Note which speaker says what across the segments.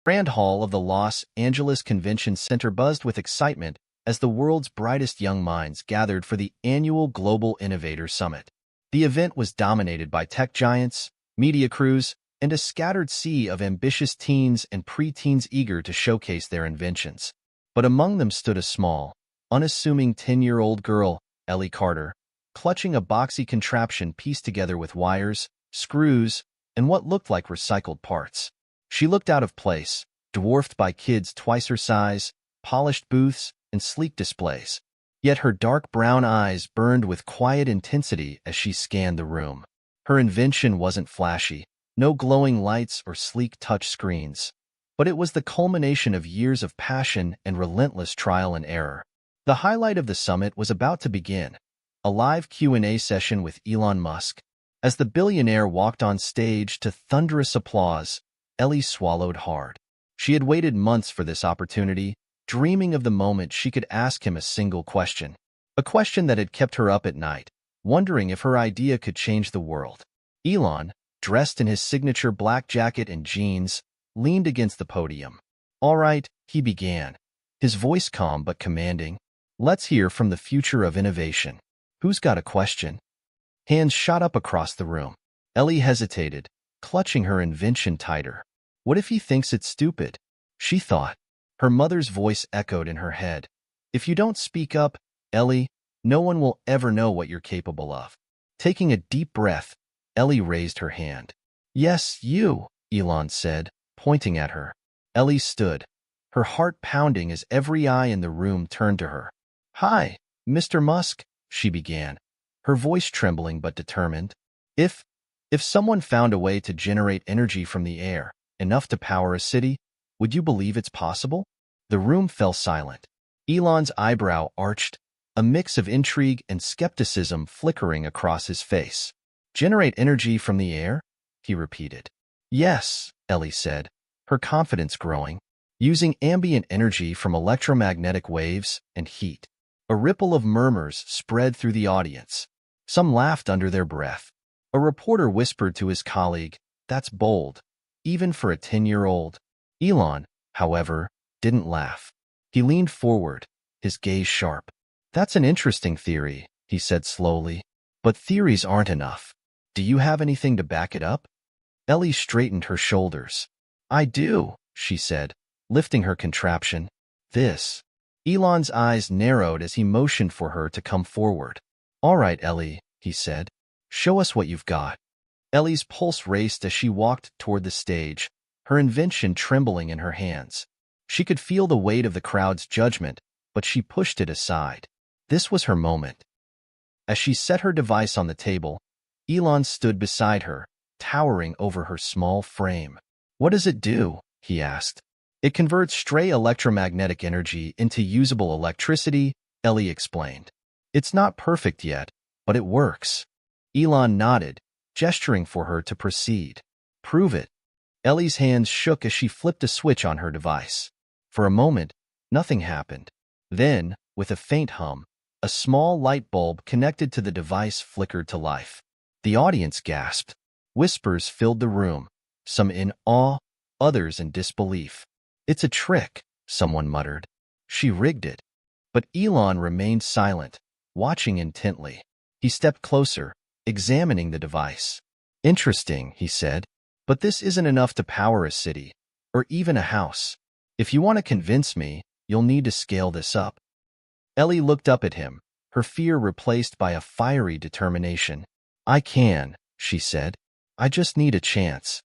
Speaker 1: Grand Hall of the Los Angeles Convention Center buzzed with excitement as the world's brightest young minds gathered for the annual Global Innovator Summit. The event was dominated by tech giants, media crews, and a scattered sea of ambitious teens and preteens eager to showcase their inventions. But among them stood a small, unassuming 10-year-old girl, Ellie Carter, clutching a boxy contraption pieced together with wires, screws, and what looked like recycled parts. She looked out of place, dwarfed by kids twice her size, polished booths, and sleek displays. Yet her dark brown eyes burned with quiet intensity as she scanned the room. Her invention wasn't flashy, no glowing lights or sleek touch screens, but it was the culmination of years of passion and relentless trial and error. The highlight of the summit was about to begin, a live Q&A session with Elon Musk. As the billionaire walked on stage to thunderous applause, Ellie swallowed hard. She had waited months for this opportunity, dreaming of the moment she could ask him a single question. A question that had kept her up at night, wondering if her idea could change the world. Elon, dressed in his signature black jacket and jeans, leaned against the podium. "All right," he began, his voice calm but commanding. "Let's hear from the future of innovation. Who's got a question?" Hands shot up across the room. Ellie hesitated, clutching her invention tighter. What if he thinks it's stupid? She thought. Her mother's voice echoed in her head. "If you don't speak up, Ellie, no one will ever know what you're capable of." Taking a deep breath, Ellie raised her hand. "Yes, you," Elon said, pointing at her. Ellie stood, her heart pounding as every eye in the room turned to her. "Hi, Mr. Musk," she began, her voice trembling but determined. If someone found a way to generate energy from the air, enough to power a city, would you believe it's possible?" The room fell silent. Elon's eyebrow arched, a mix of intrigue and skepticism flickering across his face. "Generate energy from the air?" he repeated. "Yes," Ellie said, her confidence growing. "Using ambient energy from electromagnetic waves and heat." A ripple of murmurs spread through the audience. Some laughed under their breath. A reporter whispered to his colleague, "That's bold, even for a 10-year-old. Elon, however, didn't laugh. He leaned forward, his gaze sharp. "That's an interesting theory," he said slowly. "But theories aren't enough. Do you have anything to back it up?" Ellie straightened her shoulders. "I do," she said, lifting her contraption. "This." Elon's eyes narrowed as he motioned for her to come forward. "All right, Ellie," he said. "Show us what you've got." Ellie's pulse raced as she walked toward the stage, her invention trembling in her hands. She could feel the weight of the crowd's judgment, but she pushed it aside. This was her moment. As she set her device on the table, Elon stood beside her, towering over her small frame. "What does it do?" he asked. "It converts stray electromagnetic energy into usable electricity," Ellie explained. "It's not perfect yet, but it works." Elon nodded, gesturing for her to proceed. "Prove it." Ellie's hands shook as she flipped a switch on her device. For a moment, nothing happened. Then, with a faint hum, a small light bulb connected to the device flickered to life. The audience gasped. Whispers filled the room, some in awe, others in disbelief. "It's a trick," someone muttered. "She rigged it." But Elon remained silent, watching intently. He stepped closer, examining the device. "Interesting," he said, "but this isn't enough to power a city, or even a house. If you want to convince me, you'll need to scale this up." Ellie looked up at him, her fear replaced by a fiery determination. "I can," she said. "I just need a chance."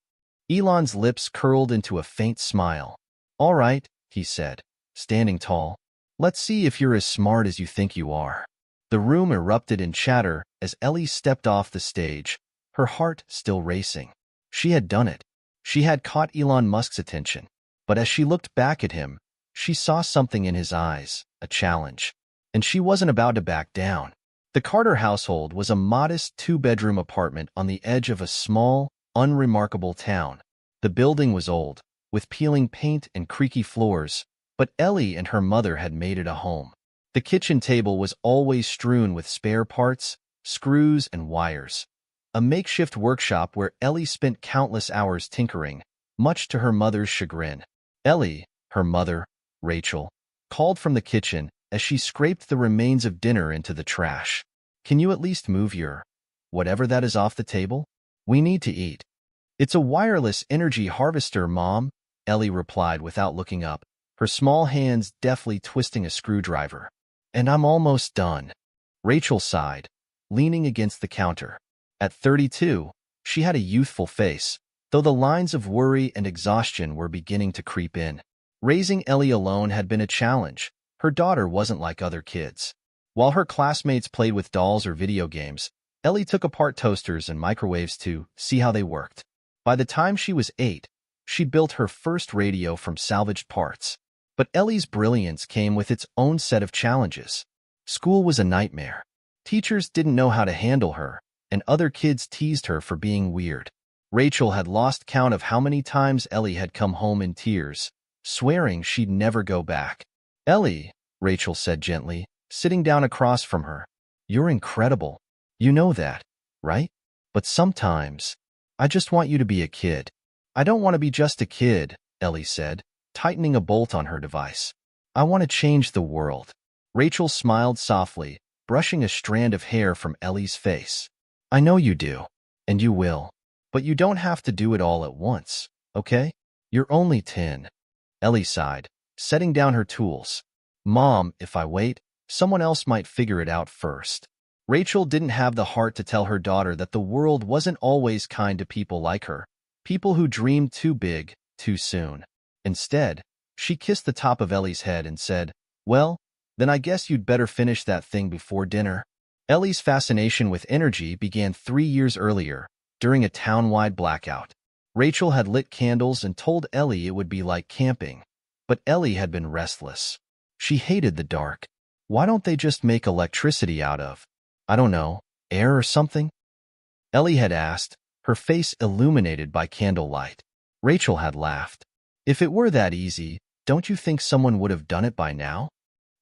Speaker 1: Elon's lips curled into a faint smile. "All right," he said, standing tall. "Let's see if you're as smart as you think you are." The room erupted in chatter as Ellie stepped off the stage, her heart still racing. She had done it. She had caught Elon Musk's attention. But as she looked back at him, she saw something in his eyes, a challenge. And she wasn't about to back down. The Carter household was a modest two-bedroom apartment on the edge of a small, unremarkable town. The building was old, with peeling paint and creaky floors, but Ellie and her mother had made it a home. The kitchen table was always strewn with spare parts, screws, and wires. A makeshift workshop where Ellie spent countless hours tinkering, much to her mother's chagrin. Ellie, her mother, Rachel, called from the kitchen as she scraped the remains of dinner into the trash. Can you at least move your whatever that is off the table? We need to eat. It's a wireless energy harvester, Mom, Ellie replied without looking up, her small hands deftly twisting a screwdriver. And I'm almost done. Rachel sighed, leaning against the counter. At 32, she had a youthful face, though the lines of worry and exhaustion were beginning to creep in. Raising Ellie alone had been a challenge. Her daughter wasn't like other kids. While her classmates played with dolls or video games, Ellie took apart toasters and microwaves to see how they worked. By the time she was 8, she'd built her first radio from salvaged parts. But Ellie's brilliance came with its own set of challenges. School was a nightmare. Teachers didn't know how to handle her, and other kids teased her for being weird. Rachel had lost count of how many times Ellie had come home in tears, swearing she'd never go back. Ellie, Rachel said gently, sitting down across from her. You're incredible. You know that, right? But sometimes, I just want you to be a kid. I don't want to be just a kid, Ellie said, tightening a bolt on her device. I want to change the world. Rachel smiled softly, brushing a strand of hair from Ellie's face. I know you do, and you will. But you don't have to do it all at once, okay? You're only 10. Ellie sighed, setting down her tools. Mom, if I wait, someone else might figure it out first. Rachel didn't have the heart to tell her daughter that the world wasn't always kind to people like her, people who dreamed too big, too soon. Instead, she kissed the top of Ellie's head and said, Well, then I guess you'd better finish that thing before dinner. Ellie's fascination with energy began 3 years earlier, during a town-wide blackout. Rachel had lit candles and told Ellie it would be like camping, but Ellie had been restless. She hated the dark. Why don't they just make electricity out of, I don't know, air or something? Ellie had asked, her face illuminated by candlelight. Rachel had laughed. If it were that easy, don't you think someone would have done it by now?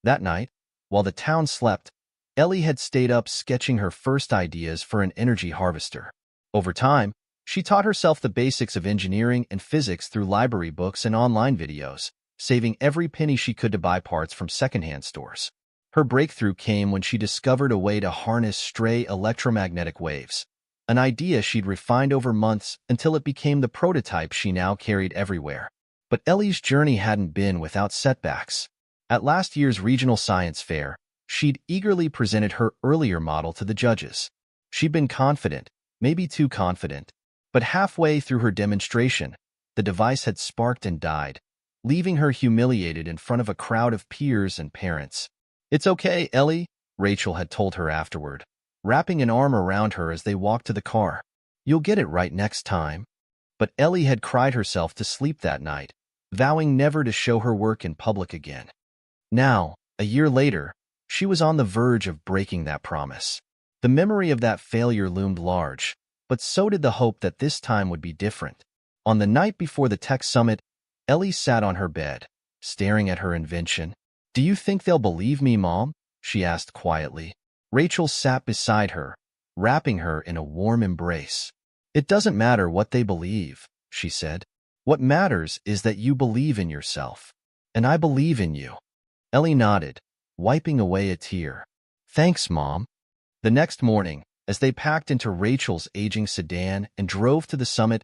Speaker 1: That night, while the town slept, Ellie had stayed up sketching her first ideas for an energy harvester. Over time, she taught herself the basics of engineering and physics through library books and online videos, saving every penny she could to buy parts from secondhand stores. Her breakthrough came when she discovered a way to harness stray electromagnetic waves, an idea she'd refined over months until it became the prototype she now carried everywhere. But Ellie's journey hadn't been without setbacks. At last year's regional science fair, she'd eagerly presented her earlier model to the judges. She'd been confident, maybe too confident, but halfway through her demonstration, the device had sparked and died, leaving her humiliated in front of a crowd of peers and parents. It's okay, Ellie, Rachel had told her afterward, wrapping an arm around her as they walked to the car. You'll get it right next time. But Ellie had cried herself to sleep that night, vowing never to show her work in public again. Now, a year later, she was on the verge of breaking that promise. The memory of that failure loomed large, but so did the hope that this time would be different. On the night before the tech summit, Ellie sat on her bed, staring at her invention. Do you think they'll believe me, Mom? She asked quietly. Rachel sat beside her, wrapping her in a warm embrace. It doesn't matter what they believe, she said. What matters is that you believe in yourself. And I believe in you. Ellie nodded, wiping away a tear. Thanks, Mom. The next morning, as they packed into Rachel's aging sedan and drove to the summit,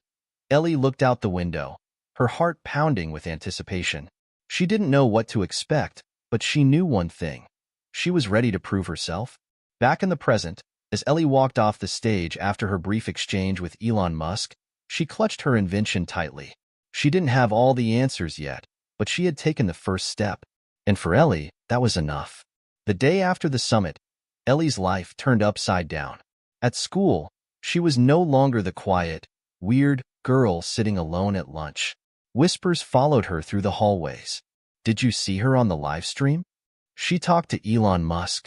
Speaker 1: Ellie looked out the window, her heart pounding with anticipation. She didn't know what to expect, but she knew one thing. She was ready to prove herself. Back in the present, as Ellie walked off the stage after her brief exchange with Elon Musk, she clutched her invention tightly. She didn't have all the answers yet, but she had taken the first step. And for Ellie, that was enough. The day after the summit, Ellie's life turned upside down. At school, she was no longer the quiet, weird girl sitting alone at lunch. Whispers followed her through the hallways. Did you see her on the live stream? She talked to Elon Musk.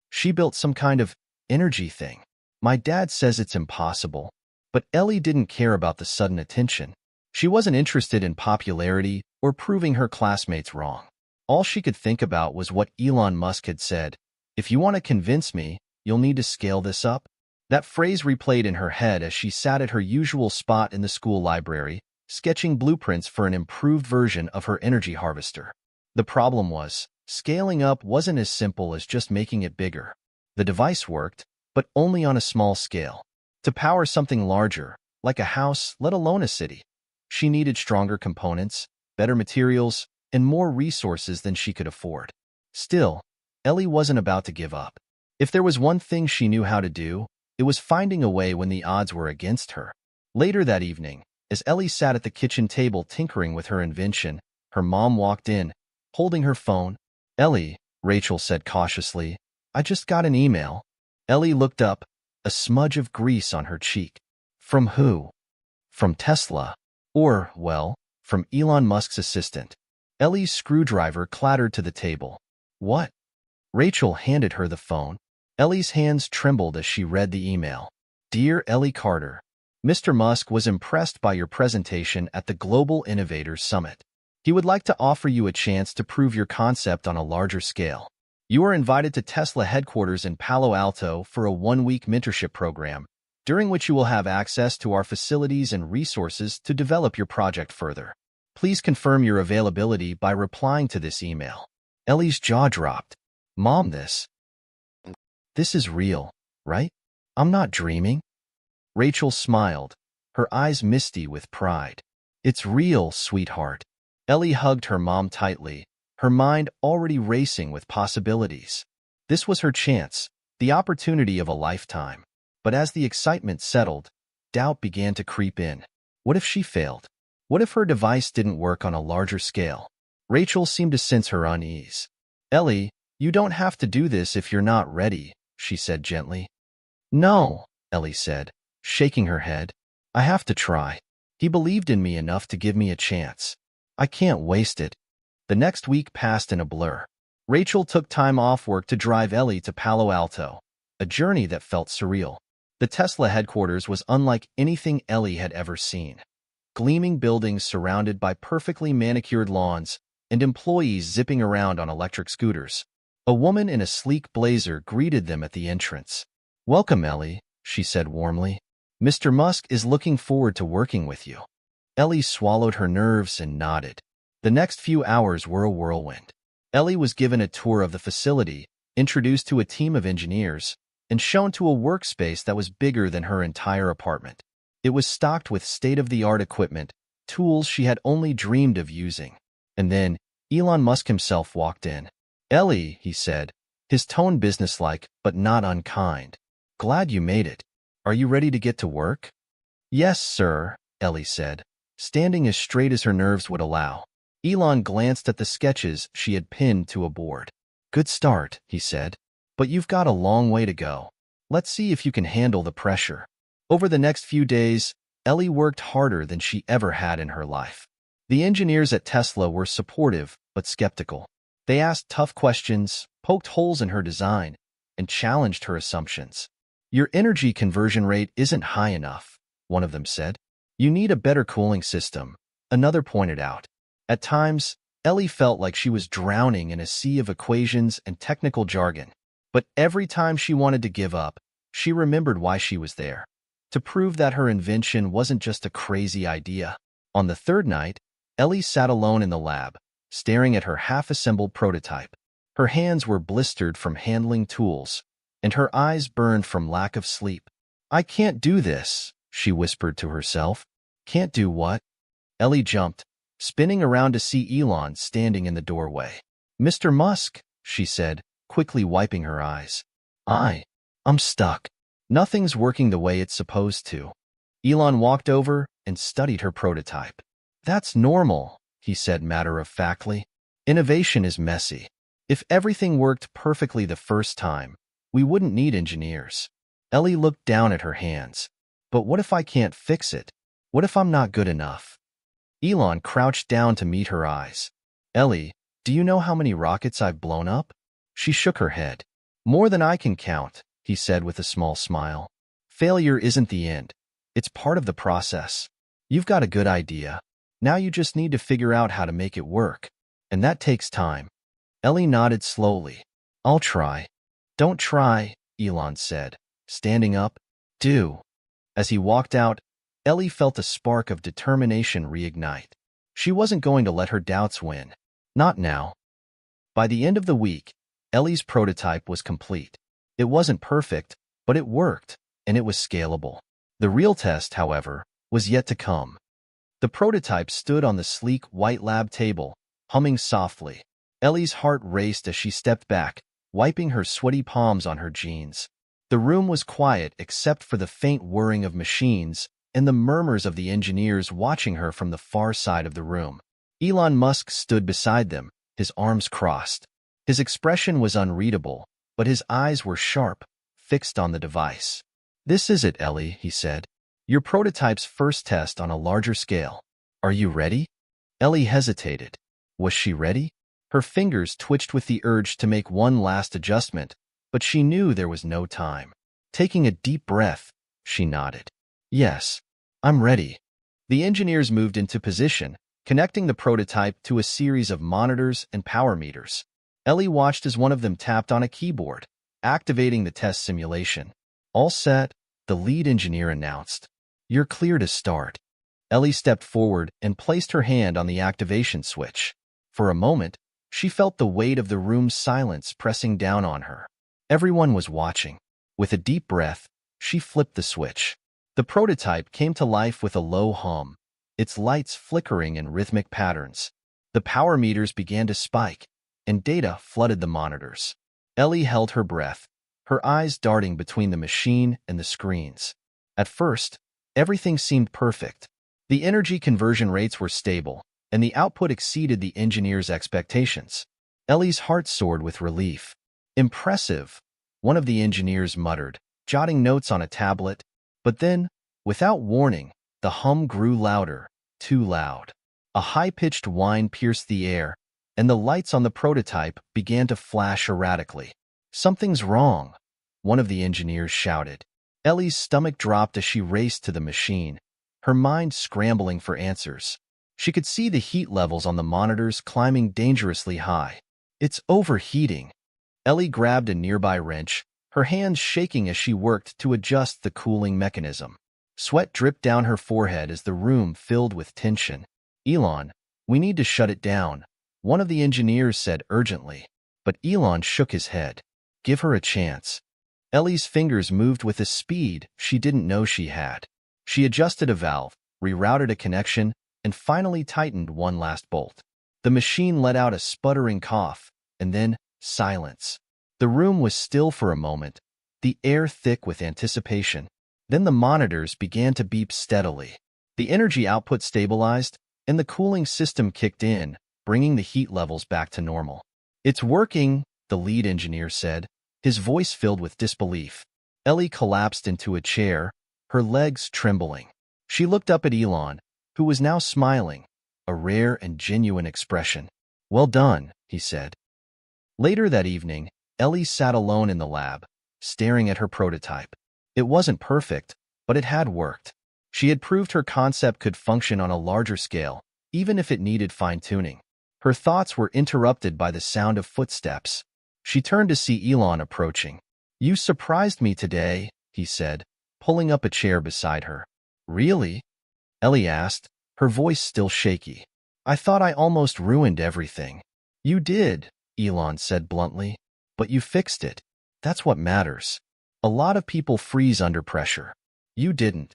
Speaker 1: She built some kind of energy thing. My dad says it's impossible. But Ellie didn't care about the sudden attention. She wasn't interested in popularity or proving her classmates wrong. All she could think about was what Elon Musk had said. If you want to convince me, you'll need to scale this up. That phrase replayed in her head as she sat at her usual spot in the school library, sketching blueprints for an improved version of her energy harvester. The problem was, scaling up wasn't as simple as just making it bigger. The device worked, but only on a small scale. To power something larger, like a house, let alone a city, she needed stronger components, better materials, and more resources than she could afford. Still, Ellie wasn't about to give up. If there was one thing she knew how to do, it was finding a way when the odds were against her. Later that evening, as Ellie sat at the kitchen table tinkering with her invention, her mom walked in, holding her phone. "Ellie," Rachel said cautiously, "I just got an email." Ellie looked up, a smudge of grease on her cheek. From who? From Tesla. Or, well, from Elon Musk's assistant. Ellie's screwdriver clattered to the table. "What?" Rachel handed her the phone. Ellie's hands trembled as she read the email. "Dear Ellie Carter, Mr. Musk was impressed by your presentation at the Global Innovators Summit. He would like to offer you a chance to prove your concept on a larger scale. You are invited to Tesla headquarters in Palo Alto for a one-week mentorship program, during which you will have access to our facilities and resources to develop your project further. Please confirm your availability by replying to this email." Ellie's jaw dropped. "Mom, this is real, right? I'm not dreaming?" Rachel smiled, her eyes misty with pride. "It's real, sweetheart." Ellie hugged her mom tightly, her mind already racing with possibilities. This was her chance, the opportunity of a lifetime. But as the excitement settled, doubt began to creep in. What if she failed? What if her device didn't work on a larger scale? Rachel seemed to sense her unease. "Ellie, you don't have to do this if you're not ready," she said gently. "No," Ellie said, shaking her head. "I have to try. He believed in me enough to give me a chance. I can't waste it." The next week passed in a blur. Rachel took time off work to drive Ellie to Palo Alto, a journey that felt surreal. The Tesla headquarters was unlike anything Ellie had ever seen. Gleaming buildings surrounded by perfectly manicured lawns and employees zipping around on electric scooters. A woman in a sleek blazer greeted them at the entrance. "Welcome, Ellie," she said warmly. "Mr. Musk is looking forward to working with you." Ellie swallowed her nerves and nodded. The next few hours were a whirlwind. Ellie was given a tour of the facility, introduced to a team of engineers, and shown to a workspace that was bigger than her entire apartment. It was stocked with state-of-the-art equipment, tools she had only dreamed of using. And then, Elon Musk himself walked in. "Ellie," he said, his tone businesslike but not unkind. "Glad you made it. Are you ready to get to work?" "Yes, sir," Ellie said, standing as straight as her nerves would allow. Elon glanced at the sketches she had pinned to a board. "Good start," he said, "but you've got a long way to go. Let's see if you can handle the pressure." Over the next few days, Ellie worked harder than she ever had in her life. The engineers at Tesla were supportive but skeptical. They asked tough questions, poked holes in her design, and challenged her assumptions. "Your energy conversion rate isn't high enough," one of them said. "You need a better cooling system," another pointed out. At times, Ellie felt like she was drowning in a sea of equations and technical jargon. But every time she wanted to give up, she remembered why she was there. To prove that her invention wasn't just a crazy idea. On the third night, Ellie sat alone in the lab, staring at her half-assembled prototype. Her hands were blistered from handling tools, and her eyes burned from lack of sleep. "I can't do this," she whispered to herself. "Can't do what?" Ellie jumped, spinning around to see Elon standing in the doorway. "Mr. Musk," she said, quickly wiping her eyes. I'm stuck. Nothing's working the way it's supposed to." Elon walked over and studied her prototype. "That's normal," he said matter-of-factly. "Innovation is messy. If everything worked perfectly the first time, we wouldn't need engineers." Ellie looked down at her hands. "But what if I can't fix it? What if I'm not good enough?" Elon crouched down to meet her eyes. "Ellie, do you know how many rockets I've blown up?" She shook her head. "More than I can count," he said with a small smile. "Failure isn't the end. It's part of the process. You've got a good idea. Now you just need to figure out how to make it work. And that takes time." Ellie nodded slowly. "I'll try." "Don't try," Elon said, standing up. "Do." As he walked out, Ellie felt a spark of determination reignite. She wasn't going to let her doubts win. Not now. By the end of the week, Ellie's prototype was complete. It wasn't perfect, but it worked, and it was scalable. The real test, however, was yet to come. The prototype stood on the sleek white lab table, humming softly. Ellie's heart raced as she stepped back, wiping her sweaty palms on her jeans. The room was quiet except for the faint whirring of machines and the murmurs of the engineers watching her from the far side of the room. Elon Musk stood beside them, his arms crossed. His expression was unreadable, but his eyes were sharp, fixed on the device. "This is it, Ellie," he said. "Your prototype's first test on a larger scale. Are you ready?" Ellie hesitated. Was she ready? Her fingers twitched with the urge to make one last adjustment, but she knew there was no time. Taking a deep breath, she nodded. "Yes, I'm ready." The engineers moved into position, connecting the prototype to a series of monitors and power meters. Ellie watched as one of them tapped on a keyboard, activating the test simulation. "All set," the lead engineer announced. "You're clear to start." Ellie stepped forward and placed her hand on the activation switch. For a moment, she felt the weight of the room's silence pressing down on her. Everyone was watching. With a deep breath, she flipped the switch. The prototype came to life with a low hum, its lights flickering in rhythmic patterns. The power meters began to spike, and data flooded the monitors. Ellie held her breath, her eyes darting between the machine and the screens. At first, everything seemed perfect. The energy conversion rates were stable, and the output exceeded the engineer's expectations. Ellie's heart soared with relief. "Impressive," one of the engineers muttered, jotting notes on a tablet. But then, without warning, the hum grew louder, too loud. A high-pitched whine pierced the air, and the lights on the prototype began to flash erratically. "Something's wrong," one of the engineers shouted. Ellie's stomach dropped as she raced to the machine, her mind scrambling for answers. She could see the heat levels on the monitors climbing dangerously high. "It's overheating." Ellie grabbed a nearby wrench, her hands shaking as she worked to adjust the cooling mechanism. Sweat dripped down her forehead as the room filled with tension. "Elon, we need to shut it down," one of the engineers said urgently. But Elon shook his head. "Give her a chance." Ellie's fingers moved with a speed she didn't know she had. She adjusted a valve, rerouted a connection, and finally tightened one last bolt. The machine let out a sputtering cough, and then silence. The room was still for a moment, the air thick with anticipation. Then the monitors began to beep steadily. The energy output stabilized, and the cooling system kicked in, bringing the heat levels back to normal. "It's working," the lead engineer said, his voice filled with disbelief. Ellie collapsed into a chair, her legs trembling. She looked up at Elon, who was now smiling, a rare and genuine expression. "Well done," he said. Later that evening, Ellie sat alone in the lab, staring at her prototype. It wasn't perfect, but it had worked. She had proved her concept could function on a larger scale, even if it needed fine-tuning. Her thoughts were interrupted by the sound of footsteps. She turned to see Elon approaching. "You surprised me today," he said, pulling up a chair beside her. "Really?" Ellie asked, her voice still shaky. "I thought I almost ruined everything." "You did," Elon said bluntly, "but you fixed it. That's what matters. A lot of people freeze under pressure. You didn't."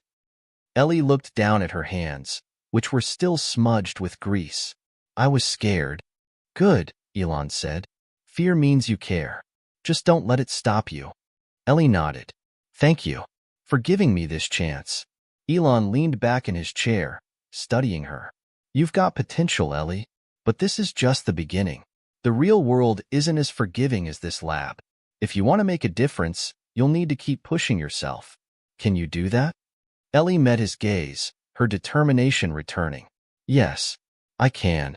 Speaker 1: Ellie looked down at her hands, which were still smudged with grease. "I was scared." "Good," Elon said. "Fear means you care. Just don't let it stop you." Ellie nodded. "Thank you for giving me this chance." Elon leaned back in his chair, studying her. "You've got potential, Ellie, but this is just the beginning. The real world isn't as forgiving as this lab. If you want to make a difference, you'll need to keep pushing yourself. Can you do that?" Ellie met his gaze, her determination returning. "Yes, I can."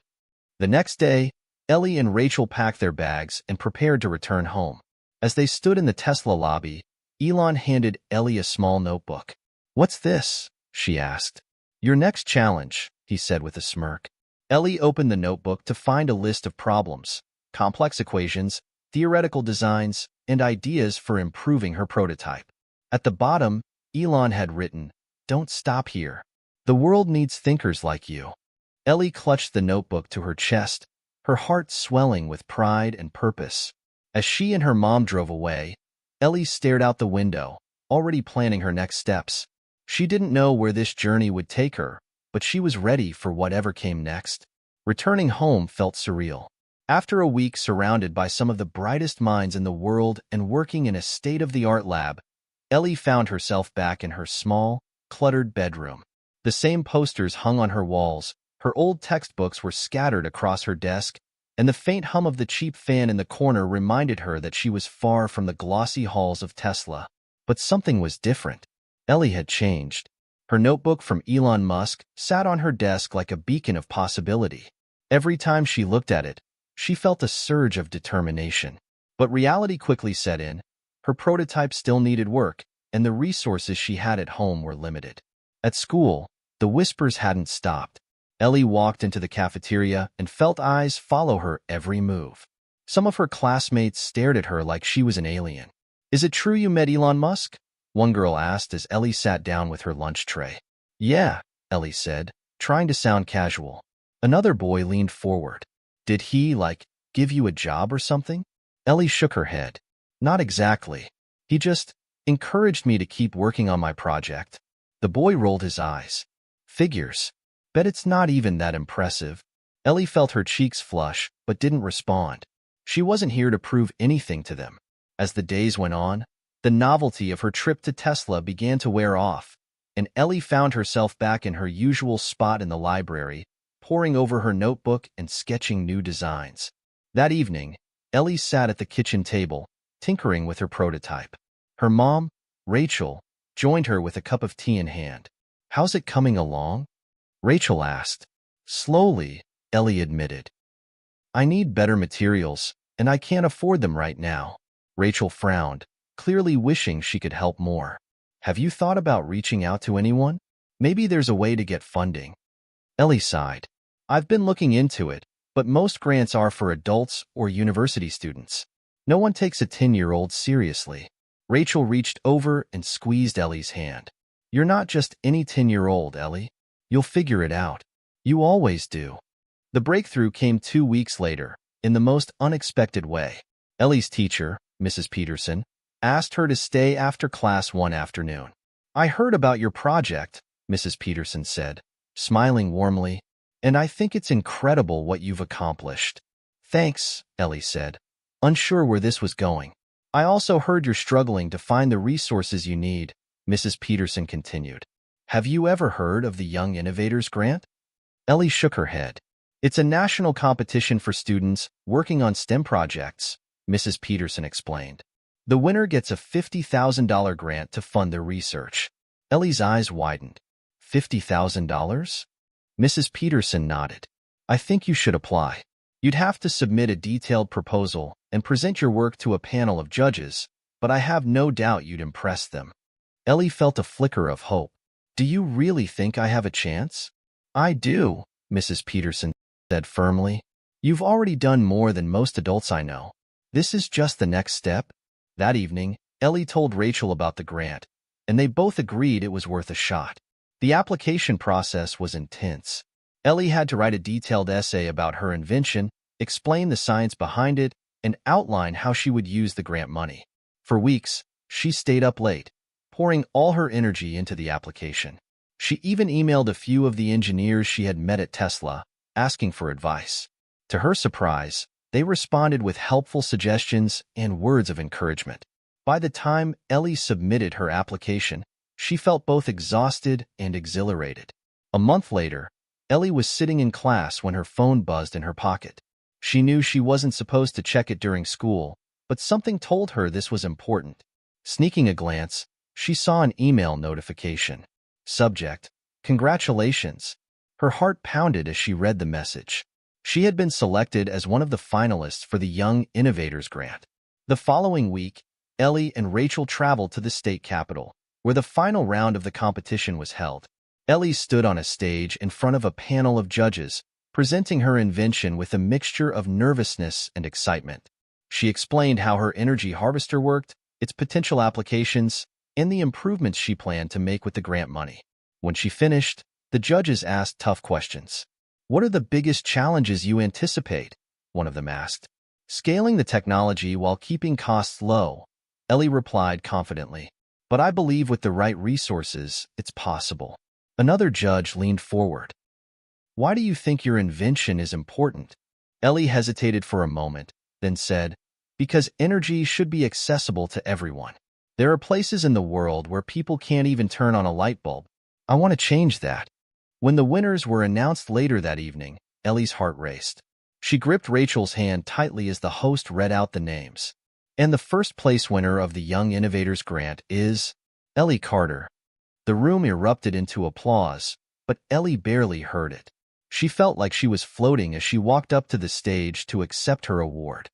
Speaker 1: The next day, Ellie and Rachel packed their bags and prepared to return home. As they stood in the Tesla lobby, Elon handed Ellie a small notebook. "What's this?" she asked. "Your next challenge," he said with a smirk. Ellie opened the notebook to find a list of problems, complex equations, theoretical designs, and ideas for improving her prototype. At the bottom, Elon had written, don't stop here. The world needs thinkers like you. Ellie clutched the notebook to her chest, her heart swelling with pride and purpose. As she and her mom drove away, Ellie stared out the window, already planning her next steps. She didn't know where this journey would take her, but she was ready for whatever came next. Returning home felt surreal. After a week surrounded by some of the brightest minds in the world and working in a state-of-the-art lab, Ellie found herself back in her small, cluttered bedroom. The same posters hung on her walls, her old textbooks were scattered across her desk, and the faint hum of the cheap fan in the corner reminded her that she was far from the glossy halls of Tesla. But something was different. Ellie had changed. Her notebook from Elon Musk sat on her desk like a beacon of possibility. Every time she looked at it, she felt a surge of determination. But reality quickly set in. Her prototype still needed work, and the resources she had at home were limited. At school, the whispers hadn't stopped. Ellie walked into the cafeteria and felt eyes follow her every move. Some of her classmates stared at her like she was an alien. "Is it true you met Elon Musk?" one girl asked as Ellie sat down with her lunch tray. "Yeah," Ellie said, trying to sound casual. Another boy leaned forward. "Did he, give you a job or something?" Ellie shook her head. "Not exactly. He just encouraged me to keep working on my project." The boy rolled his eyes. "Figures. Bet it's not even that impressive." Ellie felt her cheeks flush, but didn't respond. She wasn't here to prove anything to them. As the days went on, the novelty of her trip to Tesla began to wear off, and Ellie found herself back in her usual spot in the library, poring over her notebook and sketching new designs. That evening, Ellie sat at the kitchen table, tinkering with her prototype. Her mom, Rachel, joined her with a cup of tea in hand. "How's it coming along?" Rachel asked. "Slowly," Ellie admitted. "I need better materials, and I can't afford them right now." Rachel frowned, clearly wishing she could help more. "Have you thought about reaching out to anyone? Maybe there's a way to get funding." Ellie sighed. "I've been looking into it, but most grants are for adults or university students. No one takes a 10-year-old seriously." Rachel reached over and squeezed Ellie's hand. "You're not just any 10-year-old, Ellie. You'll figure it out. You always do." The breakthrough came 2 weeks later, in the most unexpected way. Ellie's teacher, Mrs. Peterson, asked her to stay after class one afternoon. "I heard about your project," Mrs. Peterson said, smiling warmly, "and I think it's incredible what you've accomplished." "Thanks," Ellie said, unsure where this was going. "I also heard you're struggling to find the resources you need," Mrs. Peterson continued. "Have you ever heard of the Young Innovators Grant?" Ellie shook her head. "It's a national competition for students working on STEM projects," Mrs. Peterson explained. "The winner gets a $50,000 grant to fund their research." Ellie's eyes widened. $50,000? Mrs. Peterson nodded. "I think you should apply. You'd have to submit a detailed proposal and present your work to a panel of judges, but I have no doubt you'd impress them." Ellie felt a flicker of hope. "Do you really think I have a chance?" "I do," Mrs. Peterson said firmly. "You've already done more than most adults I know. This is just the next step." That evening, Ellie told Rachel about the grant, and they both agreed it was worth a shot. The application process was intense. Ellie had to write a detailed essay about her invention, explain the science behind it, and outline how she would use the grant money. For weeks, she stayed up late, pouring all her energy into the application. She even emailed a few of the engineers she had met at Tesla, asking for advice. To her surprise, they responded with helpful suggestions and words of encouragement. By the time Ellie submitted her application, she felt both exhausted and exhilarated. A month later, Ellie was sitting in class when her phone buzzed in her pocket. She knew she wasn't supposed to check it during school, but something told her this was important. Sneaking a glance, she saw an email notification. Subject: "Congratulations." Her heart pounded as she read the message. She had been selected as one of the finalists for the Young Innovators Grant. The following week, Ellie and Rachel traveled to the state capitol, where the final round of the competition was held. Ellie stood on a stage in front of a panel of judges, presenting her invention with a mixture of nervousness and excitement. She explained how her energy harvester worked, its potential applications, and the improvements she planned to make with the grant money. When she finished, the judges asked tough questions. "What are the biggest challenges you anticipate?" one of them asked. "Scaling the technology while keeping costs low," Ellie replied confidently. "But I believe with the right resources, it's possible." Another judge leaned forward. "Why do you think your invention is important?" Ellie hesitated for a moment, then said, "Because energy should be accessible to everyone. There are places in the world where people can't even turn on a light bulb. I want to change that." When the winners were announced later that evening, Ellie's heart raced. She gripped Rachel's hand tightly as the host read out the names. "And the first place winner of the Young Innovators Grant is Ellie Carter." The room erupted into applause, but Ellie barely heard it. She felt like she was floating as she walked up to the stage to accept her award.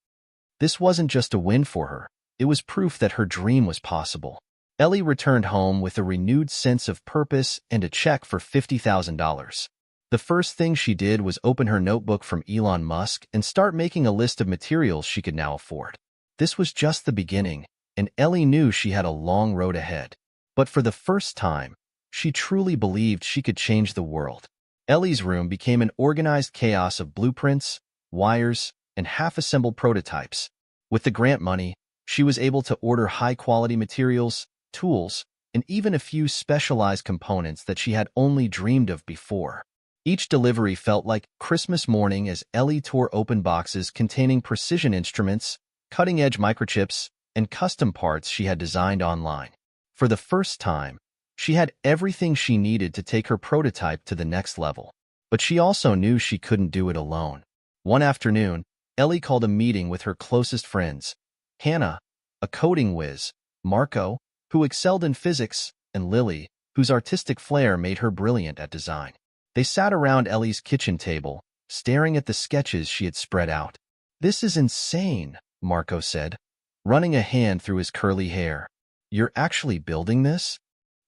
Speaker 1: This wasn't just a win for her. It was proof that her dream was possible. Ellie returned home with a renewed sense of purpose and a check for $50,000. The first thing she did was open her notebook from Elon Musk and start making a list of materials she could now afford. This was just the beginning, and Ellie knew she had a long road ahead. But for the first time, she truly believed she could change the world. Ellie's room became an organized chaos of blueprints, wires, and half-assembled prototypes. With the grant money, she was able to order high-quality materials, tools, and even a few specialized components that she had only dreamed of before. Each delivery felt like Christmas morning as Ellie tore open boxes containing precision instruments, cutting-edge microchips, and custom parts she had designed online. For the first time, she had everything she needed to take her prototype to the next level. But she also knew she couldn't do it alone. One afternoon, Ellie called a meeting with her closest friends, Hannah, a coding whiz, Marco, who excelled in physics, and Lily, whose artistic flair made her brilliant at design. They sat around Ellie's kitchen table, staring at the sketches she had spread out. "This is insane," Marco said, running a hand through his curly hair. "You're actually building this?"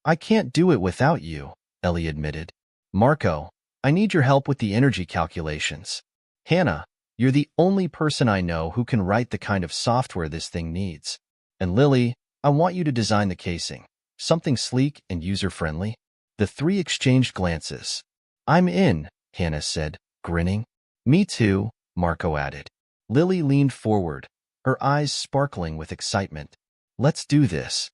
Speaker 1: "I can't do it without you," Ellie admitted. "Marco, I need your help with the energy calculations." "Hannah, you're the only person I know who can write the kind of software this thing needs." "And Lily, I want you to design the casing. Something sleek and user-friendly." The three exchanged glances. "I'm in," Hannah said, grinning. "Me too," Marco added. Lily leaned forward, her eyes sparkling with excitement. "Let's do this."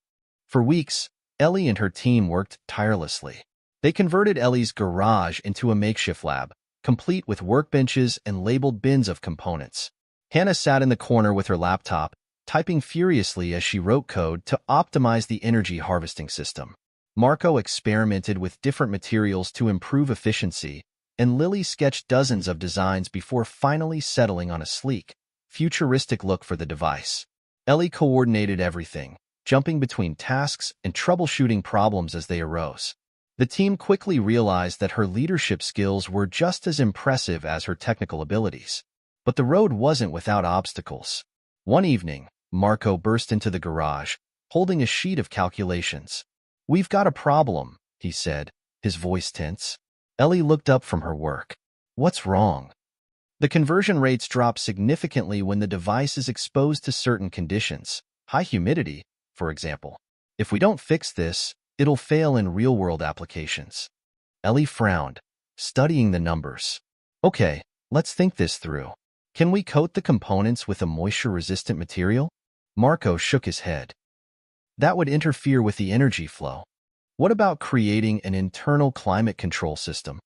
Speaker 1: For weeks, Ellie and her team worked tirelessly. They converted Ellie's garage into a makeshift lab, complete with workbenches and labeled bins of components. Hannah sat in the corner with her laptop, typing furiously as she wrote code to optimize the energy harvesting system. Marco experimented with different materials to improve efficiency, and Lily sketched dozens of designs before finally settling on a sleek, futuristic look for the device. Ellie coordinated everything, jumping between tasks and troubleshooting problems as they arose. The team quickly realized that her leadership skills were just as impressive as her technical abilities. But the road wasn't without obstacles. One evening, Marco burst into the garage, holding a sheet of calculations. "We've got a problem," he said, his voice tense. Ellie looked up from her work. "What's wrong?" "The conversion rates drop significantly when the device is exposed to certain conditions, high humidity, for example. If we don't fix this, it'll fail in real-world applications." Ellie frowned, studying the numbers. "Okay, let's think this through. Can we coat the components with a moisture-resistant material?" Marco shook his head. "That would interfere with the energy flow." "What about creating an internal climate control system?"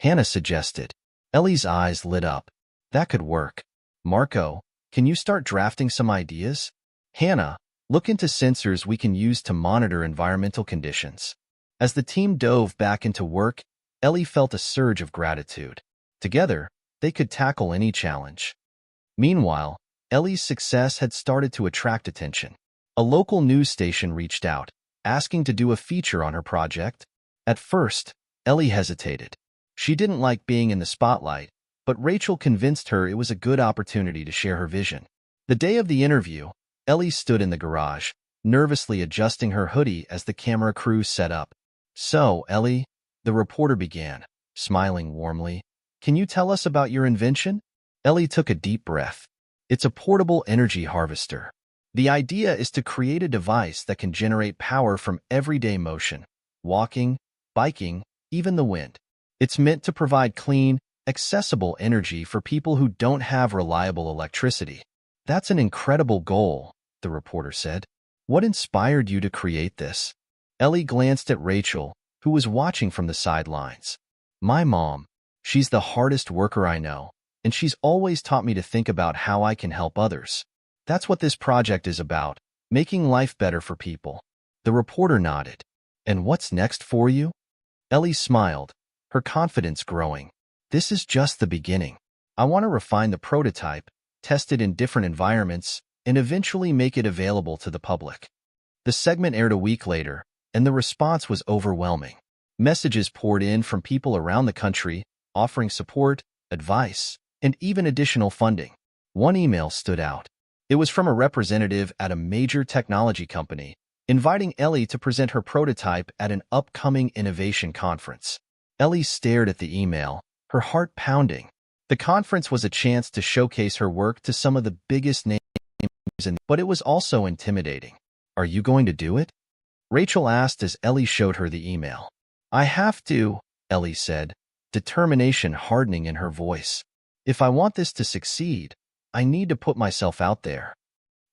Speaker 1: Hannah suggested. Ellie's eyes lit up. "That could work. Marco, can you start drafting some ideas?" "Hannah, look into sensors we can use to monitor environmental conditions." As the team dove back into work, Ellie felt a surge of gratitude. Together, they could tackle any challenge. Meanwhile, Ellie's success had started to attract attention. A local news station reached out, asking to do a feature on her project. At first, Ellie hesitated. She didn't like being in the spotlight, but Rachel convinced her it was a good opportunity to share her vision. The day of the interview, Ellie stood in the garage, nervously adjusting her hoodie as the camera crew set up. "So, Ellie," the reporter began, smiling warmly, "can you tell us about your invention?" Ellie took a deep breath. "It's a portable energy harvester. The idea is to create a device that can generate power from everyday motion, walking, biking, even the wind. It's meant to provide clean, accessible energy for people who don't have reliable electricity. That's an incredible goal, the reporter said. What inspired you to create this? Ellie glanced at Rachel, who was watching from the sidelines. My mom. She's the hardest worker I know, and she's always taught me to think about how I can help others. That's what this project is about, making life better for people. The reporter nodded. And what's next for you? Ellie smiled, her confidence growing. This is just the beginning. I want to refine the prototype, test it in different environments, and eventually make it available to the public. The segment aired a week later, and the response was overwhelming. Messages poured in from people around the country, offering support, advice, and even additional funding. One email stood out. It was from a representative at a major technology company, inviting Ellie to present her prototype at an upcoming innovation conference. Ellie stared at the email, her heart pounding. The conference was a chance to showcase her work to some of the biggest names, but it was also intimidating. Are you going to do it? Rachel asked as Ellie showed her the email. I have to, Ellie said, determination hardening in her voice. If I want this to succeed, I need to put myself out there.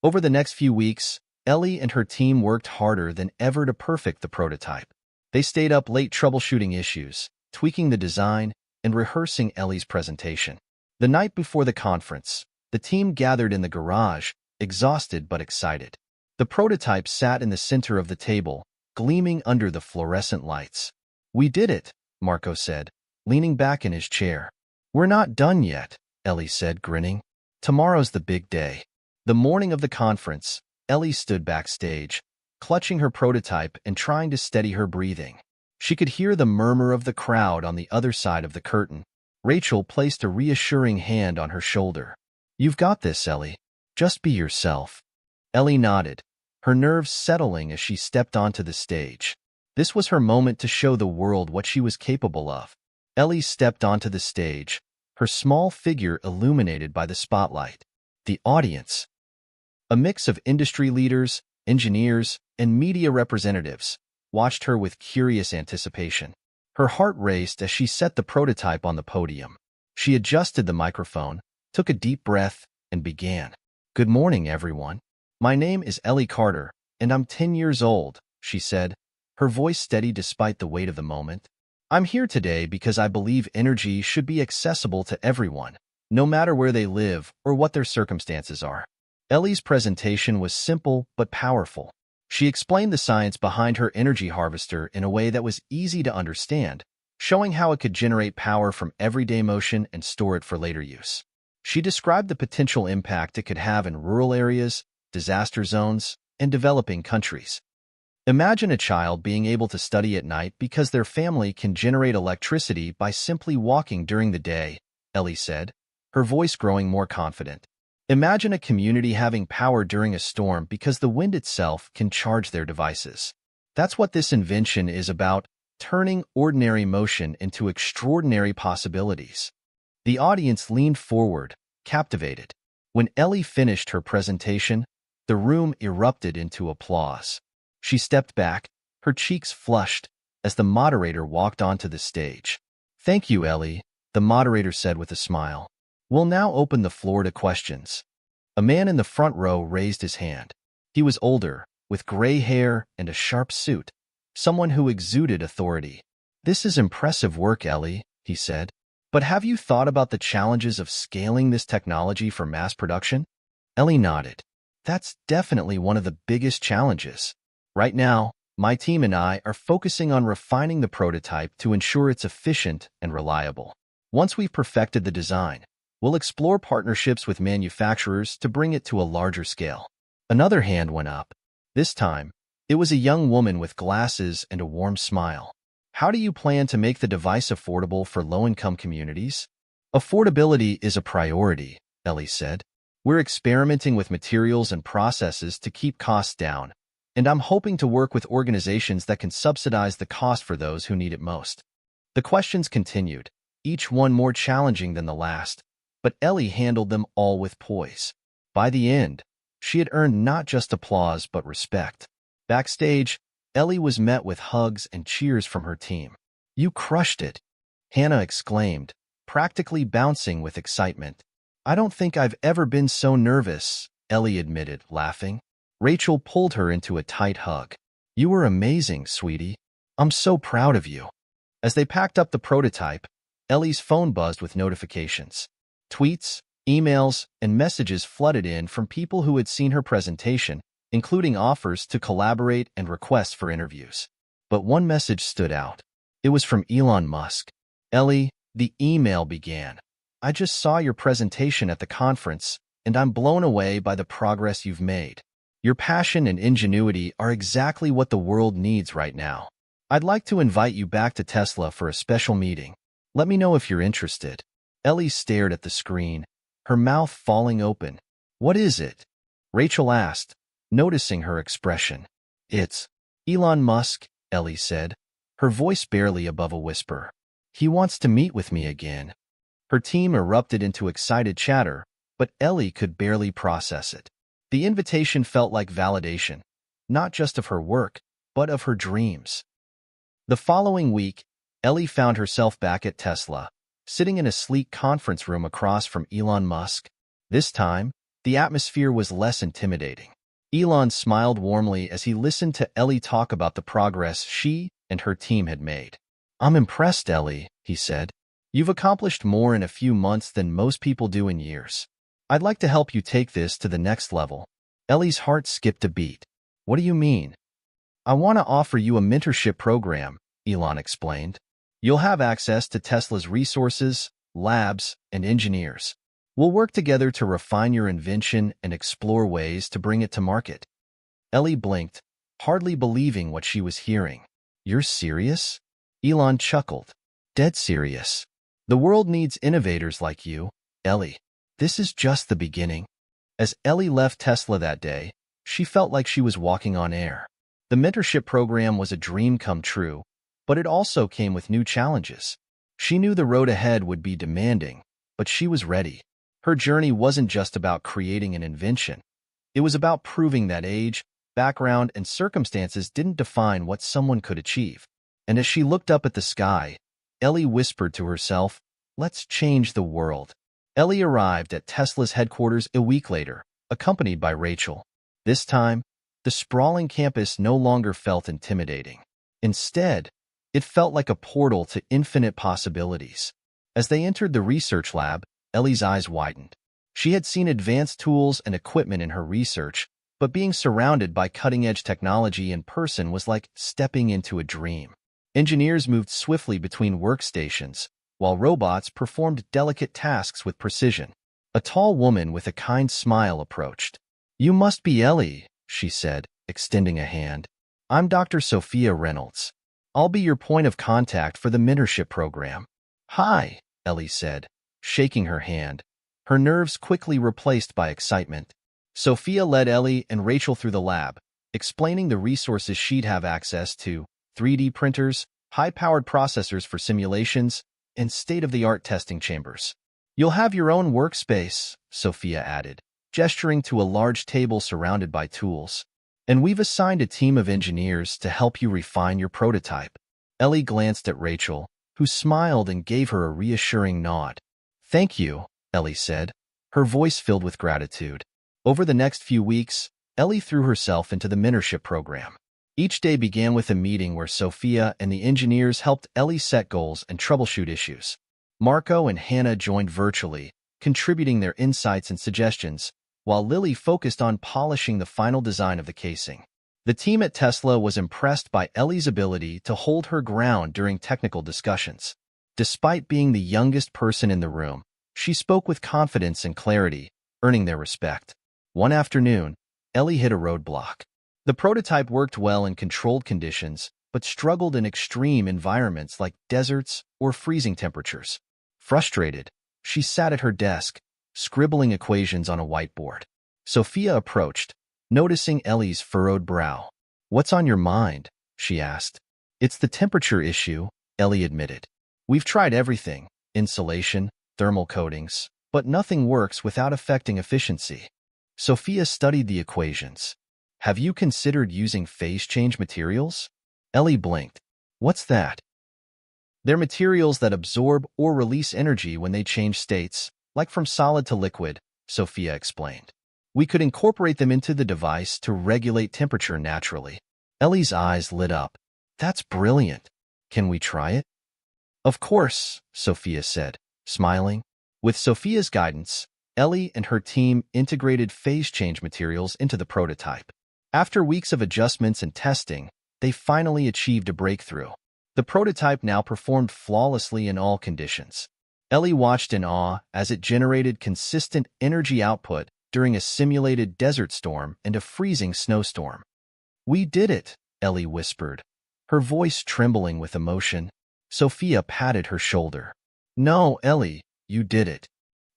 Speaker 1: Over the next few weeks, Ellie and her team worked harder than ever to perfect the prototype. They stayed up late troubleshooting issues, tweaking the design, and rehearsing Ellie's presentation. The night before the conference, the team gathered in the garage, exhausted but excited. The prototype sat in the center of the table, gleaming under the fluorescent lights. We did it, Marco said, leaning back in his chair. We're not done yet, Ellie said, grinning. Tomorrow's the big day. The morning of the conference, Ellie stood backstage, clutching her prototype and trying to steady her breathing. She could hear the murmur of the crowd on the other side of the curtain. Rachel placed a reassuring hand on her shoulder. You've got this, Ellie. Just be yourself. Ellie nodded, her nerves settling as she stepped onto the stage. This was her moment to show the world what she was capable of. Ellie stepped onto the stage, her small figure illuminated by the spotlight. The audience, a mix of industry leaders, engineers, and media representatives, watched her with curious anticipation. Her heart raced as she set the prototype on the podium. She adjusted the microphone, took a deep breath, and began. Good morning, everyone. My name is Ellie Carter, and I'm 10 years old, she said, her voice steady despite the weight of the moment. I'm here today because I believe energy should be accessible to everyone, no matter where they live or what their circumstances are. Ellie's presentation was simple but powerful. She explained the science behind her energy harvester in a way that was easy to understand, showing how it could generate power from everyday motion and store it for later use. She described the potential impact it could have in rural areas, disaster zones, and developing countries. Imagine a child being able to study at night because their family can generate electricity by simply walking during the day, Ellie said, her voice growing more confident. Imagine a community having power during a storm because the wind itself can charge their devices. That's what this invention is about, turning ordinary motion into extraordinary possibilities. The audience leaned forward, captivated. When Ellie finished her presentation, the room erupted into applause. She stepped back, her cheeks flushed, as the moderator walked onto the stage. Thank you, Ellie, the moderator said with a smile. We'll now open the floor to questions. A man in the front row raised his hand. He was older, with gray hair and a sharp suit, someone who exuded authority. This is impressive work, Ellie, he said. But have you thought about the challenges of scaling this technology for mass production? Ellie nodded. That's definitely one of the biggest challenges. Right now, my team and I are focusing on refining the prototype to ensure it's efficient and reliable. Once we've perfected the design, we'll explore partnerships with manufacturers to bring it to a larger scale. Another hand went up. This time, it was a young woman with glasses and a warm smile. How do you plan to make the device affordable for low-income communities? Affordability is a priority, Ellie said. We're experimenting with materials and processes to keep costs down, and I'm hoping to work with organizations that can subsidize the cost for those who need it most. The questions continued, each one more challenging than the last, but Ellie handled them all with poise. By the end, she had earned not just applause but respect. Backstage, Ellie was met with hugs and cheers from her team. "You crushed it," Hannah exclaimed, practically bouncing with excitement. "I don't think I've ever been so nervous," Ellie admitted, laughing. Rachel pulled her into a tight hug. "You were amazing, sweetie. I'm so proud of you." As they packed up the prototype, Ellie's phone buzzed with notifications. Tweets, emails, and messages flooded in from people who had seen her presentation, including offers to collaborate and requests for interviews. But one message stood out. It was from Elon Musk. "Ellie," the email began, "I just saw your presentation at the conference, and I'm blown away by the progress you've made. Your passion and ingenuity are exactly what the world needs right now. I'd like to invite you back to Tesla for a special meeting. Let me know if you're interested." Ellie stared at the screen, her mouth falling open. "What is it?" Rachel asked, noticing her expression. "It's Elon Musk," Ellie said, her voice barely above a whisper. "He wants to meet with me again." Her team erupted into excited chatter, but Ellie could barely process it. The invitation felt like validation, not just of her work, but of her dreams. The following week, Ellie found herself back at Tesla, sitting in a sleek conference room across from Elon Musk. This time, the atmosphere was less intimidating. Elon smiled warmly as he listened to Ellie talk about the progress she and her team had made. "I'm impressed, Ellie," he said. "You've accomplished more in a few months than most people do in years. I'd like to help you take this to the next level." Ellie's heart skipped a beat. "What do you mean?" "I want to offer you a mentorship program," Elon explained. "You'll have access to Tesla's resources, labs, and engineers. We'll work together to refine your invention and explore ways to bring it to market." Ellie blinked, hardly believing what she was hearing. "You're serious?" Elon chuckled. "Dead serious. The world needs innovators like you, Ellie. This is just the beginning." As Ellie left Tesla that day, she felt like she was walking on air. The mentorship program was a dream come true, but it also came with new challenges. She knew the road ahead would be demanding, but she was ready. Her journey wasn't just about creating an invention. It was about proving that age, background, and circumstances didn't define what someone could achieve. And as she looked up at the sky, Ellie whispered to herself, "Let's change the world." Ellie arrived at Tesla's headquarters a week later, accompanied by Rachel. This time, the sprawling campus no longer felt intimidating. Instead, it felt like a portal to infinite possibilities. As they entered the research lab, Ellie's eyes widened. She had seen advanced tools and equipment in her research, but being surrounded by cutting-edge technology in person was like stepping into a dream. Engineers moved swiftly between workstations, while robots performed delicate tasks with precision. A tall woman with a kind smile approached. "You must be Ellie," she said, extending a hand. "I'm Dr. Sophia Reynolds. I'll be your point of contact for the mentorship program." "Hi," Ellie said, shaking her hand, her nerves quickly replaced by excitement. Sophia led Ellie and Rachel through the lab, explaining the resources she'd have access to: 3D printers, high-powered processors for simulations, and state-of-the-art testing chambers. "You'll have your own workspace," Sophia added, gesturing to a large table surrounded by tools. "And we've assigned a team of engineers to help you refine your prototype." Ellie glanced at Rachel, who smiled and gave her a reassuring nod. "Thank you," Ellie said, her voice filled with gratitude. Over the next few weeks, Ellie threw herself into the mentorship program. Each day began with a meeting where Sophia and the engineers helped Ellie set goals and troubleshoot issues. Marco and Hannah joined virtually, contributing their insights and suggestions, while Lily focused on polishing the final design of the casing. The team at Tesla was impressed by Ellie's ability to hold her ground during technical discussions. Despite being the youngest person in the room, she spoke with confidence and clarity, earning their respect. One afternoon, Ellie hit a roadblock. The prototype worked well in controlled conditions, but struggled in extreme environments like deserts or freezing temperatures. Frustrated, she sat at her desk, scribbling equations on a whiteboard. Sophia approached, noticing Ellie's furrowed brow. "What's on your mind?" she asked. "It's the temperature issue," Ellie admitted. "We've tried everything, insulation, thermal coatings, but nothing works without affecting efficiency." Sophia studied the equations. Have you considered using phase change materials? Ellie blinked. What's that? They're materials that absorb or release energy when they change states, like from solid to liquid, Sophia explained. We could incorporate them into the device to regulate temperature naturally. Ellie's eyes lit up. That's brilliant. Can we try it? Of course, Sophia said, smiling. With Sophia's guidance, Ellie and her team integrated phase change materials into the prototype. After weeks of adjustments and testing, they finally achieved a breakthrough. The prototype now performed flawlessly in all conditions. Ellie watched in awe as it generated consistent energy output during a simulated desert storm and a freezing snowstorm. We did it, Ellie whispered, her voice trembling with emotion. Sophia patted her shoulder. No, Ellie, you did it.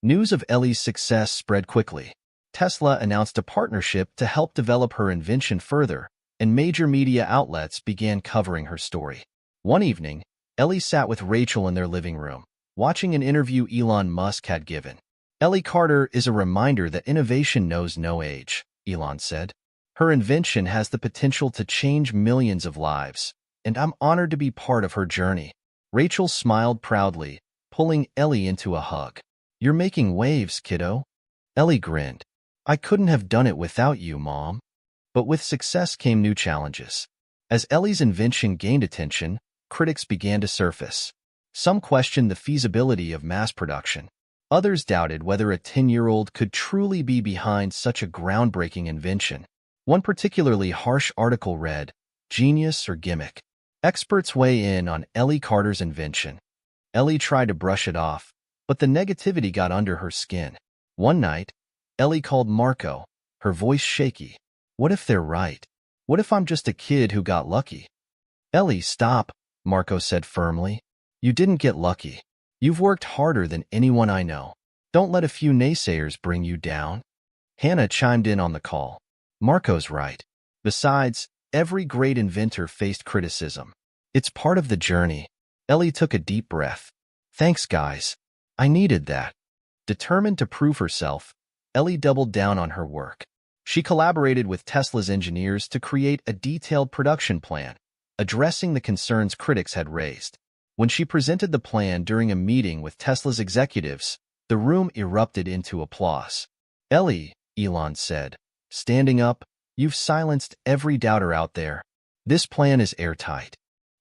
Speaker 1: News of Ellie's success spread quickly. Tesla announced a partnership to help develop her invention further, and major media outlets began covering her story. One evening, Ellie sat with Rachel in their living room, watching an interview Elon Musk had given. Ellie Carter is a reminder that innovation knows no age, Elon said. Her invention has the potential to change millions of lives, and I'm honored to be part of her journey. Rachel smiled proudly, pulling Ellie into a hug. You're making waves, kiddo. Ellie grinned. I couldn't have done it without you, Mom. But with success came new challenges. As Ellie's invention gained attention, critics began to surface. Some questioned the feasibility of mass production. Others doubted whether a 10-year-old could truly be behind such a groundbreaking invention. One particularly harsh article read, "Genius or gimmick?" Experts weigh in on Ellie Carter's invention. Ellie tried to brush it off, but the negativity got under her skin. One night, Ellie called Marco, her voice shaky. What if they're right? What if I'm just a kid who got lucky? Ellie, stop, Marco said firmly. You didn't get lucky. You've worked harder than anyone I know. Don't let a few naysayers bring you down. Hannah chimed in on the call. Marco's right. Besides, every great inventor faced criticism. It's part of the journey. Ellie took a deep breath. Thanks, guys. I needed that. Determined to prove herself, Ellie doubled down on her work. She collaborated with Tesla's engineers to create a detailed production plan, addressing the concerns critics had raised. When she presented the plan during a meeting with Tesla's executives, the room erupted into applause. Ellie, Elon said, standing up, you've silenced every doubter out there. This plan is airtight.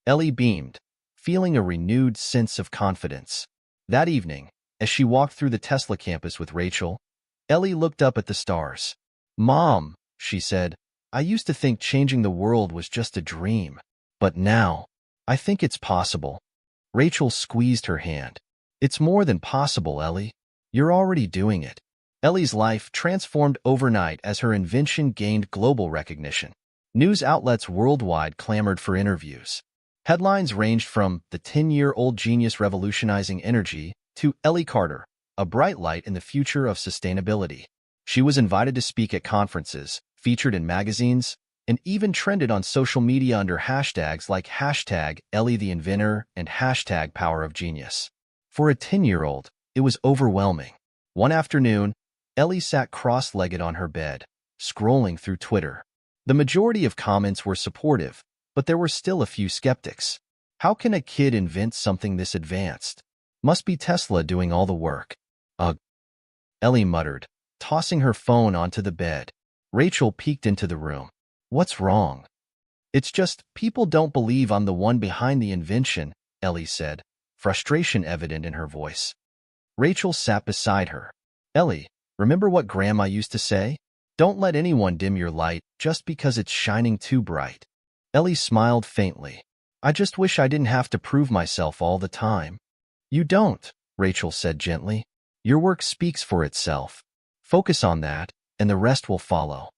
Speaker 1: Ellie beamed, feeling a renewed sense of confidence. That evening, as she walked through the Tesla campus with Rachel, Ellie looked up at the stars. Mom, she said, I used to think changing the world was just a dream. But now, I think it's possible. Rachel squeezed her hand. It's more than possible, Ellie. You're already doing it. Ellie's life transformed overnight as her invention gained global recognition. News outlets worldwide clamored for interviews. Headlines ranged from the 10-year-old genius revolutionizing energy to Ellie Carter, a bright light in the future of sustainability. She was invited to speak at conferences, featured in magazines, and even trended on social media under hashtags like #EllieTheInventor and #PowerOfGenius. For a 10-year-old, it was overwhelming. One afternoon, Ellie sat cross-legged on her bed, scrolling through Twitter. The majority of comments were supportive, but there were still a few skeptics. How can a kid invent something this advanced? Must be Tesla doing all the work. Ugh, Ellie muttered, tossing her phone onto the bed. Rachel peeked into the room. What's wrong? It's just, people don't believe I'm the one behind the invention, Ellie said, frustration evident in her voice. Rachel sat beside her. Ellie, remember what Grandma used to say? Don't let anyone dim your light just because it's shining too bright. Ellie smiled faintly. I just wish I didn't have to prove myself all the time. You don't, Rachel said gently. Your work speaks for itself. Focus on that, and the rest will follow.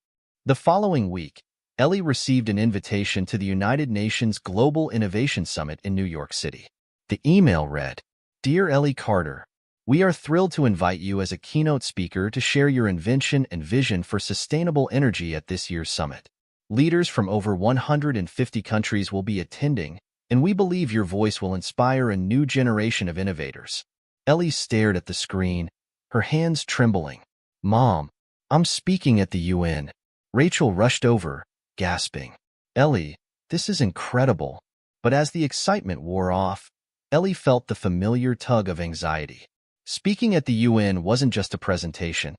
Speaker 1: The following week, Ellie received an invitation to the United Nations Global Innovation Summit in New York City. The email read, Dear Ellie Carter, we are thrilled to invite you as a keynote speaker to share your invention and vision for sustainable energy at this year's summit. Leaders from over 150 countries will be attending, and we believe your voice will inspire a new generation of innovators. Ellie stared at the screen, her hands trembling. Mom, I'm speaking at the UN. Rachel rushed over, gasping. Ellie, this is incredible. But as the excitement wore off, Ellie felt the familiar tug of anxiety. Speaking at the UN wasn't just a presentation.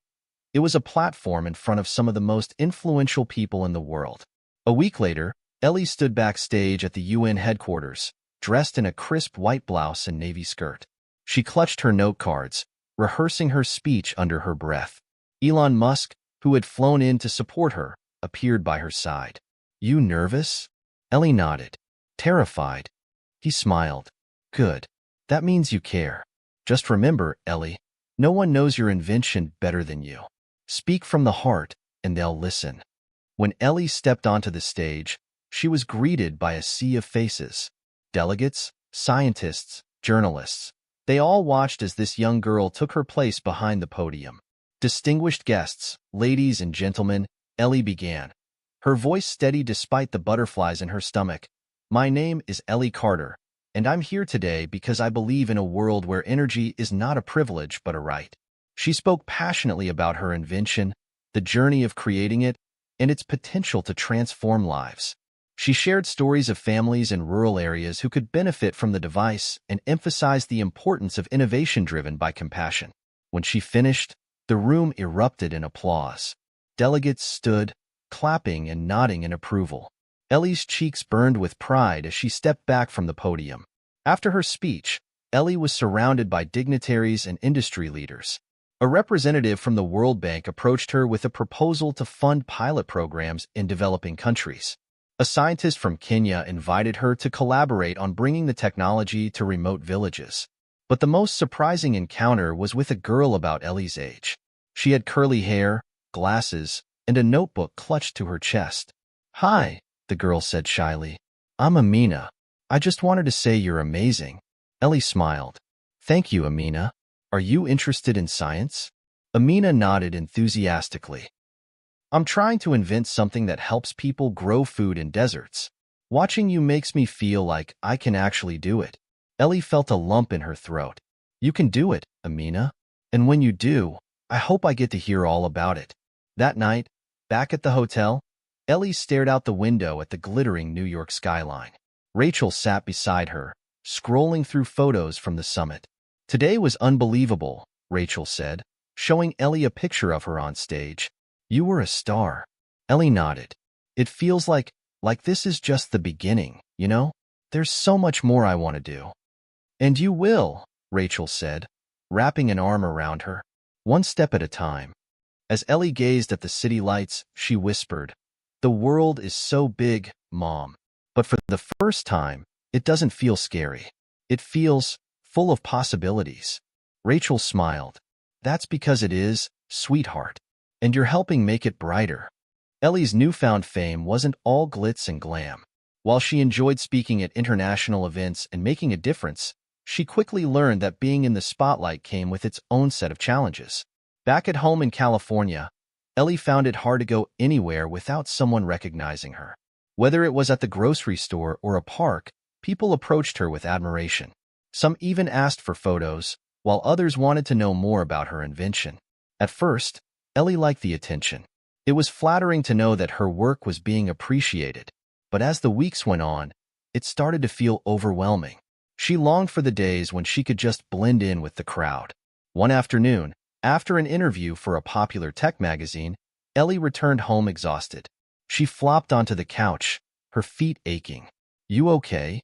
Speaker 1: It was a platform in front of some of the most influential people in the world. A week later, Ellie stood backstage at the UN headquarters, dressed in a crisp white blouse and navy skirt. She clutched her note cards, rehearsing her speech under her breath. Elon Musk, who had flown in to support her, appeared by her side. "You nervous?" Ellie nodded. "Terrified." He smiled. "Good. That means you care. Just remember, Ellie, no one knows your invention better than you. Speak from the heart, and they'll listen." When Ellie stepped onto the stage, she was greeted by a sea of faces. Delegates, scientists, journalists. They all watched as this young girl took her place behind the podium. "Distinguished guests, ladies and gentlemen," Ellie began, her voice steady despite the butterflies in her stomach. "My name is Ellie Carter, and I'm here today because I believe in a world where energy is not a privilege but a right." She spoke passionately about her invention, the journey of creating it, and its potential to transform lives. She shared stories of families in rural areas who could benefit from the device and emphasized the importance of innovation driven by compassion. When she finished, the room erupted in applause. Delegates stood, clapping and nodding in approval. Ellie's cheeks burned with pride as she stepped back from the podium. After her speech, Ellie was surrounded by dignitaries and industry leaders. A representative from the World Bank approached her with a proposal to fund pilot programs in developing countries. A scientist from Kenya invited her to collaborate on bringing the technology to remote villages. But the most surprising encounter was with a girl about Ellie's age. She had curly hair, glasses, and a notebook clutched to her chest. "Hi," the girl said shyly. "I'm Amina. I just wanted to say you're amazing." Ellie smiled. "Thank you, Amina. Are you interested in science?" Amina nodded enthusiastically. "I'm trying to invent something that helps people grow food in deserts. Watching you makes me feel like I can actually do it." Ellie felt a lump in her throat. "You can do it, Amina. And when you do, I hope I get to hear all about it." That night, back at the hotel, Ellie stared out the window at the glittering New York skyline. Rachel sat beside her, scrolling through photos from the summit. "Today was unbelievable," Rachel said, showing Ellie a picture of her on stage. "You were a star." Ellie nodded. "It feels like this is just the beginning, you know? There's so much more I want to do." "And you will," Rachel said, wrapping an arm around her. "One step at a time." As Ellie gazed at the city lights, she whispered, "The world is so big, Mom. But for the first time, it doesn't feel scary. It feels full of possibilities." Rachel smiled. "That's because it is, sweetheart. And you're helping make it brighter." Ellie's newfound fame wasn't all glitz and glam. While she enjoyed speaking at international events and making a difference, she quickly learned that being in the spotlight came with its own set of challenges. Back at home in California, Ellie found it hard to go anywhere without someone recognizing her. Whether it was at the grocery store or a park, people approached her with admiration. Some even asked for photos, while others wanted to know more about her invention. At first, Ellie liked the attention. It was flattering to know that her work was being appreciated. But as the weeks went on, it started to feel overwhelming. She longed for the days when she could just blend in with the crowd. One afternoon, after an interview for a popular tech magazine, Ellie returned home exhausted. She flopped onto the couch, her feet aching. "You okay?"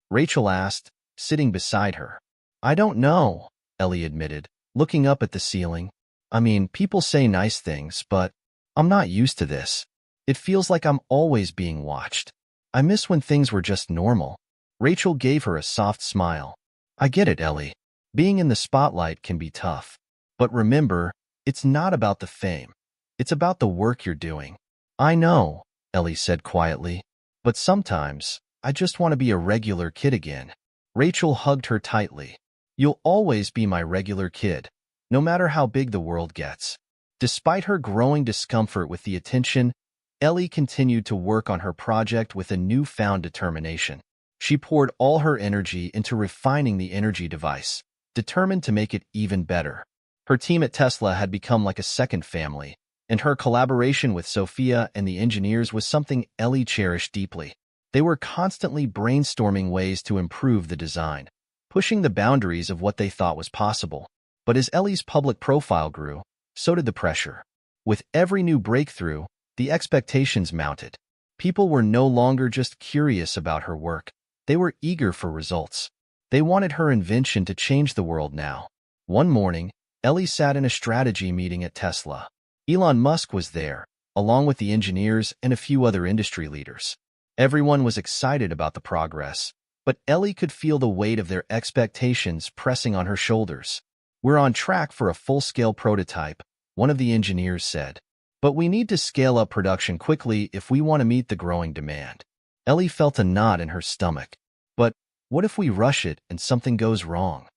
Speaker 1: Rachel asked, sitting beside her. "I don't know," Ellie admitted, looking up at the ceiling. "I mean, people say nice things, but I'm not used to this. It feels like I'm always being watched. I miss when things were just normal." Rachel gave her a soft smile. "I get it, Ellie. Being in the spotlight can be tough. But remember, it's not about the fame. It's about the work you're doing." "I know," Ellie said quietly. "But sometimes, I just want to be a regular kid again." Rachel hugged her tightly. "You'll always be my regular kid, no matter how big the world gets." Despite her growing discomfort with the attention, Ellie continued to work on her project with a newfound determination. She poured all her energy into refining the energy device, determined to make it even better. Her team at Tesla had become like a second family, and her collaboration with Sophia and the engineers was something Ellie cherished deeply. They were constantly brainstorming ways to improve the design, pushing the boundaries of what they thought was possible. But as Ellie's public profile grew, so did the pressure. With every new breakthrough, the expectations mounted. People were no longer just curious about her work. They were eager for results. They wanted her invention to change the world now. One morning, Ellie sat in a strategy meeting at Tesla. Elon Musk was there, along with the engineers and a few other industry leaders. Everyone was excited about the progress, but Ellie could feel the weight of their expectations pressing on her shoulders. "We're on track for a full-scale prototype," one of the engineers said. "But we need to scale up production quickly if we want to meet the growing demand." Ellie felt a knot in her stomach. But what if we rush it and something goes wrong?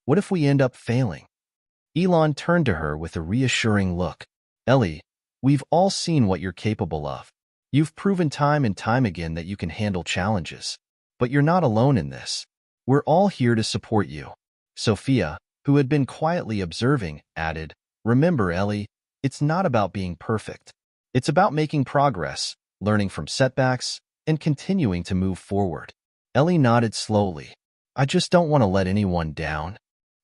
Speaker 1: What if we end up failing? Elon turned to her with a reassuring look. "Ellie, we've all seen what you're capable of. You've proven time and time again that you can handle challenges. But you're not alone in this. We're all here to support you." Sophia, who had been quietly observing, added, "Remember, Ellie, it's not about being perfect. It's about making progress, learning from setbacks, and continuing to move forward." Ellie nodded slowly. "I just don't want to let anyone down."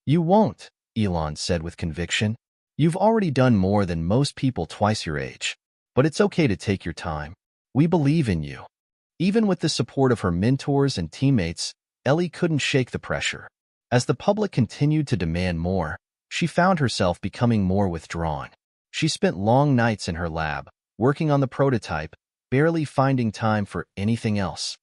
Speaker 1: "You won't," Elon said with conviction. "You've already done more than most people twice your age. But it's okay to take your time. We believe in you." Even with the support of her mentors and teammates, Ellie couldn't shake the pressure. As the public continued to demand more, she found herself becoming more withdrawn. She spent long nights in her lab, working on the prototype, barely finding time for anything else.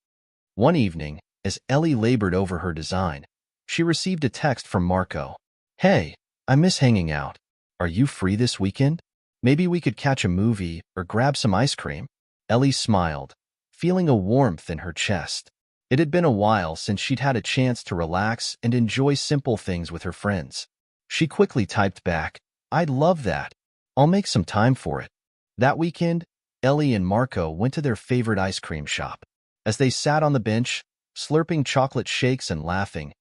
Speaker 1: One evening, as Ellie labored over her design, she received a text from Marco. "Hey, I miss hanging out. Are you free this weekend? Maybe we could catch a movie or grab some ice cream?" Ellie smiled, feeling a warmth in her chest. It had been a while since she'd had a chance to relax and enjoy simple things with her friends. She quickly typed back, "I'd love that. I'll make some time for it." That weekend, Ellie and Marco went to their favorite ice cream shop. As they sat on the bench, slurping chocolate shakes and laughing,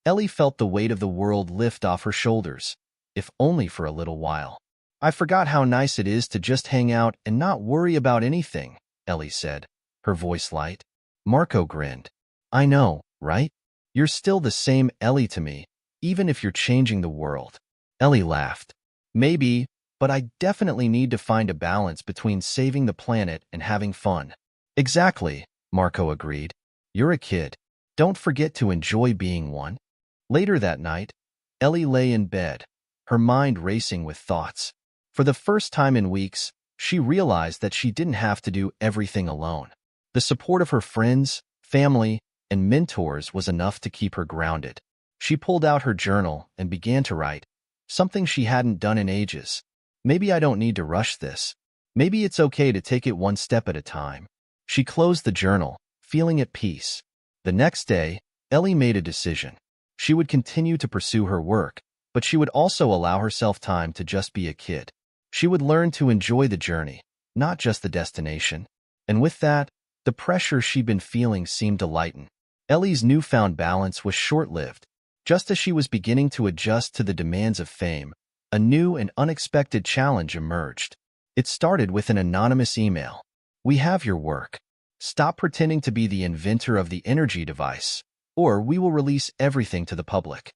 Speaker 1: Ellie felt the weight of the world lift off her shoulders, if only for a little while. "I forgot how nice it is to just hang out and not worry about anything," Ellie said, her voice light. Marco grinned. "I know, right? You're still the same Ellie to me, even if you're changing the world." Ellie laughed. "Maybe, but I definitely need to find a balance between saving the planet and having fun." "Exactly," Marco agreed. "You're a kid. Don't forget to enjoy being one." Later that night, Ellie lay in bed, her mind racing with thoughts. For the first time in weeks, she realized that she didn't have to do everything alone. The support of her friends, family, and mentors was enough to keep her grounded. She pulled out her journal and began to write, something she hadn't done in ages. "Maybe I don't need to rush this. Maybe it's okay to take it one step at a time." She closed the journal, feeling at peace. The next day, Ellie made a decision. She would continue to pursue her work, but she would also allow herself time to just be a kid. She would learn to enjoy the journey, not just the destination. And with that, the pressure she'd been feeling seemed to lighten. Ellie's newfound balance was short-lived. Just as she was beginning to adjust to the demands of fame, a new and unexpected challenge emerged. It started with an anonymous email. "We have your work. Stop pretending to be the inventor of the energy device, or we will release everything to the public."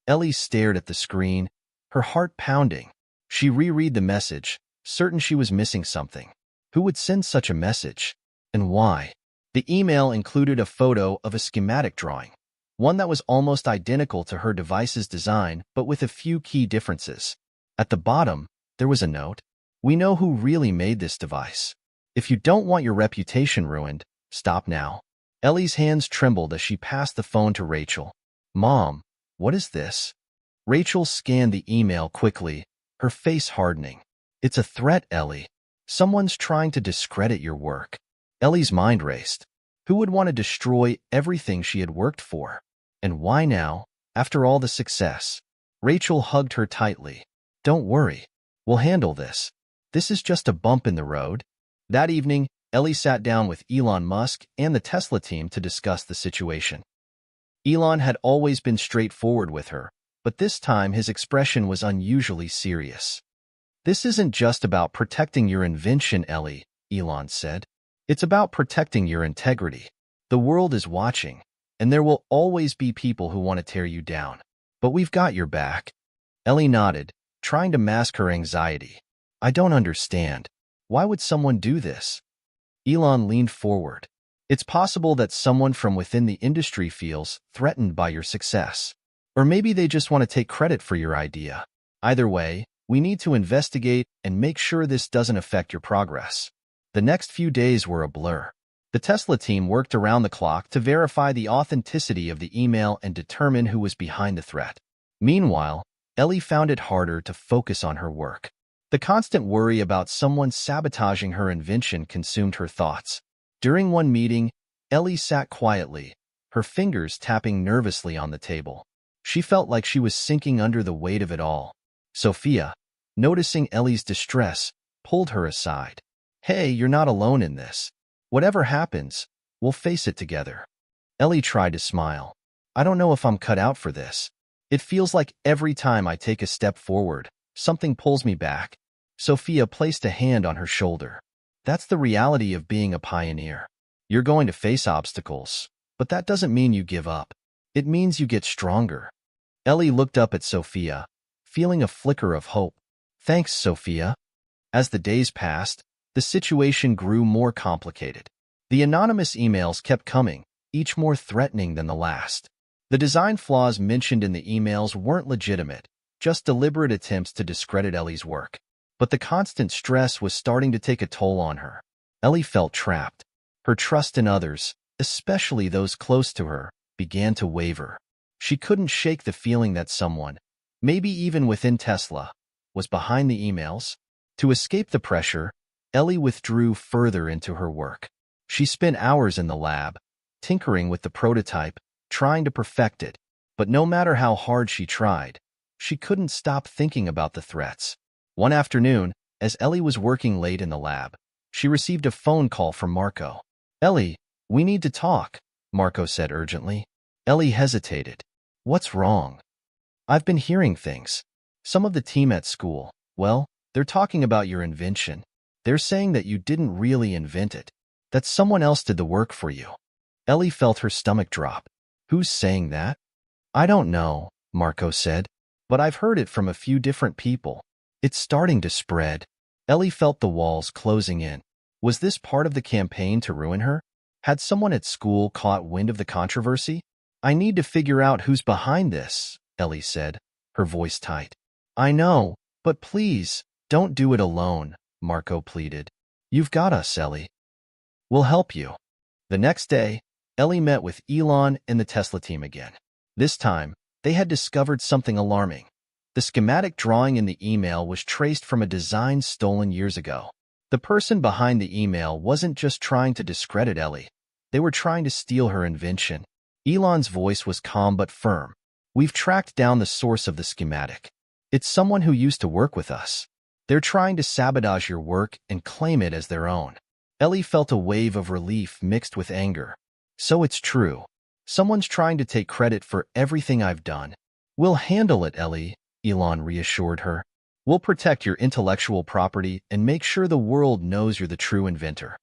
Speaker 1: Ellie stared at the screen, her heart pounding. She reread the message, certain she was missing something. Who would send such a message? And why? The email included a photo of a schematic drawing, one that was almost identical to her device's design, but with a few key differences. At the bottom, there was a note. "We know who really made this device. If you don't want your reputation ruined, stop now." Ellie's hands trembled as she passed the phone to Rachel. "Mom, what is this?" Rachel scanned the email quickly, her face hardening. "It's a threat, Ellie. Someone's trying to discredit your work." Ellie's mind raced. Who would want to destroy everything she had worked for? And why now, after all the success? Rachel hugged her tightly. "Don't worry. We'll handle this. This is just a bump in the road." That evening, Ellie sat down with Elon Musk and the Tesla team to discuss the situation. Elon had always been straightforward with her, but this time his expression was unusually serious. This isn't just about protecting your invention, Ellie, Elon said. It's about protecting your integrity. The world is watching, and there will always be people who want to tear you down. But we've got your back. Ellie nodded, trying to mask her anxiety. I don't understand. Why would someone do this? Elon leaned forward. It's possible that someone from within the industry feels threatened by your success. Or maybe they just want to take credit for your idea. Either way, we need to investigate and make sure this doesn't affect your progress. The next few days were a blur. The Tesla team worked around the clock to verify the authenticity of the email and determine who was behind the threat. Meanwhile, Ellie found it harder to focus on her work. The constant worry about someone sabotaging her invention consumed her thoughts. During one meeting, Ellie sat quietly, her fingers tapping nervously on the table. She felt like she was sinking under the weight of it all. Sophia, noticing Ellie's distress, pulled her aside. Hey, you're not alone in this. Whatever happens, we'll face it together. Ellie tried to smile. I don't know if I'm cut out for this. It feels like every time I take a step forward, something pulls me back. Sophia placed a hand on her shoulder. That's the reality of being a pioneer. You're going to face obstacles, but that doesn't mean you give up. It means you get stronger. Ellie looked up at Sophia, feeling a flicker of hope. Thanks, Sophia. As the days passed, the situation grew more complicated. The anonymous emails kept coming, each more threatening than the last. The design flaws mentioned in the emails weren't legitimate, just deliberate attempts to discredit Ellie's work. But the constant stress was starting to take a toll on her. Ellie felt trapped. Her trust in others, especially those close to her, began to waver. She couldn't shake the feeling that someone, maybe even within Tesla, was behind the emails. To escape the pressure, Ellie withdrew further into her work. She spent hours in the lab, tinkering with the prototype, trying to perfect it. But no matter how hard she tried, she couldn't stop thinking about the threats. One afternoon, as Ellie was working late in the lab, she received a phone call from Marco. Ellie, we need to talk, Marco said urgently. Ellie hesitated. What's wrong? I've been hearing things. Some of the team at school, well, they're talking about your invention. They're saying that you didn't really invent it, that someone else did the work for you. Ellie felt her stomach drop. Who's saying that? I don't know, Marco said, but I've heard it from a few different people. It's starting to spread. Ellie felt the walls closing in. Was this part of the campaign to ruin her? Had someone at school caught wind of the controversy? I need to figure out who's behind this, Ellie said, her voice tight. I know, but please, don't do it alone, Marco pleaded. You've got us, Ellie. We'll help you. The next day, Ellie met with Elon and the Tesla team again. This time, they had discovered something alarming. The schematic drawing in the email was traced from a design stolen years ago. The person behind the email wasn't just trying to discredit Ellie. They were trying to steal her invention. Elon's voice was calm but firm. We've tracked down the source of the schematic. It's someone who used to work with us. They're trying to sabotage your work and claim it as their own. Ellie felt a wave of relief mixed with anger. So it's true. Someone's trying to take credit for everything I've done. We'll handle it, Ellie, Elon reassured her. We'll protect your intellectual property and make sure the world knows you're the true inventor.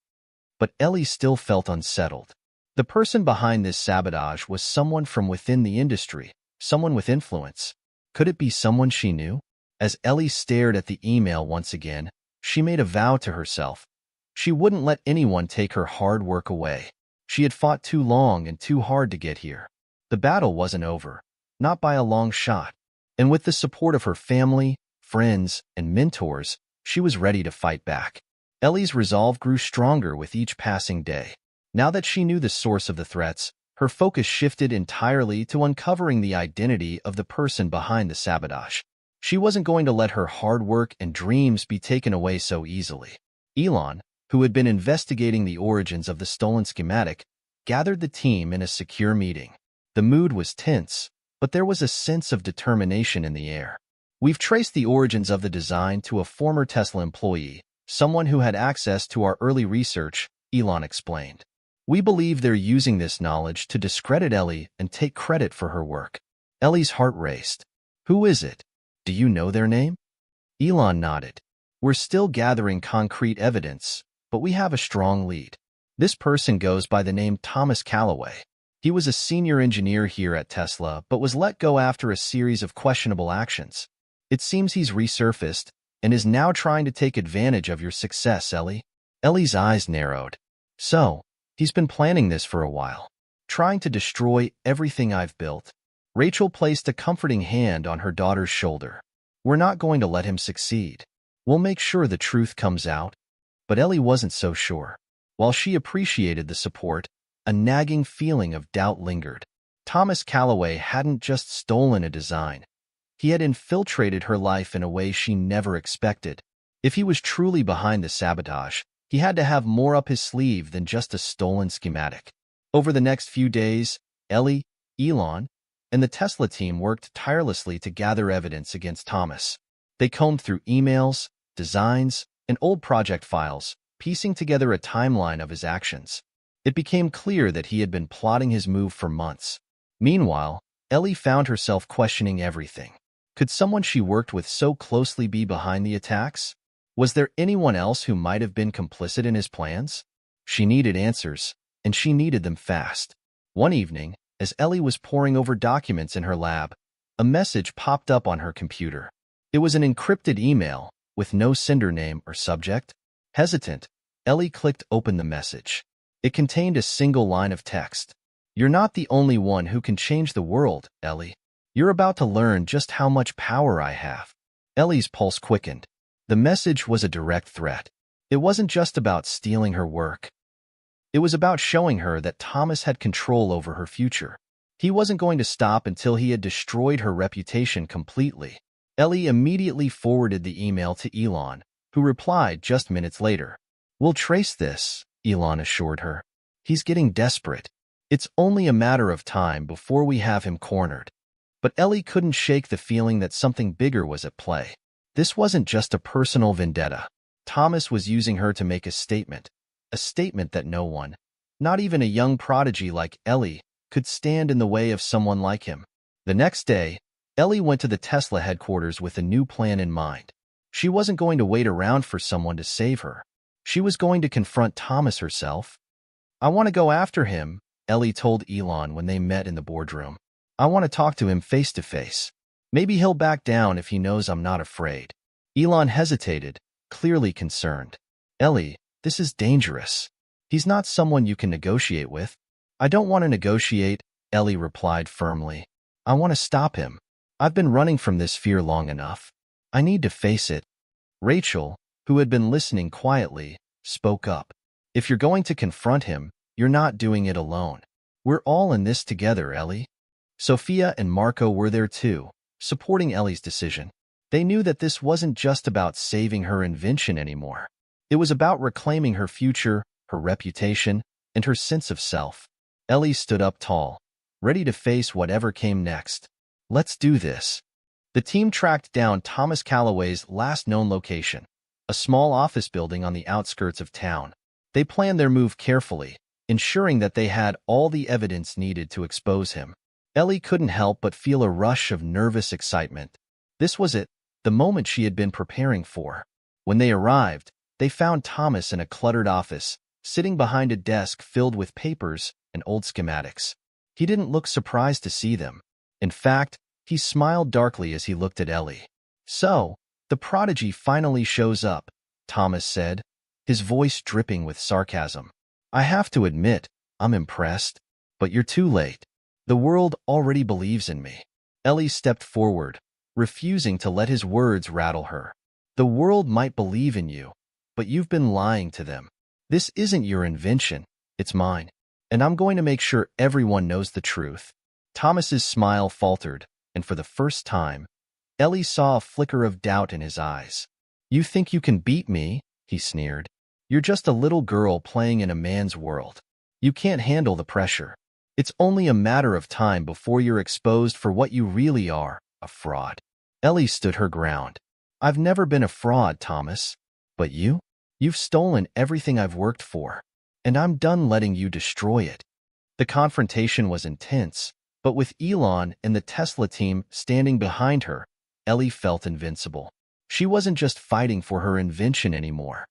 Speaker 1: But Ellie still felt unsettled. The person behind this sabotage was someone from within the industry, someone with influence. Could it be someone she knew? As Ellie stared at the email once again, she made a vow to herself. She wouldn't let anyone take her hard work away. She had fought too long and too hard to get here. The battle wasn't over, not by a long shot. And with the support of her family, friends, and mentors, she was ready to fight back. Ellie's resolve grew stronger with each passing day. Now that she knew the source of the threats, her focus shifted entirely to uncovering the identity of the person behind the sabotage. She wasn't going to let her hard work and dreams be taken away so easily. Elon, who had been investigating the origins of the stolen schematic, gathered the team in a secure meeting. The mood was tense, but there was a sense of determination in the air. We've traced the origins of the design to a former Tesla employee, someone who had access to our early research, Elon explained. We believe they're using this knowledge to discredit Ellie and take credit for her work. Ellie's heart raced. Who is it? Do you know their name? Elon nodded. We're still gathering concrete evidence, but we have a strong lead. This person goes by the name Thomas Callaway. He was a senior engineer here at Tesla, but was let go after a series of questionable actions. It seems he's resurfaced and is now trying to take advantage of your success, Ellie. Ellie's eyes narrowed. So, he's been planning this for a while, trying to destroy everything I've built. Rachel placed a comforting hand on her daughter's shoulder. We're not going to let him succeed. We'll make sure the truth comes out. But Ellie wasn't so sure. While she appreciated the support, a nagging feeling of doubt lingered. Thomas Callaway hadn't just stolen a design. He had infiltrated her life in a way she never expected. If he was truly behind the sabotage, he had to have more up his sleeve than just a stolen schematic. Over the next few days, Ellie, Elon, and the Tesla team worked tirelessly to gather evidence against Thomas. They combed through emails, designs, and old project files, piecing together a timeline of his actions. It became clear that he had been plotting his move for months. Meanwhile, Ellie found herself questioning everything. Could someone she worked with so closely be behind the attacks? Was there anyone else who might have been complicit in his plans? She needed answers, and she needed them fast. One evening, as Ellie was poring over documents in her lab, a message popped up on her computer. It was an encrypted email with no sender name or subject. Hesitant, Ellie clicked open the message. It contained a single line of text. "You're not the only one who can change the world, Ellie. You're about to learn just how much power I have." Ellie's pulse quickened. The message was a direct threat. It wasn't just about stealing her work. It was about showing her that Thomas had control over her future. He wasn't going to stop until he had destroyed her reputation completely. Ellie immediately forwarded the email to Elon, who replied just minutes later. "We'll trace this," Elon assured her. "He's getting desperate. It's only a matter of time before we have him cornered." But Ellie couldn't shake the feeling that something bigger was at play. This wasn't just a personal vendetta. Thomas was using her to make a statement that no one, not even a young prodigy like Ellie, could stand in the way of someone like him. The next day, Ellie went to the Tesla headquarters with a new plan in mind. She wasn't going to wait around for someone to save her. She was going to confront Thomas herself. "I want to go after him," Ellie told Elon when they met in the boardroom. "I want to talk to him face to face. Maybe he'll back down if he knows I'm not afraid." Elon hesitated, clearly concerned. "Ellie, this is dangerous. He's not someone you can negotiate with." "I don't want to negotiate," Ellie replied firmly. "I want to stop him. I've been running from this fear long enough. I need to face it." Rachel, who had been listening quietly, spoke up. "If you're going to confront him, you're not doing it alone. We're all in this together, Ellie." Sophia and Marco were there too, supporting Ellie's decision. They knew that this wasn't just about saving her invention anymore. It was about reclaiming her future, her reputation, and her sense of self. Ellie stood up tall, ready to face whatever came next. "Let's do this." The team tracked down Thomas Callaway's last known location, a small office building on the outskirts of town. They planned their move carefully, ensuring that they had all the evidence needed to expose him. Ellie couldn't help but feel a rush of nervous excitement. This was it, the moment she had been preparing for. When they arrived, they found Thomas in a cluttered office, sitting behind a desk filled with papers and old schematics. He didn't look surprised to see them. In fact, he smiled darkly as he looked at Ellie. "So, the prodigy finally shows up," Thomas said, his voice dripping with sarcasm. "I have to admit, I'm impressed. But you're too late. The world already believes in me." Ellie stepped forward, refusing to let his words rattle her. "The world might believe in you, but you've been lying to them. This isn't your invention, it's mine. And I'm going to make sure everyone knows the truth." Thomas's smile faltered, and for the first time, Ellie saw a flicker of doubt in his eyes. "You think you can beat me?" he sneered. "You're just a little girl playing in a man's world. You can't handle the pressure. It's only a matter of time before you're exposed for what you really are, a fraud." Ellie stood her ground. "I've never been a fraud, Thomas. But you? You've stolen everything I've worked for, and I'm done letting you destroy it." The confrontation was intense, but with Elon and the Tesla team standing behind her, Ellie felt invincible. She wasn't just fighting for her invention anymore.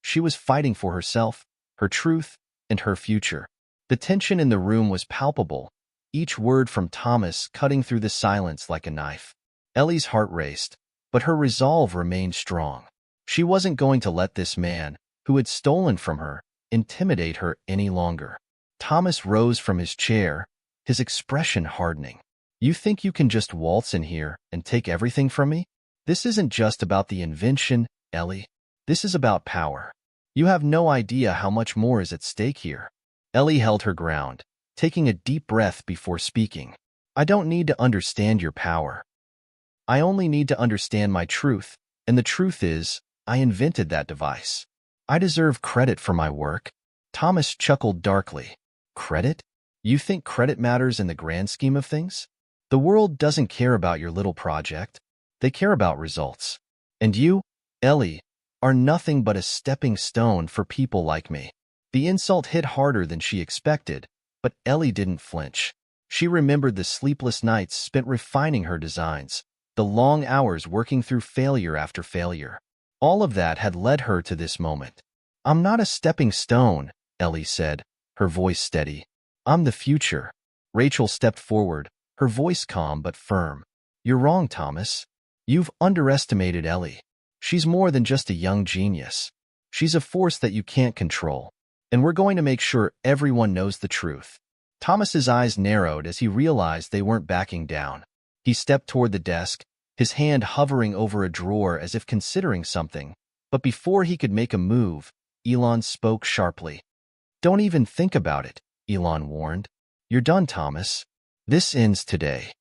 Speaker 1: She was fighting for herself, her truth, and her future. The tension in the room was palpable, each word from Thomas cutting through the silence like a knife. Ellie's heart raced, but her resolve remained strong. She wasn't going to let this man, who had stolen from her, intimidate her any longer. Thomas rose from his chair, his expression hardening. You think you can just waltz in here and take everything from me? This isn't just about the invention, Ellie. This is about power. You have no idea how much more is at stake here. Ellie held her ground, taking a deep breath before speaking. I don't need to understand your power. I only need to understand my truth, and the truth is, I invented that device. I deserve credit for my work. Thomas chuckled darkly. Credit? You think credit matters in the grand scheme of things? The world doesn't care about your little project. They care about results. And you, Ellie, are nothing but a stepping stone for people like me. The insult hit harder than she expected, but Ellie didn't flinch. She remembered the sleepless nights spent refining her designs, the long hours working through failure after failure. All of that had led her to this moment. I'm not a stepping stone, Ellie said, her voice steady. I'm the future. Rachel stepped forward, her voice calm but firm. You're wrong, Thomas. You've underestimated Ellie. She's more than just a young genius. She's a force that you can't control. And we're going to make sure everyone knows the truth. Thomas's eyes narrowed as he realized they weren't backing down. He stepped toward the desk, his hand hovering over a drawer as if considering something. But before he could make a move, Elon spoke sharply. Don't even think about it, Elon warned. You're done, Thomas. This ends today.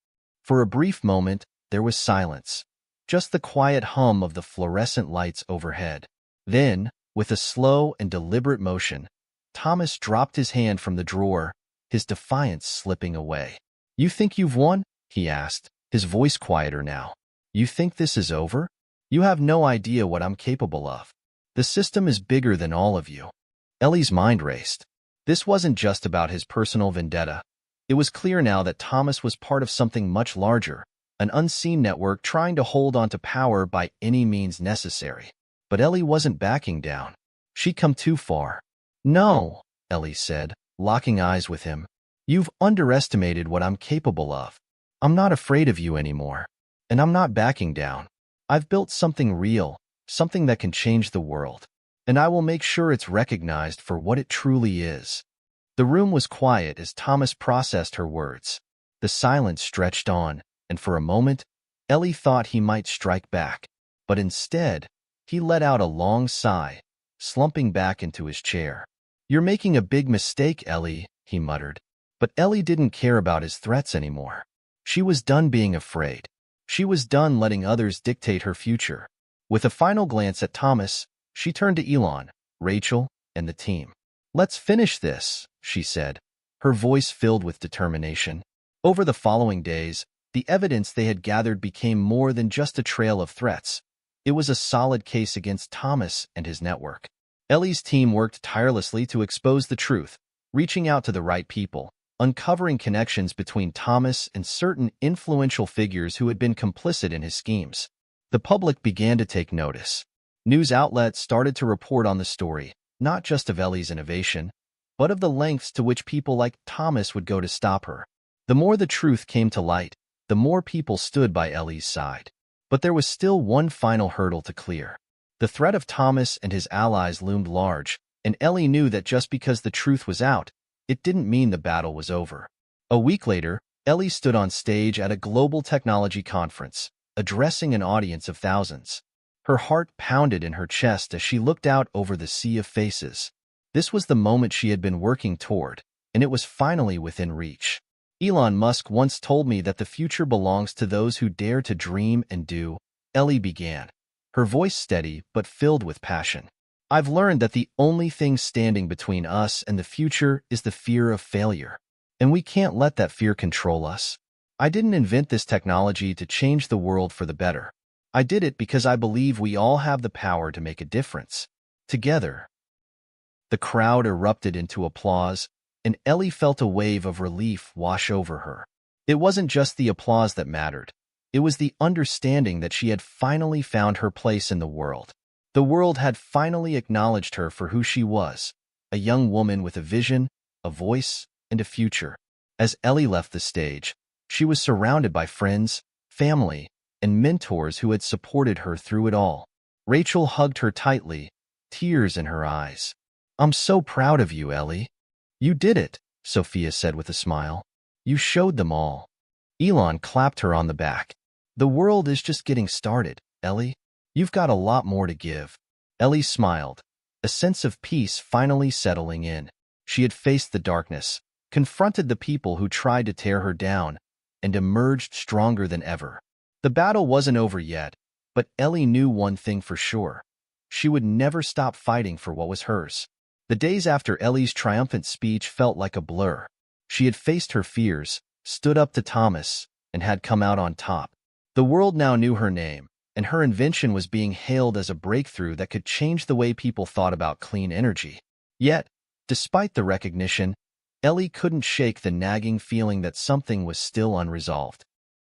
Speaker 1: For a brief moment, there was silence. Just the quiet hum of the fluorescent lights overhead. Then, with a slow and deliberate motion, Thomas dropped his hand from the drawer, his defiance slipping away. You think you've won? He asked, his voice quieter now. You think this is over? You have no idea what I'm capable of. The system is bigger than all of you. Ellie's mind raced. This wasn't just about his personal vendetta. It was clear now that Thomas was part of something much larger, an unseen network trying to hold on to power by any means necessary. But Ellie wasn't backing down. She'd come too far. No, Ellie said, locking eyes with him. You've underestimated what I'm capable of. I'm not afraid of you anymore. And I'm not backing down. I've built something real, something that can change the world. And I will make sure it's recognized for what it truly is. The room was quiet as Thomas processed her words. The silence stretched on, and for a moment, Ellie thought he might strike back. But instead, he let out a long sigh, slumping back into his chair. You're making a big mistake, Ellie, he muttered. But Ellie didn't care about his threats anymore. She was done being afraid. She was done letting others dictate her future. With a final glance at Thomas, she turned to Elon, Rachel, and the team. Let's finish this, she said, her voice filled with determination. Over the following days, the evidence they had gathered became more than just a trail of threats. It was a solid case against Thomas and his network. Ellie's team worked tirelessly to expose the truth, reaching out to the right people, uncovering connections between Thomas and certain influential figures who had been complicit in his schemes. The public began to take notice. News outlets started to report on the story, not just of Ellie's innovation, but of the lengths to which people like Thomas would go to stop her. The more the truth came to light, the more people stood by Ellie's side. But there was still one final hurdle to clear. The threat of Thomas and his allies loomed large, and Ellie knew that just because the truth was out, it didn't mean the battle was over. A week later, Ellie stood on stage at a global technology conference, addressing an audience of thousands. Her heart pounded in her chest as she looked out over the sea of faces. This was the moment she had been working toward, and it was finally within reach. Elon Musk once told me that the future belongs to those who dare to dream and do, Ellie began, her voice steady but filled with passion. I've learned that the only thing standing between us and the future is the fear of failure, and we can't let that fear control us. I didn't invent this technology to change the world for the better. I did it because I believe we all have the power to make a difference. Together. The crowd erupted into applause, and Ellie felt a wave of relief wash over her. It wasn't just the applause that mattered. It was the understanding that she had finally found her place in the world. The world had finally acknowledged her for who she was, a young woman with a vision, a voice, and a future. As Ellie left the stage, she was surrounded by friends, family, and mentors who had supported her through it all. Rachel hugged her tightly, tears in her eyes. "I'm so proud of you, Ellie." "You did it," Sophia said with a smile. "You showed them all." Elon clapped her on the back. "The world is just getting started, Ellie. You've got a lot more to give." Ellie smiled, a sense of peace finally settling in. She had faced the darkness, confronted the people who tried to tear her down, and emerged stronger than ever. The battle wasn't over yet, but Ellie knew one thing for sure. She would never stop fighting for what was hers. The days after Ellie's triumphant speech felt like a blur. She had faced her fears, stood up to Thomas, and had come out on top. The world now knew her name, and her invention was being hailed as a breakthrough that could change the way people thought about clean energy. Yet, despite the recognition, Ellie couldn't shake the nagging feeling that something was still unresolved.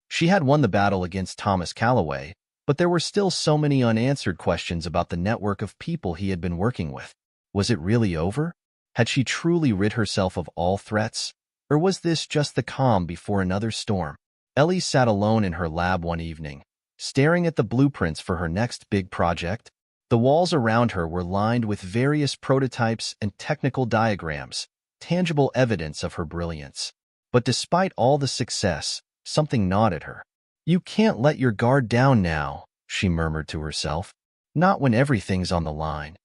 Speaker 1: She had won the battle against Thomas Callaway, but there were still so many unanswered questions about the network of people he had been working with. Was it really over? Had she truly rid herself of all threats? Or was this just the calm before another storm? Ellie sat alone in her lab one evening, staring at the blueprints for her next big project. The walls around her were lined with various prototypes and technical diagrams, tangible evidence of her brilliance. But despite all the success, something gnawed at her. "You can't let your guard down now," she murmured to herself. "Not when everything's on the line."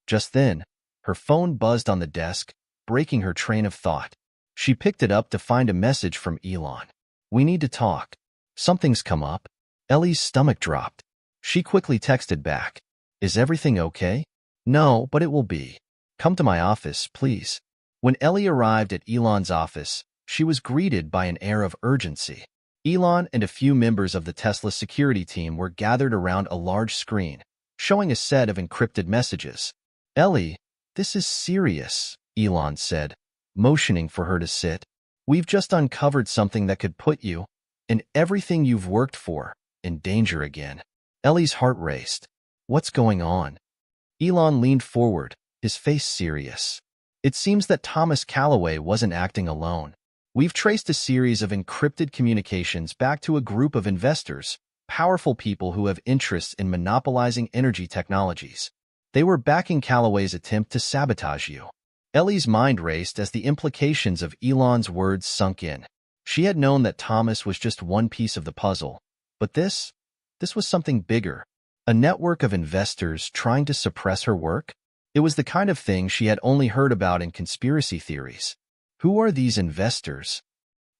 Speaker 1: Just then, her phone buzzed on the desk, breaking her train of thought. She picked it up to find a message from Elon. "We need to talk. Something's come up." Ellie's stomach dropped. She quickly texted back. "Is everything okay?" "No, but it will be. Come to my office, please." When Ellie arrived at Elon's office, she was greeted by an air of urgency. Elon and a few members of the Tesla security team were gathered around a large screen, showing a set of encrypted messages. "Ellie, this is serious," Elon said, motioning for her to sit. "We've just uncovered something that could put you, and everything you've worked for, in danger again." Ellie's heart raced. "What's going on?" Elon leaned forward, his face serious. "It seems that Thomas Callaway wasn't acting alone. We've traced a series of encrypted communications back to a group of investors, powerful people who have interests in monopolizing energy technologies. They were backing Callaway's attempt to sabotage you." Ellie's mind raced as the implications of Elon's words sunk in. She had known that Thomas was just one piece of the puzzle, but this was something bigger. A network of investors trying to suppress her work? It was the kind of thing she had only heard about in conspiracy theories. "Who are these investors?"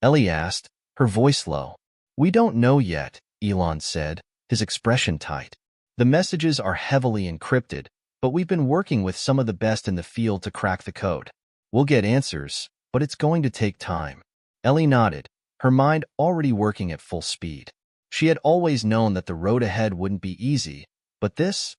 Speaker 1: Ellie asked, her voice low. "We don't know yet," Elon said, his expression tight. "The messages are heavily encrypted, but we've been working with some of the best in the field to crack the code. We'll get answers, but it's going to take time." Ellie nodded, her mind already working at full speed. She had always known that the road ahead wouldn't be easy, but this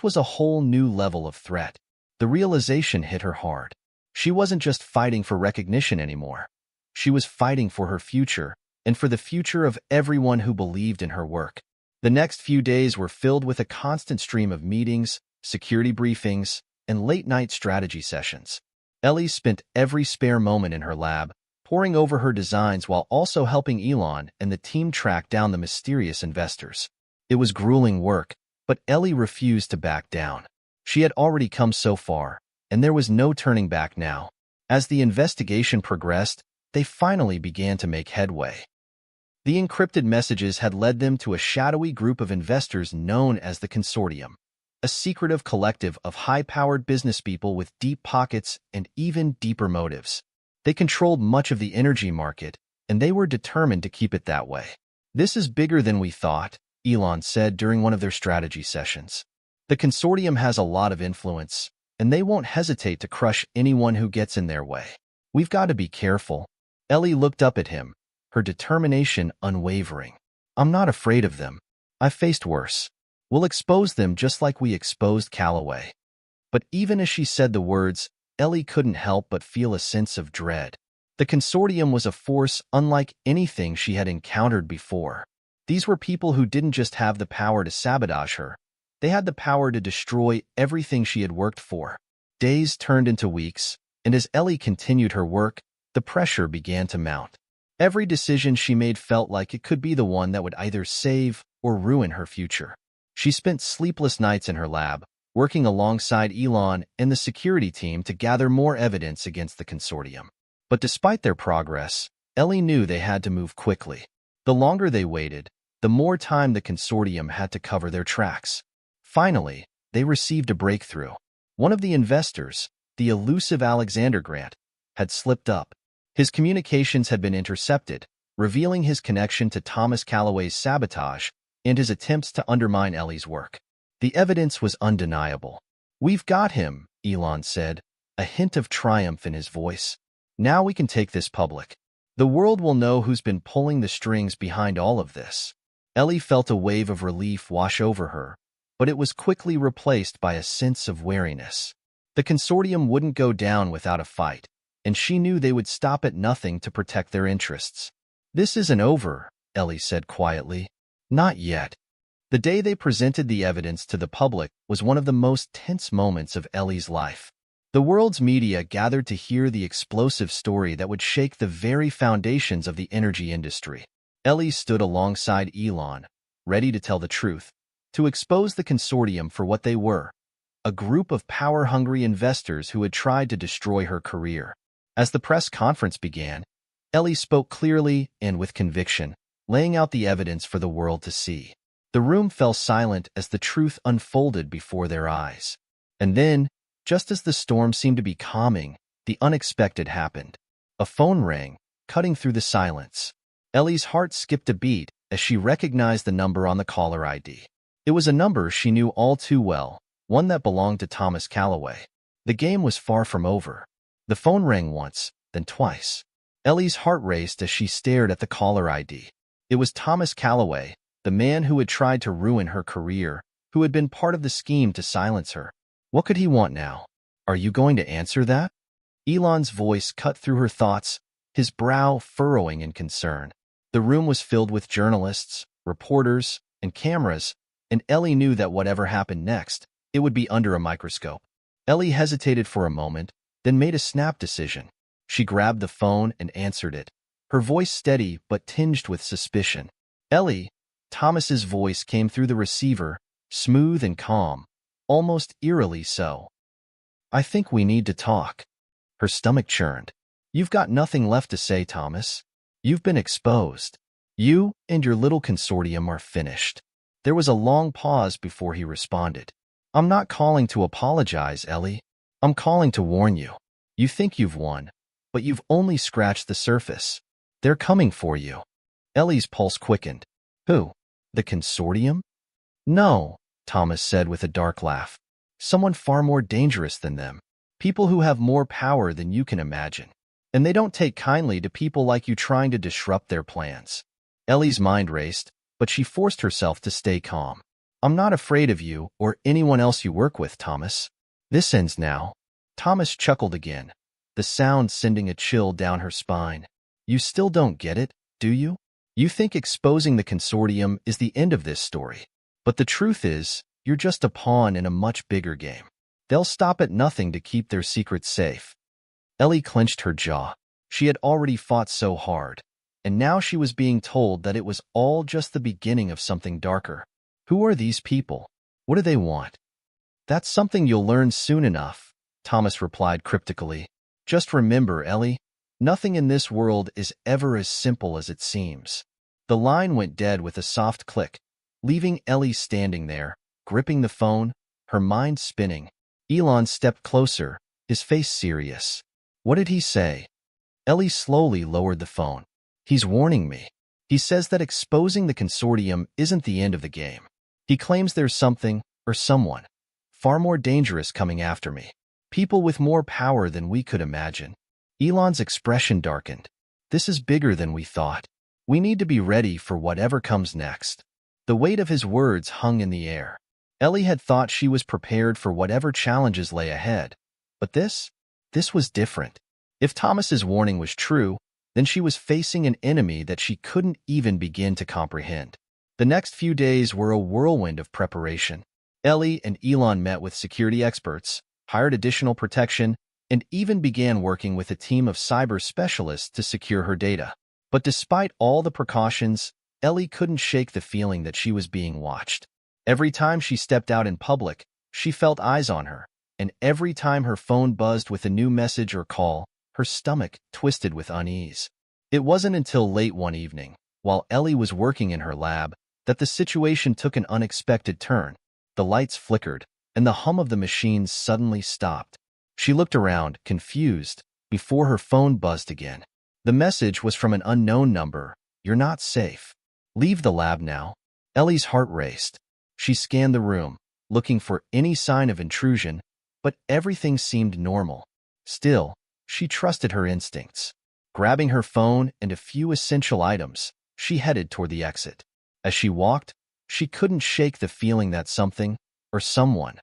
Speaker 1: was a whole new level of threat. The realization hit her hard. She wasn't just fighting for recognition anymore. She was fighting for her future, and for the future of everyone who believed in her work. The next few days were filled with a constant stream of meetings, security briefings, and late-night strategy sessions. Ellie spent every spare moment in her lab, poring over her designs while also helping Elon and the team track down the mysterious investors. It was grueling work, but Ellie refused to back down. She had already come so far, and there was no turning back now. As the investigation progressed, they finally began to make headway. The encrypted messages had led them to a shadowy group of investors known as the Consortium, a secretive collective of high-powered businesspeople with deep pockets and even deeper motives. They controlled much of the energy market, and they were determined to keep it that way. "This is bigger than we thought," Elon said during one of their strategy sessions. "The Consortium has a lot of influence, and they won't hesitate to crush anyone who gets in their way. We've got to be careful." Ellie looked up at him, her determination unwavering. "I'm not afraid of them. I've faced worse. We'll expose them just like we exposed Callaway." But even as she said the words, Ellie couldn't help but feel a sense of dread. The Consortium was a force unlike anything she had encountered before. These were people who didn't just have the power to sabotage her. They had the power to destroy everything she had worked for. Days turned into weeks, and as Ellie continued her work, the pressure began to mount. Every decision she made felt like it could be the one that would either save or ruin her future. She spent sleepless nights in her lab, working alongside Elon and the security team to gather more evidence against the consortium. But despite their progress, Ellie knew they had to move quickly. The longer they waited, the more time the consortium had to cover their tracks. Finally, they received a breakthrough. One of the investors, the elusive Alexander Grant, had slipped up. His communications had been intercepted, revealing his connection to Thomas Calloway's sabotage and his attempts to undermine Ellie's work. The evidence was undeniable. "We've got him," Elon said, a hint of triumph in his voice. "Now we can take this public. The world will know who's been pulling the strings behind all of this." Ellie felt a wave of relief wash over her, but it was quickly replaced by a sense of wariness. The consortium wouldn't go down without a fight, and she knew they would stop at nothing to protect their interests. "This isn't over," Ellie said quietly. "Not yet." The day they presented the evidence to the public was one of the most tense moments of Ellie's life. The world's media gathered to hear the explosive story that would shake the very foundations of the energy industry. Ellie stood alongside Elon, ready to tell the truth, to expose the consortium for what they were, a group of power-hungry investors who had tried to destroy her career. As the press conference began, Ellie spoke clearly and with conviction, laying out the evidence for the world to see. The room fell silent as the truth unfolded before their eyes. And then, just as the storm seemed to be calming, the unexpected happened. A phone rang, cutting through the silence. Ellie's heart skipped a beat as she recognized the number on the caller ID. It was a number she knew all too well, one that belonged to Thomas Calloway. The game was far from over. The phone rang once, then twice. Ellie's heart raced as she stared at the caller ID. It was Thomas Calloway, the man who had tried to ruin her career, who had been part of the scheme to silence her. What could he want now? "Are you going to answer that?" Elon's voice cut through her thoughts, his brow furrowing in concern. The room was filled with journalists, reporters, and cameras, and Ellie knew that whatever happened next, it would be under a microscope. Ellie hesitated for a moment, then made a snap decision. She grabbed the phone and answered it, her voice steady but tinged with suspicion. "Ellie," Thomas's voice came through the receiver, smooth and calm, almost eerily so. "I think we need to talk." Her stomach churned. "You've got nothing left to say, Thomas. You've been exposed. You and your little consortium are finished." There was a long pause before he responded. "I'm not calling to apologize, Ellie. I'm calling to warn you. You think you've won, but you've only scratched the surface. They're coming for you." Ellie's pulse quickened. "Who? The consortium?" "No," Thomas said with a dark laugh. "Someone far more dangerous than them. People who have more power than you can imagine. And they don't take kindly to people like you trying to disrupt their plans." Ellie's mind raced, but she forced herself to stay calm. "I'm not afraid of you or anyone else you work with, Thomas. This ends now." Thomas chuckled again, the sound sending a chill down her spine. "You still don't get it, do you? You think exposing the consortium is the end of this story. But the truth is, you're just a pawn in a much bigger game. They'll stop at nothing to keep their secrets safe." Ellie clenched her jaw. She had already fought so hard, and now she was being told that it was all just the beginning of something darker. Who are these people? What do they want? "That's something you'll learn soon enough," Thomas replied cryptically. "Just remember, Ellie, nothing in this world is ever as simple as it seems." The line went dead with a soft click, leaving Ellie standing there, gripping the phone, her mind spinning. Elon stepped closer, his face serious. "What did he say?" Ellie slowly lowered the phone. "He's warning me. He says that exposing the consortium isn't the end of the game. He claims there's something, or someone, far more dangerous coming after me. People with more power than we could imagine." Elon's expression darkened. "This is bigger than we thought. We need to be ready for whatever comes next." The weight of his words hung in the air. Ellie had thought she was prepared for whatever challenges lay ahead. But this was different. If Thomas's warning was true, then she was facing an enemy that she couldn't even begin to comprehend. The next few days were a whirlwind of preparation. Ellie and Elon met with security experts, hired additional protection, and even began working with a team of cyber specialists to secure her data. But despite all the precautions, Ellie couldn't shake the feeling that she was being watched. Every time she stepped out in public, she felt eyes on her, and every time her phone buzzed with a new message or call, her stomach twisted with unease. It wasn't until late one evening, while Ellie was working in her lab, that the situation took an unexpected turn. The lights flickered, and the hum of the machines suddenly stopped. She looked around, confused, before her phone buzzed again. The message was from an unknown number. "You're not safe. Leave the lab now." Ellie's heart raced. She scanned the room, looking for any sign of intrusion, but everything seemed normal. Still, she trusted her instincts. Grabbing her phone and a few essential items, she headed toward the exit. As she walked, she couldn't shake the feeling that something, or someone,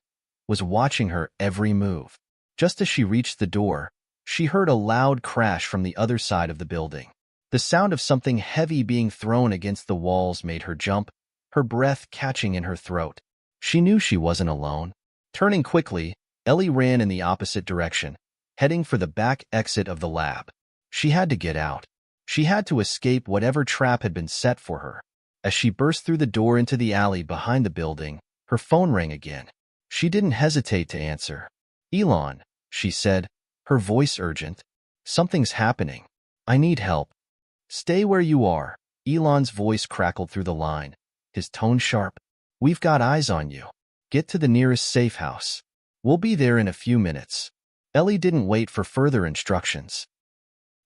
Speaker 1: was watching her every move. Just as she reached the door, she heard a loud crash from the other side of the building. The sound of something heavy being thrown against the walls made her jump, her breath catching in her throat. She knew she wasn't alone. Turning quickly, Ellie ran in the opposite direction, heading for the back exit of the lab. She had to get out. She had to escape whatever trap had been set for her. As she burst through the door into the alley behind the building, her phone rang again. She didn't hesitate to answer. "Elon," she said, her voice urgent. "Something's happening. I need help." "Stay where you are." Elon's voice crackled through the line, his tone sharp. "We've got eyes on you. Get to the nearest safe house. We'll be there in a few minutes." Ellie didn't wait for further instructions.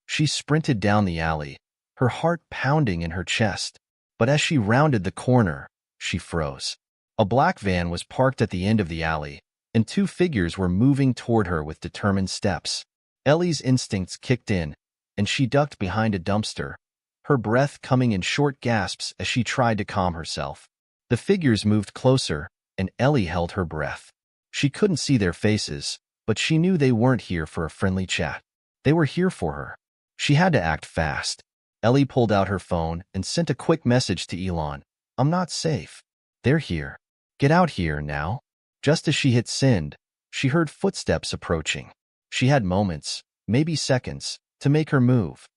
Speaker 1: She sprinted down the alley, her heart pounding in her chest. But as she rounded the corner, she froze. A black van was parked at the end of the alley, and two figures were moving toward her with determined steps. Ellie's instincts kicked in, and she ducked behind a dumpster, her breath coming in short gasps as she tried to calm herself. The figures moved closer, and Ellie held her breath. She couldn't see their faces, but she knew they weren't here for a friendly chat. They were here for her. She had to act fast. Ellie pulled out her phone and sent a quick message to Elon. "I'm not safe. They're here. Get out here now." Just as she hit send, she heard footsteps approaching. She had moments, maybe seconds, to make her move.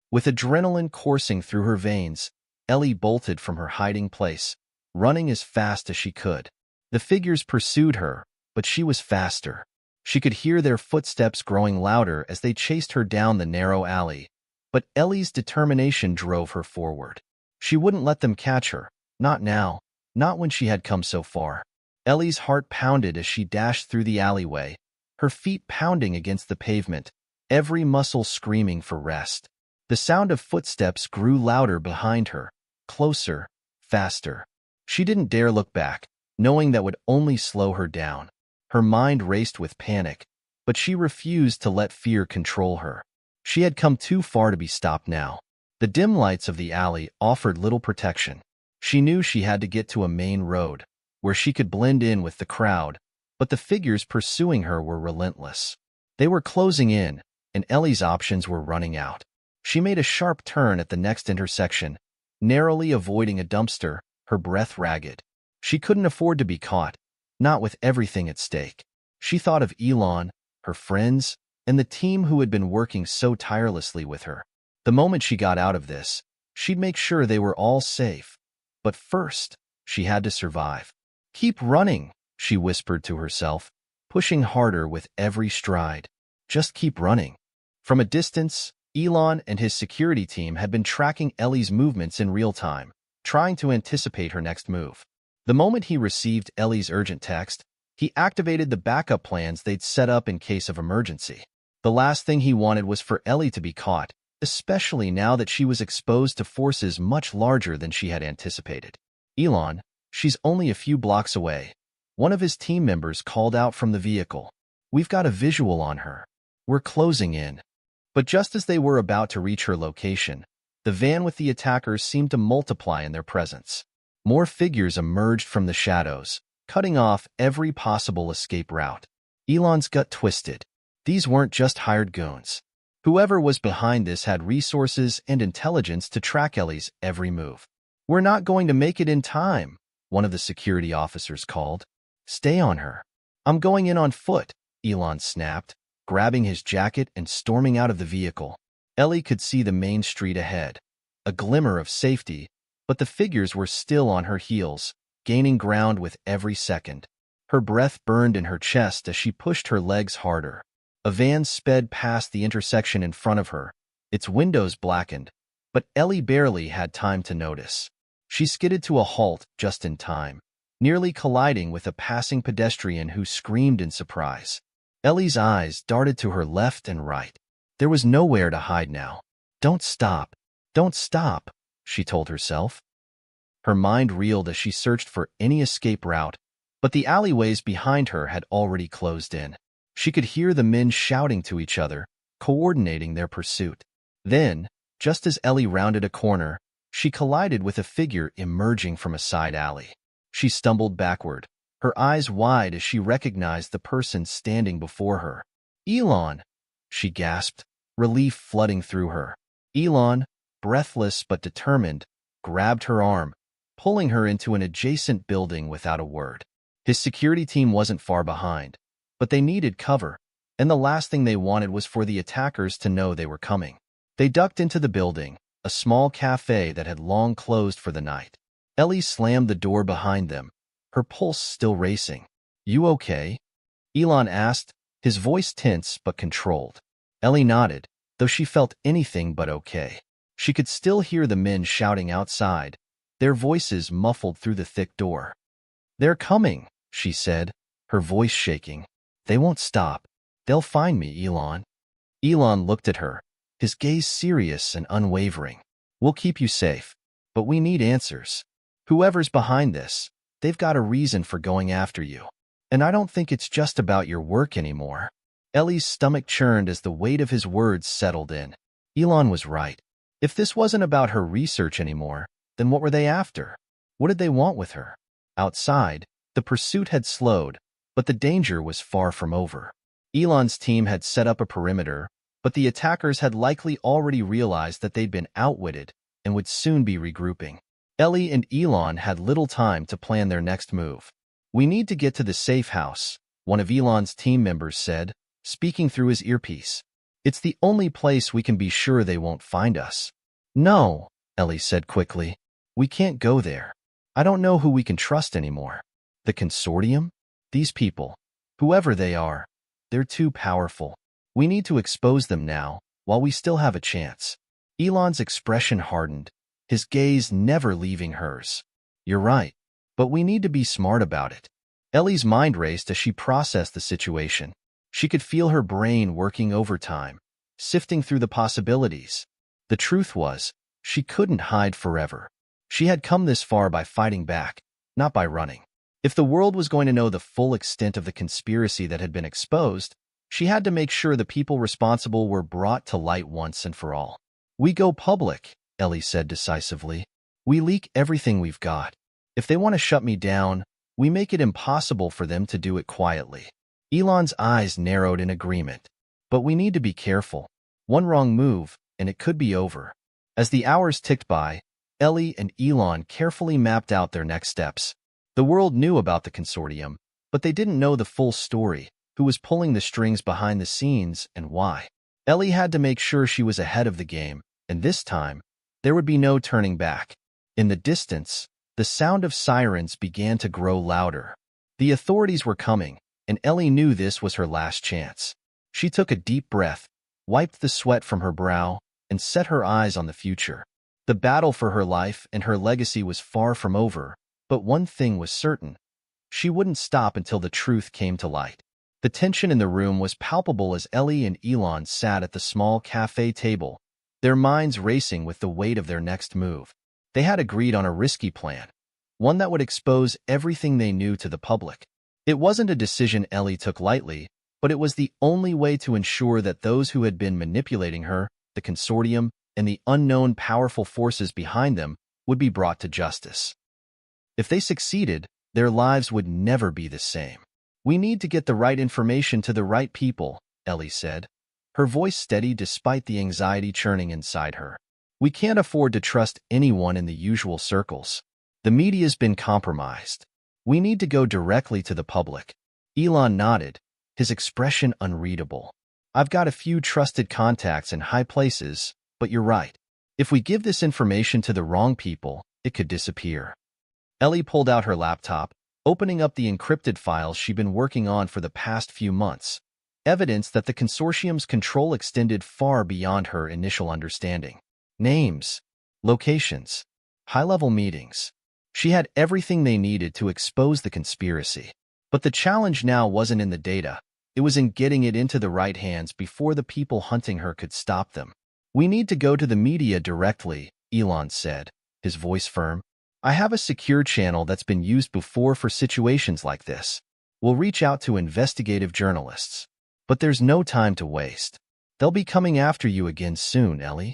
Speaker 1: With adrenaline coursing through her veins, Ellie bolted from her hiding place, running as fast as she could. The figures pursued her, but she was faster. She could hear their footsteps growing louder as they chased her down the narrow alley. But Ellie's determination drove her forward. She wouldn't let them catch her, not now, not when she had come so far. Ellie's heart pounded as she dashed through the alleyway, her feet pounding against the pavement, every muscle screaming for rest. The sound of footsteps grew louder behind her, closer, faster. She didn't dare look back, knowing that would only slow her down. Her mind raced with panic, but she refused to let fear control her. She had come too far to be stopped now. The dim lights of the alley offered little protection. She knew she had to get to a main road, where she could blend in with the crowd, but the figures pursuing her were relentless. They were closing in, and Ellie's options were running out. She made a sharp turn at the next intersection, narrowly avoiding a dumpster, her breath ragged. She couldn't afford to be caught, not with everything at stake. She thought of Elon, her friends, and the team who had been working so tirelessly with her. The moment she got out of this, she'd make sure they were all safe. But first, she had to survive. "Keep running," she whispered to herself, pushing harder with every stride. Just keep running. From a distance, Elon and his security team had been tracking Ellie's movements in real time, trying to anticipate her next move. The moment he received Ellie's urgent text, he activated the backup plans they'd set up in case of emergency. The last thing he wanted was for Ellie to be caught, especially now that she was exposed to forces much larger than she had anticipated. "Elon, she's only a few blocks away." One of his team members called out from the vehicle. "We've got a visual on her. We're closing in." But just as they were about to reach her location, the van with the attackers seemed to multiply in their presence. More figures emerged from the shadows, cutting off every possible escape route. Elon's gut twisted. These weren't just hired goons. Whoever was behind this had resources and intelligence to track Ellie's every move. "We're not going to make it in time," one of the security officers called. "Stay on her." "I'm going in on foot," Elon snapped, grabbing his jacket and storming out of the vehicle. Ellie could see the main street ahead, a glimmer of safety, but the figures were still on her heels, gaining ground with every second. Her breath burned in her chest as she pushed her legs harder. A van sped past the intersection in front of her, its windows blackened, but Ellie barely had time to notice. She skidded to a halt just in time, nearly colliding with a passing pedestrian who screamed in surprise. Ellie's eyes darted to her left and right. There was nowhere to hide now. "Don't stop. Don't stop," she told herself. Her mind reeled as she searched for any escape route, but the alleyways behind her had already closed in. She could hear the men shouting to each other, coordinating their pursuit. Then, just as Ellie rounded a corner, she collided with a figure emerging from a side alley. She stumbled backward, her eyes wide as she recognized the person standing before her. "Elon!" she gasped, relief flooding through her. Elon, breathless but determined, grabbed her arm, pulling her into an adjacent building without a word. His security team wasn't far behind, but they needed cover, and the last thing they wanted was for the attackers to know they were coming. They ducked into the building, a small cafe that had long closed for the night. Ellie slammed the door behind them, her pulse still racing. "You okay?" Elon asked, his voice tense but controlled. Ellie nodded, though she felt anything but okay. She could still hear the men shouting outside, their voices muffled through the thick door. "They're coming," she said, her voice shaking. "They won't stop. They'll find me, Elon." Elon looked at her, his gaze serious and unwavering. "We'll keep you safe, but we need answers. Whoever's behind this, they've got a reason for going after you. And I don't think it's just about your work anymore." Ellie's stomach churned as the weight of his words settled in. Elon was right. If this wasn't about her research anymore, then what were they after? What did they want with her? Outside, the pursuit had slowed, but the danger was far from over. Elon's team had set up a perimeter, but the attackers had likely already realized that they'd been outwitted and would soon be regrouping. Ellie and Elon had little time to plan their next move. "We need to get to the safe house," one of Elon's team members said, speaking through his earpiece. "It's the only place we can be sure they won't find us." "No," Ellie said quickly. "We can't go there. I don't know who we can trust anymore. The consortium? These people, whoever they are, they're too powerful. We need to expose them now, while we still have a chance." Elon's expression hardened, his gaze never leaving hers. "You're right, but we need to be smart about it." Ellie's mind raced as she processed the situation. She could feel her brain working overtime, sifting through the possibilities. The truth was, she couldn't hide forever. She had come this far by fighting back, not by running. If the world was going to know the full extent of the conspiracy that had been exposed, she had to make sure the people responsible were brought to light once and for all. "We go public," Ellie said decisively. "We leak everything we've got. If they want to shut me down, we make it impossible for them to do it quietly." Elon's eyes narrowed in agreement. "But we need to be careful. One wrong move, and it could be over." As the hours ticked by, Ellie and Elon carefully mapped out their next steps. The world knew about the consortium, but they didn't know the full story, who was pulling the strings behind the scenes and why. Ellie had to make sure she was ahead of the game, and this time, there would be no turning back. In the distance, the sound of sirens began to grow louder. The authorities were coming, and Ellie knew this was her last chance. She took a deep breath, wiped the sweat from her brow, and set her eyes on the future. The battle for her life and her legacy was far from over, but one thing was certain. She wouldn't stop until the truth came to light. The tension in the room was palpable as Ellie and Elon sat at the small cafe table, their minds racing with the weight of their next move. They had agreed on a risky plan, one that would expose everything they knew to the public. It wasn't a decision Ellie took lightly, but it was the only way to ensure that those who had been manipulating her, the consortium, and the unknown powerful forces behind them would be brought to justice. If they succeeded, their lives would never be the same. "We need to get the right information to the right people," Ellie said, her voice steady despite the anxiety churning inside her. We can't afford to trust anyone in the usual circles. The media's been compromised. We need to go directly to the public. Elon nodded, his expression unreadable. I've got a few trusted contacts in high places, but you're right. If we give this information to the wrong people, it could disappear. Ellie pulled out her laptop, opening up the encrypted files she'd been working on for the past few months, evidence that the consortium's control extended far beyond her initial understanding. Names, locations, high-level meetings. She had everything they needed to expose the conspiracy. But the challenge now wasn't in the data. It was in getting it into the right hands before the people hunting her could stop them. We need to go to the media directly, Elon said, his voice firm. I have a secure channel that's been used before for situations like this. We'll reach out to investigative journalists. But there's no time to waste. They'll be coming after you again soon, Ellie.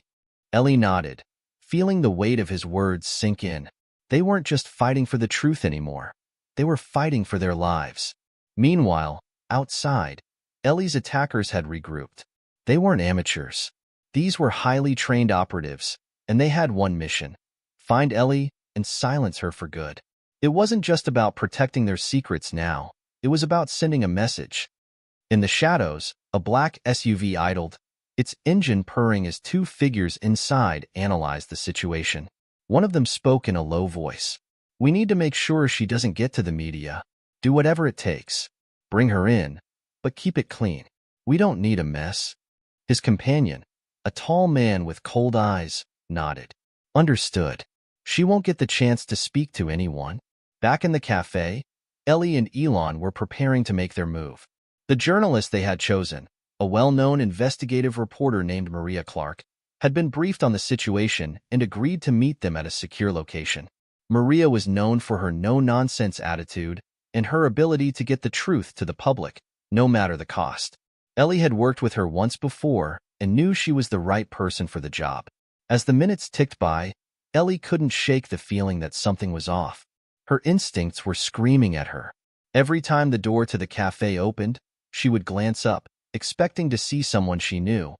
Speaker 1: Ellie nodded, feeling the weight of his words sink in. They weren't just fighting for the truth anymore. They were fighting for their lives. Meanwhile, outside, Ellie's attackers had regrouped. They weren't amateurs. These were highly trained operatives, and they had one mission: find Ellie and silence her for good. It wasn't just about protecting their secrets now. It was about sending a message. In the shadows, a black SUV idled, its engine purring as two figures inside analyzed the situation. One of them spoke in a low voice. We need to make sure she doesn't get to the media. Do whatever it takes. Bring her in, but keep it clean. We don't need a mess. His companion, a tall man with cold eyes, nodded. Understood. She won't get the chance to speak to anyone. Back in the cafe, Ellie and Elon were preparing to make their move. The journalist they had chosen, a well-known investigative reporter named Maria Clark, had been briefed on the situation and agreed to meet them at a secure location. Maria was known for her no-nonsense attitude and her ability to get the truth to the public, no matter the cost. Ellie had worked with her once before and knew she was the right person for the job. As the minutes ticked by, Ellie couldn't shake the feeling that something was off. Her instincts were screaming at her. Every time the door to the cafe opened, she would glance up, expecting to see someone she knew,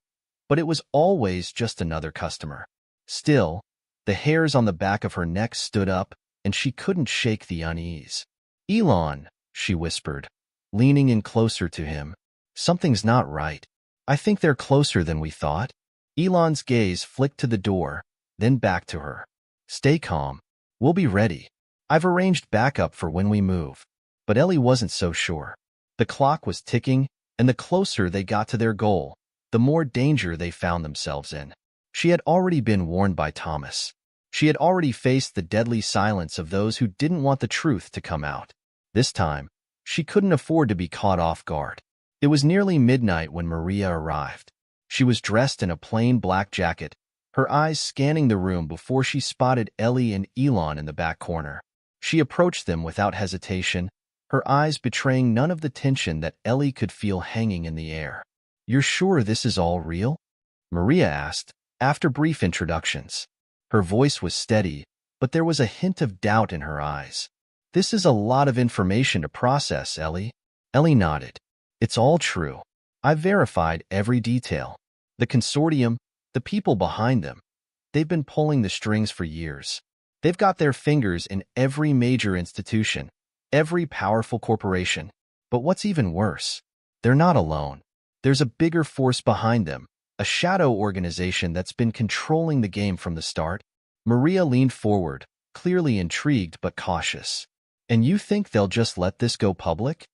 Speaker 1: but it was always just another customer. Still, the hairs on the back of her neck stood up, and she couldn't shake the unease. Elon, she whispered, leaning in closer to him. Something's not right. I think they're closer than we thought. Elon's gaze flicked to the door, then back to her. Stay calm. We'll be ready. I've arranged backup for when we move. But Ellie wasn't so sure. The clock was ticking, and the closer they got to their goal, the more danger they found themselves in. She had already been warned by Thomas. She had already faced the deadly silence of those who didn't want the truth to come out. This time, she couldn't afford to be caught off guard. It was nearly midnight when Maria arrived. She was dressed in a plain black jacket, her eyes scanning the room before she spotted Ellie and Elon in the back corner. She approached them without hesitation, her eyes betraying none of the tension that Ellie could feel hanging in the air. "You're sure this is all real?" Maria asked, after brief introductions. Her voice was steady, but there was a hint of doubt in her eyes. "This is a lot of information to process, Ellie." Ellie nodded. "It's all true. I've verified every detail. The consortium, the people behind them, they've been pulling the strings for years. They've got their fingers in every major institution, every powerful corporation. But what's even worse, they're not alone. There's a bigger force behind them, a shadow organization that's been controlling the game from the start." Maria leaned forward, clearly intrigued but cautious. "And you think they'll just let this go public?"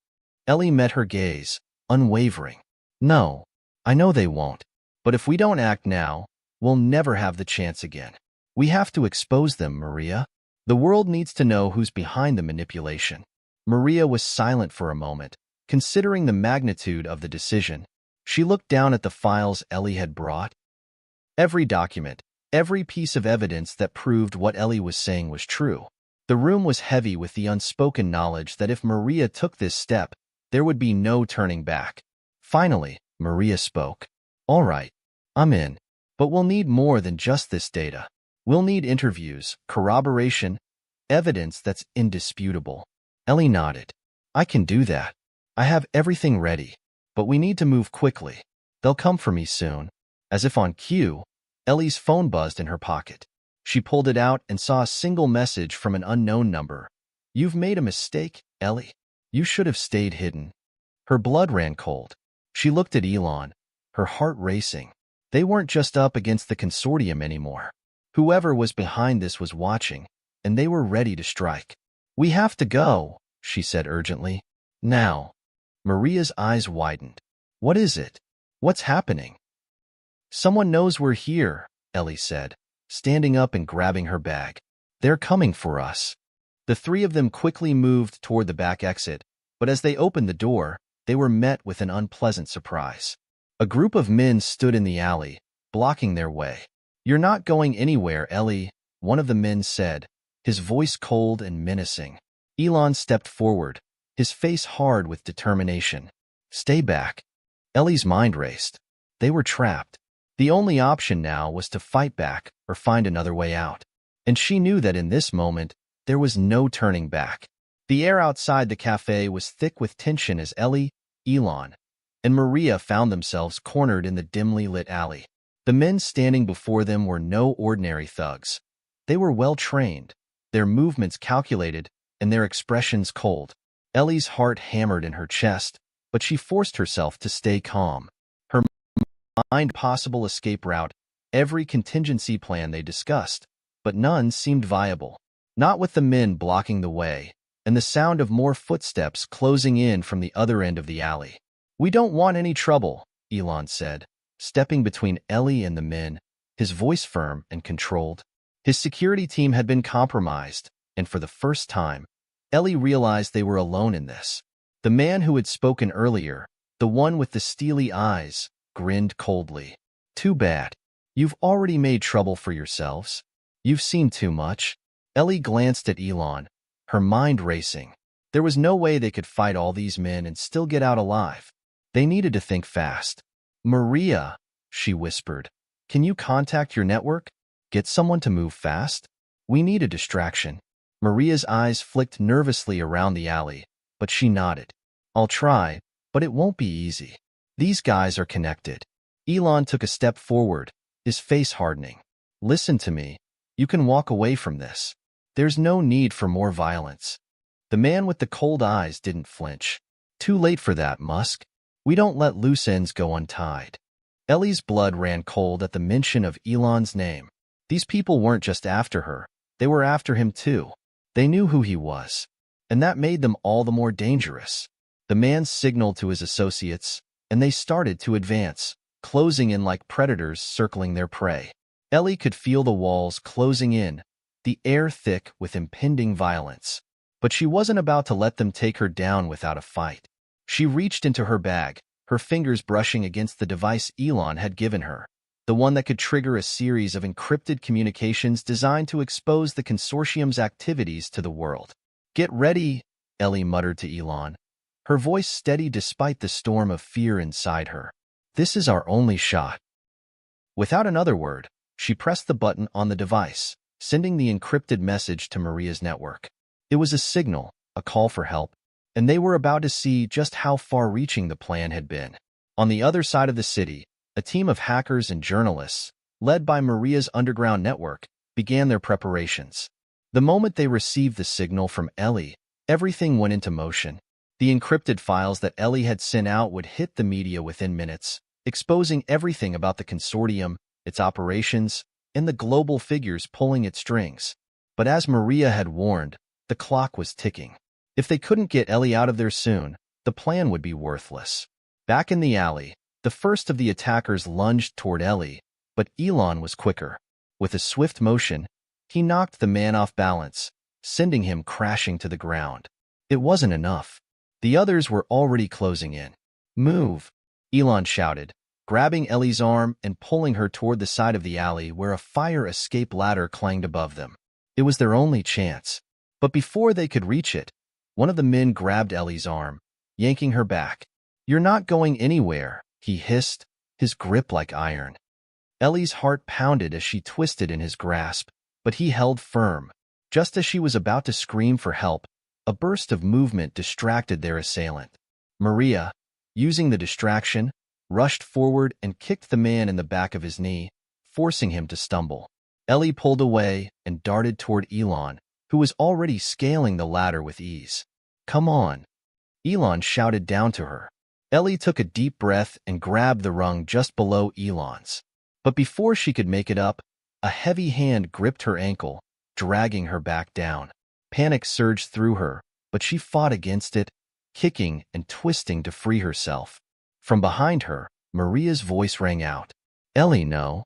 Speaker 1: Ellie met her gaze, unwavering. "No, I know they won't. But if we don't act now, we'll never have the chance again. We have to expose them, Maria. The world needs to know who's behind the manipulation." Maria was silent for a moment, considering the magnitude of the decision. She looked down at the files Ellie had brought. Every document, every piece of evidence that proved what Ellie was saying was true. The room was heavy with the unspoken knowledge that if Maria took this step, there would be no turning back. Finally, Maria spoke. "All right, I'm in. But we'll need more than just this data. We'll need interviews, corroboration, evidence that's indisputable." Ellie nodded. "I can do that. I have everything ready. But we need to move quickly. They'll come for me soon." As if on cue, Ellie's phone buzzed in her pocket. She pulled it out and saw a single message from an unknown number. "You've made a mistake, Ellie. You should have stayed hidden." Her blood ran cold. She looked at Elon, her heart racing. They weren't just up against the consortium anymore. Whoever was behind this was watching, and they were ready to strike. "We have to go," she said urgently. "Now." Maria's eyes widened. "What is it? What's happening?" "Someone knows we're here," Ellie said, standing up and grabbing her bag. "They're coming for us." The three of them quickly moved toward the back exit, but as they opened the door, they were met with an unpleasant surprise. A group of men stood in the alley, blocking their way. "You're not going anywhere, Ellie," one of the men said, his voice cold and menacing. Elon stepped forward, his face hard with determination. "Stay back." Ellie's mind raced. They were trapped. The only option now was to fight back or find another way out. And she knew that in this moment, there was no turning back. The air outside the cafe was thick with tension as Ellie, Elon, and Maria found themselves cornered in the dimly lit alley. The men standing before them were no ordinary thugs. They were well-trained, their movements calculated, and their expressions cold. Ellie's heart hammered in her chest, but she forced herself to stay calm. Her mind possible escape route, every contingency plan they discussed, but none seemed viable. Not with the men blocking the way, and the sound of more footsteps closing in from the other end of the alley. "We don't want any trouble," Elon said, stepping between Ellie and the men, his voice firm and controlled. His security team had been compromised, and for the first time, Ellie realized they were alone in this. The man who had spoken earlier, the one with the steely eyes, grinned coldly. "Too bad. You've already made trouble for yourselves. You've seen too much." Ellie glanced at Elon, her mind racing. There was no way they could fight all these men and still get out alive. They needed to think fast. "Maria," she whispered, "can you contact your network? Get someone to move fast? We need a distraction." Maria's eyes flicked nervously around the alley, but she nodded. "I'll try, but it won't be easy. These guys are connected." Elon took a step forward, his face hardening. "Listen to me. You can walk away from this. There's no need for more violence." The man with the cold eyes didn't flinch. "Too late for that, Musk. We don't let loose ends go untied." Ellie's blood ran cold at the mention of Elon's name. These people weren't just after her. They were after him too. They knew who he was, and that made them all the more dangerous. The man signaled to his associates, and they started to advance, closing in like predators circling their prey. Ellie could feel the walls closing in, the air thick with impending violence. But she wasn't about to let them take her down without a fight. She reached into her bag, her fingers brushing against the device Elon had given her, the one that could trigger a series of encrypted communications designed to expose the consortium's activities to the world. "Get ready," Ellie muttered to Elon, her voice steady despite the storm of fear inside her. "This is our only shot." Without another word, she pressed the button on the device, sending the encrypted message to Maria's network. It was a signal, a call for help, and they were about to see just how far-reaching the plan had been. On the other side of the city, a team of hackers and journalists, led by Maria's underground network, began their preparations. The moment they received the signal from Ellie, everything went into motion. The encrypted files that Ellie had sent out would hit the media within minutes, exposing everything about the consortium, its operations, and the global figures pulling its strings. But as Maria had warned, the clock was ticking. If they couldn't get Ellie out of there soon, the plan would be worthless. Back in the alley, the first of the attackers lunged toward Ellie, but Elon was quicker. With a swift motion, he knocked the man off balance, sending him crashing to the ground. It wasn't enough. The others were already closing in. "Move," Elon shouted, grabbing Ellie's arm and pulling her toward the side of the alley where a fire escape ladder clanged above them. It was their only chance. But before they could reach it, one of the men grabbed Ellie's arm, yanking her back. "You're not going anywhere," he hissed, his grip like iron. Ellie's heart pounded as she twisted in his grasp, but he held firm. Just as she was about to scream for help, a burst of movement distracted their assailant. Maria, using the distraction, rushed forward and kicked the man in the back of his knee, forcing him to stumble. Ellie pulled away and darted toward Elon, who was already scaling the ladder with ease. "Come on," Elon shouted down to her. Ellie took a deep breath and grabbed the rung just below Elon's. But before she could make it up, a heavy hand gripped her ankle, dragging her back down. Panic surged through her, but she fought against it, kicking and twisting to free herself. From behind her, Maria's voice rang out. "Ellie, no."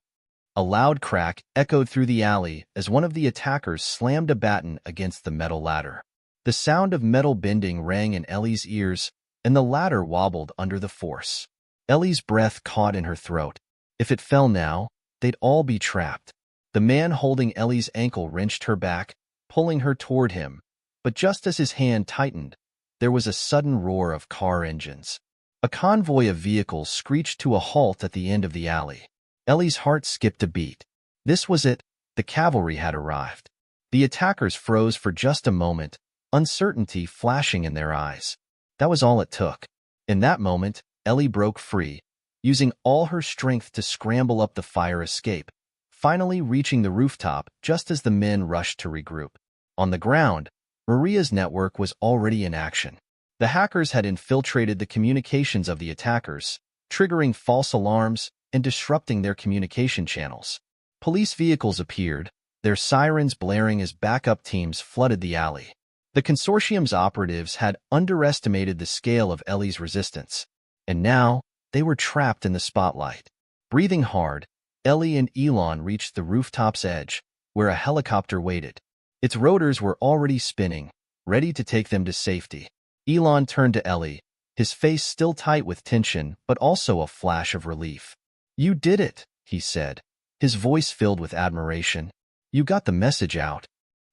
Speaker 1: A loud crack echoed through the alley as one of the attackers slammed a baton against the metal ladder. The sound of metal bending rang in Ellie's ears, and the ladder wobbled under the force. Ellie's breath caught in her throat. If it fell now, they'd all be trapped. The man holding Ellie's ankle wrenched her back, pulling her toward him, but just as his hand tightened, there was a sudden roar of car engines. A convoy of vehicles screeched to a halt at the end of the alley. Ellie's heart skipped a beat. This was it. The cavalry had arrived. The attackers froze for just a moment, uncertainty flashing in their eyes. That was all it took. In that moment, Ellie broke free, using all her strength to scramble up the fire escape, finally reaching the rooftop just as the men rushed to regroup. On the ground, Maria's network was already in action. The hackers had infiltrated the communications of the attackers, triggering false alarms and disrupting their communication channels. Police vehicles appeared, their sirens blaring as backup teams flooded the alley. The consortium's operatives had underestimated the scale of Ellie's resistance, and now they were trapped in the spotlight. Breathing hard, Ellie and Elon reached the rooftop's edge, where a helicopter waited. Its rotors were already spinning, ready to take them to safety. Elon turned to Ellie, his face still tight with tension, but also a flash of relief. "You did it," he said, his voice filled with admiration. "You got the message out."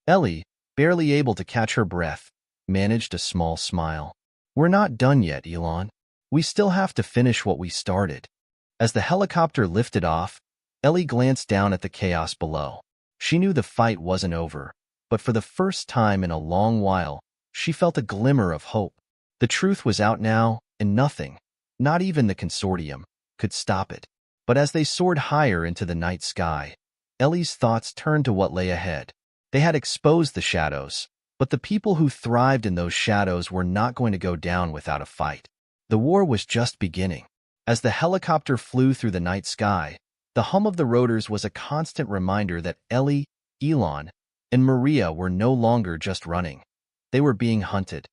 Speaker 1: Ellie, barely able to catch her breath, managed a small smile. "We're not done yet, Elon. We still have to finish what we started." As the helicopter lifted off, Ellie glanced down at the chaos below. She knew the fight wasn't over, but for the first time in a long while, she felt a glimmer of hope. The truth was out now, and nothing, not even the consortium, could stop it. But as they soared higher into the night sky, Ellie's thoughts turned to what lay ahead. They had exposed the shadows, but the people who thrived in those shadows were not going to go down without a fight. The war was just beginning. As the helicopter flew through the night sky, the hum of the rotors was a constant reminder that Ellie, Elon, and Maria were no longer just running. They were being hunted.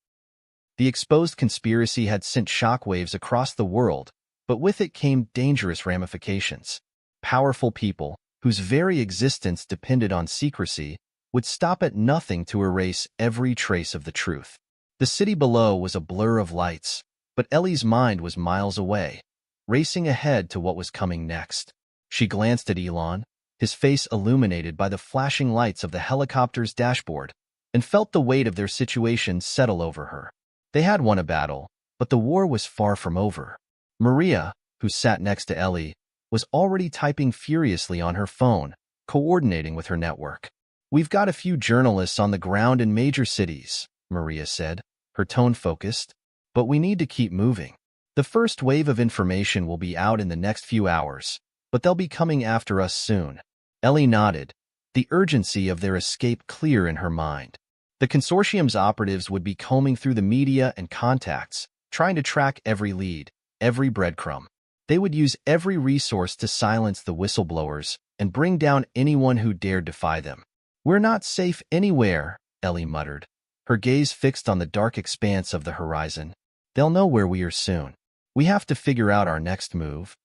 Speaker 1: The exposed conspiracy had sent shockwaves across the world, but with it came dangerous ramifications. Powerful people, whose very existence depended on secrecy, would stop at nothing to erase every trace of the truth. The city below was a blur of lights, but Ellie's mind was miles away, racing ahead to what was coming next. She glanced at Elon, his face illuminated by the flashing lights of the helicopter's dashboard, and felt the weight of their situation settle over her. They had won a battle, but the war was far from over. Maria, who sat next to Ellie, was already typing furiously on her phone, coordinating with her network. "We've got a few journalists on the ground in major cities," Maria said, her tone focused, "but we need to keep moving. The first wave of information will be out in the next few hours, but they'll be coming after us soon." Ellie nodded, the urgency of their escape clear in her mind. The consortium's operatives would be combing through the media and contacts, trying to track every lead, every breadcrumb. They would use every resource to silence the whistleblowers and bring down anyone who dared defy them. "We're not safe anywhere," Ellie muttered, her gaze fixed on the dark expanse of the horizon. "They'll know where we are soon. We have to figure out our next move."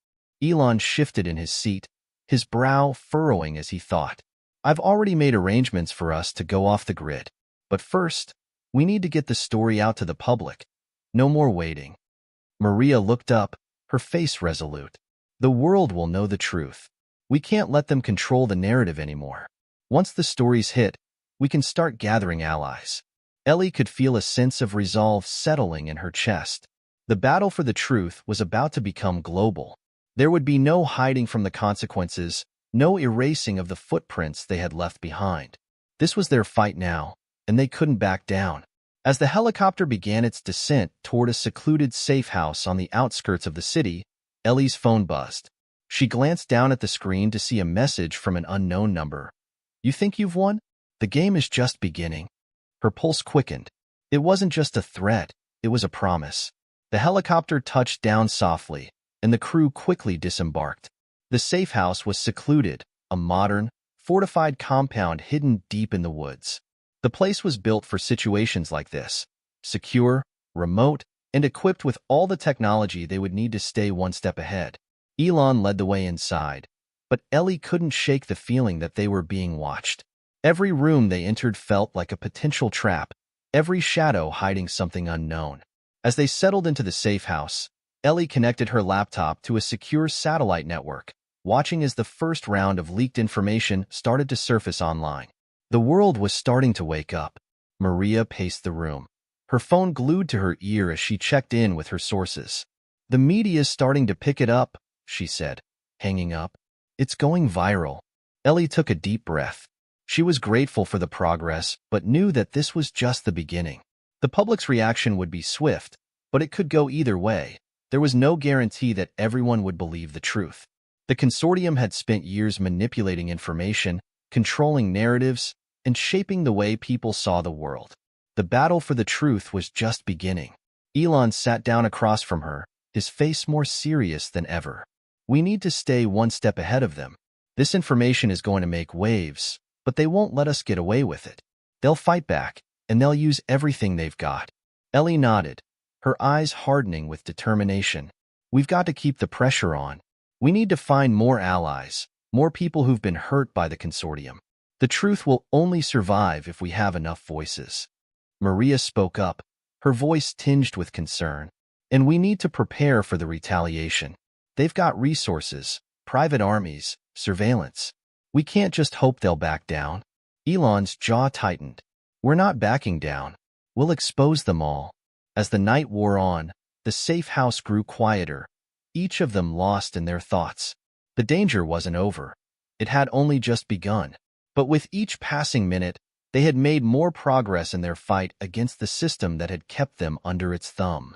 Speaker 1: Elon shifted in his seat, his brow furrowing as he thought. "I've already made arrangements for us to go off the grid. But first, we need to get the story out to the public. No more waiting." Maria looked up, her face resolute. "The world will know the truth. We can't let them control the narrative anymore. Once the stories hit, we can start gathering allies." Ellie could feel a sense of resolve settling in her chest. The battle for the truth was about to become global. There would be no hiding from the consequences, no erasing of the footprints they had left behind. This was their fight now, and they couldn't back down. As the helicopter began its descent toward a secluded safe house on the outskirts of the city, Ellie's phone buzzed. She glanced down at the screen to see a message from an unknown number. "You think you've won? The game is just beginning." Her pulse quickened. It wasn't just a threat, it was a promise. The helicopter touched down softly, and the crew quickly disembarked. The safe house was secluded, a modern, fortified compound hidden deep in the woods. The place was built for situations like this, secure, remote, and equipped with all the technology they would need to stay one step ahead. Elon led the way inside, but Ellie couldn't shake the feeling that they were being watched. Every room they entered felt like a potential trap, every shadow hiding something unknown. As they settled into the safe house, Ellie connected her laptop to a secure satellite network, watching as the first round of leaked information started to surface online. The world was starting to wake up. Maria paced the room, her phone glued to her ear as she checked in with her sources. "The media's starting to pick it up," she said, hanging up. "It's going viral." Ellie took a deep breath. She was grateful for the progress, but knew that this was just the beginning. The public's reaction would be swift, but it could go either way. There was no guarantee that everyone would believe the truth. The consortium had spent years manipulating information, controlling narratives, and shaping the way people saw the world. The battle for the truth was just beginning. Elon sat down across from her, his face more serious than ever. "We need to stay one step ahead of them. This information is going to make waves, but they won't let us get away with it. They'll fight back, and they'll use everything they've got." Ellie nodded, her eyes hardening with determination. "We've got to keep the pressure on. We need to find more allies, more people who've been hurt by the consortium. The truth will only survive if we have enough voices." Maria spoke up, her voice tinged with concern. "And we need to prepare for the retaliation. They've got resources, private armies, surveillance. We can't just hope they'll back down." Elon's jaw tightened. "We're not backing down. We'll expose them all." As the night wore on, the safe house grew quieter, each of them lost in their thoughts. The danger wasn't over. It had only just begun. But with each passing minute, they had made more progress in their fight against the system that had kept them under its thumb.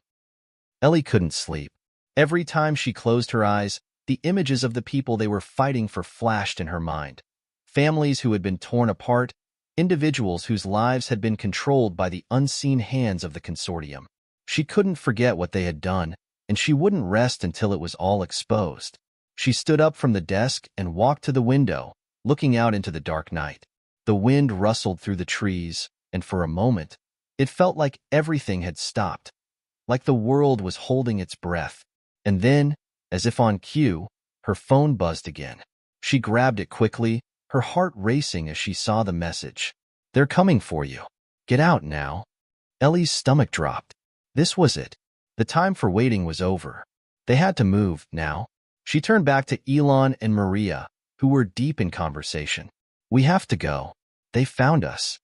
Speaker 1: Ellie couldn't sleep. Every time she closed her eyes, the images of the people they were fighting for flashed in her mind. Families who had been torn apart, individuals whose lives had been controlled by the unseen hands of the consortium. She couldn't forget what they had done, and she wouldn't rest until it was all exposed. She stood up from the desk and walked to the window, looking out into the dark night. The wind rustled through the trees, and for a moment, it felt like everything had stopped, like the world was holding its breath. And then, as if on cue, her phone buzzed again. She grabbed it quickly, her heart racing as she saw the message. "They're coming for you. Get out now." Ellie's stomach dropped. This was it. The time for waiting was over. They had to move now. She turned back to Elon and Maria, who were deep in conversation. "We have to go. They found us."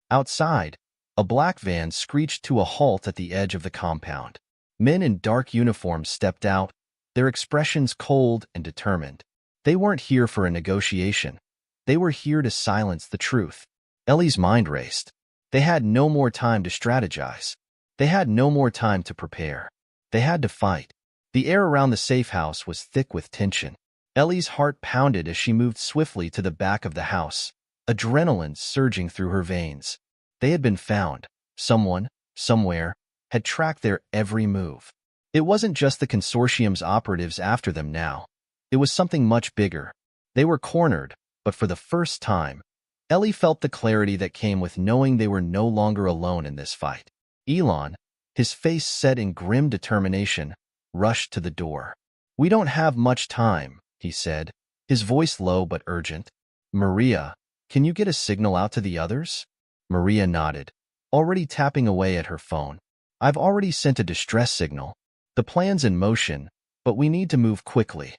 Speaker 1: Outside, a black van screeched to a halt at the edge of the compound. Men in dark uniforms stepped out, their expressions cold and determined. They weren't here for a negotiation. They were here to silence the truth. Ellie's mind raced. They had no more time to strategize. They had no more time to prepare. They had to fight. The air around the safe house was thick with tension. Ellie's heart pounded as she moved swiftly to the back of the house, adrenaline surging through her veins. They had been found. Someone, somewhere, had tracked their every move. It wasn't just the consortium's operatives after them now. It was something much bigger. They were cornered, but for the first time, Ellie felt the clarity that came with knowing they were no longer alone in this fight. Elon, his face set in grim determination, rushed to the door. "We don't have much time," he said, his voice low but urgent. "Maria, can you get a signal out to the others?" Maria nodded, already tapping away at her phone. "I've already sent a distress signal. The plan's in motion, but we need to move quickly."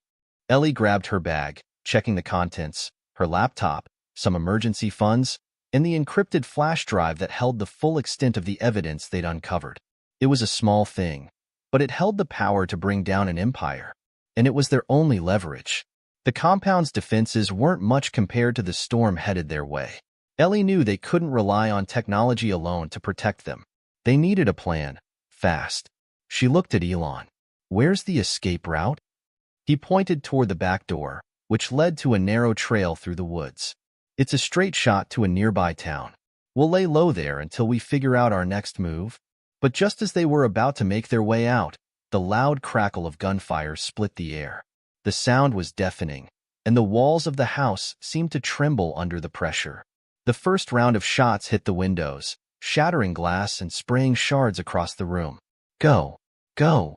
Speaker 1: Ellie grabbed her bag, checking the contents, her laptop, some emergency funds, and the encrypted flash drive that held the full extent of the evidence they'd uncovered. It was a small thing, but it held the power to bring down an empire, and it was their only leverage. The compound's defenses weren't much compared to the storm headed their way. Ellie knew they couldn't rely on technology alone to protect them. They needed a plan, fast. She looked at Elon. "Where's the escape route?" He pointed toward the back door, which led to a narrow trail through the woods. It's a straight shot to a nearby town. We'll lay low there until we figure out our next move. But just as they were about to make their way out, the loud crackle of gunfire split the air. The sound was deafening, and the walls of the house seemed to tremble under the pressure. The first round of shots hit the windows, shattering glass and spraying shards across the room. "Go! Go!"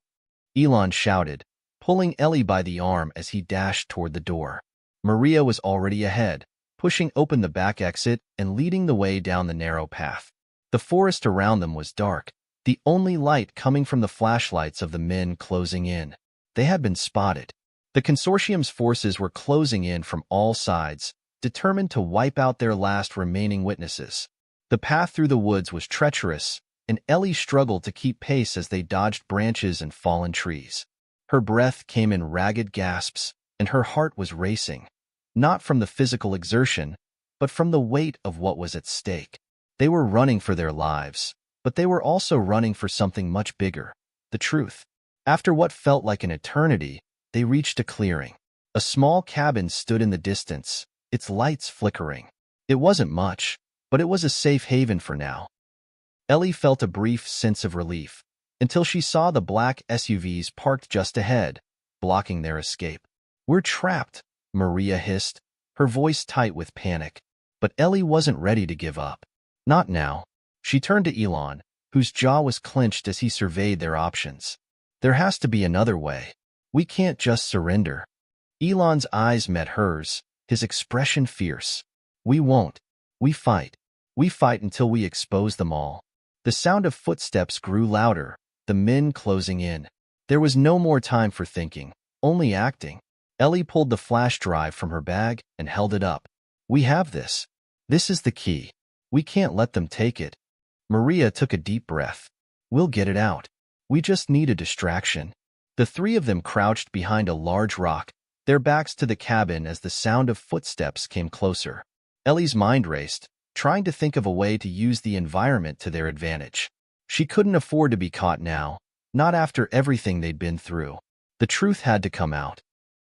Speaker 1: Elon shouted, pulling Ellie by the arm as he dashed toward the door. Maria was already ahead, pushing open the back exit and leading the way down the narrow path. The forest around them was dark, the only light coming from the flashlights of the men closing in. They had been spotted. The consortium's forces were closing in from all sides, determined to wipe out their last remaining witnesses. The path through the woods was treacherous, and Ellie struggled to keep pace as they dodged branches and fallen trees. Her breath came in ragged gasps, and her heart was racing, not from the physical exertion, but from the weight of what was at stake. They were running for their lives, but they were also running for something much bigger, the truth. After what felt like an eternity, they reached a clearing. A small cabin stood in the distance, its lights flickering. It wasn't much, but it was a safe haven for now. Ellie felt a brief sense of relief, until she saw the black SUVs parked just ahead, blocking their escape. "We're trapped," Maria hissed, her voice tight with panic. But Ellie wasn't ready to give up. Not now. She turned to Elon, whose jaw was clenched as he surveyed their options. "There has to be another way. We can't just surrender." Elon's eyes met hers, his expression fierce. "We won't. We fight. We fight until we expose them all." The sound of footsteps grew louder, the men closing in. There was no more time for thinking, only acting. Ellie pulled the flash drive from her bag and held it up. "We have this. This is the key. We can't let them take it." Maria took a deep breath. "We'll get it out. We just need a distraction." The three of them crouched behind a large rock, their backs to the cabin as the sound of footsteps came closer. Ellie's mind raced, trying to think of a way to use the environment to their advantage. She couldn't afford to be caught now, not after everything they'd been through. The truth had to come out.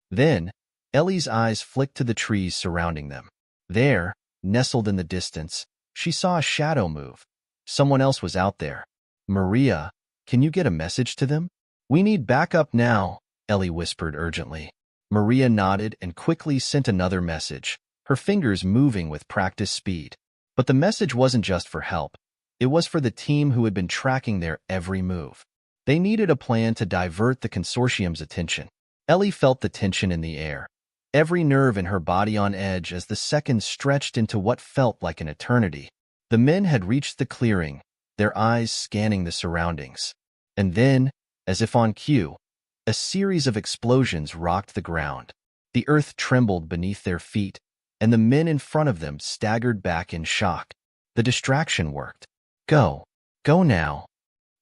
Speaker 1: Then, Ellie's eyes flicked to the trees surrounding them. There, nestled in the distance, she saw a shadow move. Someone else was out there. "Maria, can you get a message to them?" "We need backup now," Ellie whispered urgently. Maria nodded and quickly sent another message, her fingers moving with practiced speed. But the message wasn't just for help. It was for the team who had been tracking their every move. They needed a plan to divert the consortium's attention. Ellie felt the tension in the air, every nerve in her body on edge as the seconds stretched into what felt like an eternity. The men had reached the clearing, their eyes scanning the surroundings. And then, as if on cue, a series of explosions rocked the ground. The earth trembled beneath their feet, and the men in front of them staggered back in shock. The distraction worked. "Go! Go now!"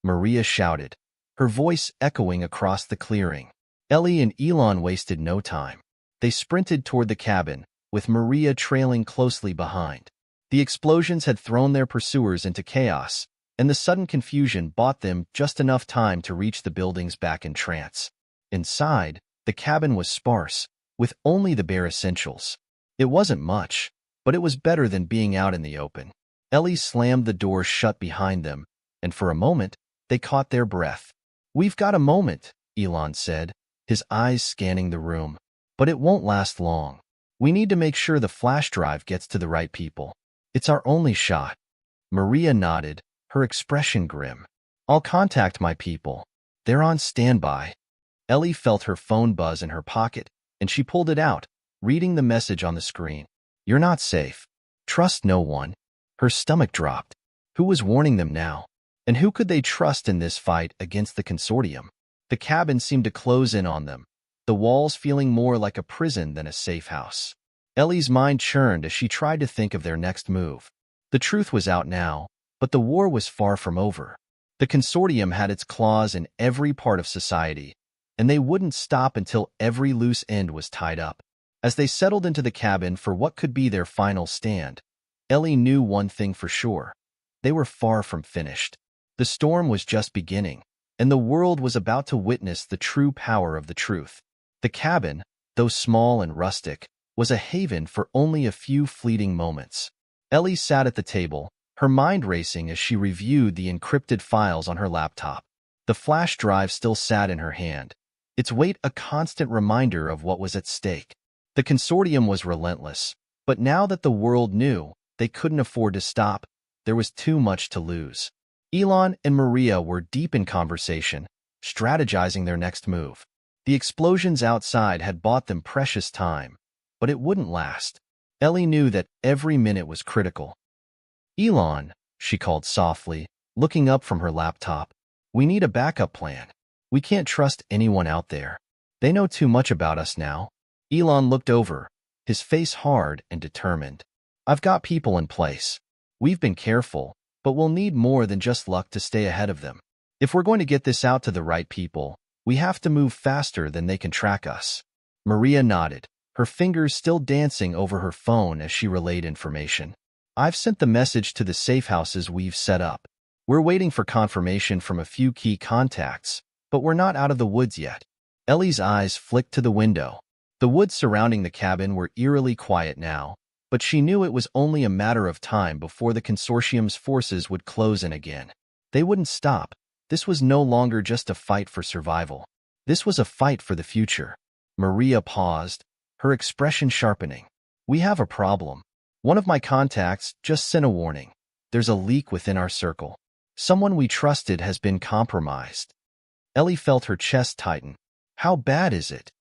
Speaker 1: Maria shouted, her voice echoing across the clearing. Ellie and Elon wasted no time. They sprinted toward the cabin, with Maria trailing closely behind. The explosions had thrown their pursuers into chaos, and the sudden confusion bought them just enough time to reach the building's back entrance. Inside, the cabin was sparse, with only the bare essentials. It wasn't much, but it was better than being out in the open. Ellie slammed the door shut behind them, and for a moment, they caught their breath. "We've got a moment," Elon said, his eyes scanning the room. "But it won't last long. We need to make sure the flash drive gets to the right people. It's our only shot." Maria nodded, her expression grim. "I'll contact my people. They're on standby." Ellie felt her phone buzz in her pocket, and she pulled it out, reading the message on the screen. "You're not safe. Trust no one." Her stomach dropped. Who was warning them now? And who could they trust in this fight against the consortium? The cabin seemed to close in on them, the walls feeling more like a prison than a safe house. Ellie's mind churned as she tried to think of their next move. The truth was out now, but the war was far from over. The consortium had its claws in every part of society, and they wouldn't stop until every loose end was tied up. As they settled into the cabin for what could be their final stand, Ellie knew one thing for sure. They were far from finished. The storm was just beginning, and the world was about to witness the true power of the truth. The cabin, though small and rustic, was a haven for only a few fleeting moments. Ellie sat at the table, her mind racing as she reviewed the encrypted files on her laptop. The flash drive still sat in her hand, its weight a constant reminder of what was at stake. The consortium was relentless, but now that the world knew, they couldn't afford to stop. There was too much to lose. Elon and Maria were deep in conversation, strategizing their next move. The explosions outside had bought them precious time, but it wouldn't last. Ellie knew that every minute was critical. "Elon," she called softly, looking up from her laptop. "We need a backup plan. We can't trust anyone out there. They know too much about us now." Elon looked over, his face hard and determined. "I've got people in place. We've been careful, but we'll need more than just luck to stay ahead of them. If we're going to get this out to the right people, we have to move faster than they can track us." Maria nodded, her fingers still dancing over her phone as she relayed information. "I've sent the message to the safe houses we've set up. We're waiting for confirmation from a few key contacts, but we're not out of the woods yet." Ellie's eyes flicked to the window. The woods surrounding the cabin were eerily quiet now, but she knew it was only a matter of time before the consortium's forces would close in again. They wouldn't stop. This was no longer just a fight for survival. This was a fight for the future. Maria paused, her expression sharpening. "We have a problem. One of my contacts just sent a warning. There's a leak within our circle. Someone we trusted has been compromised." Ellie felt her chest tighten. "How bad is it?"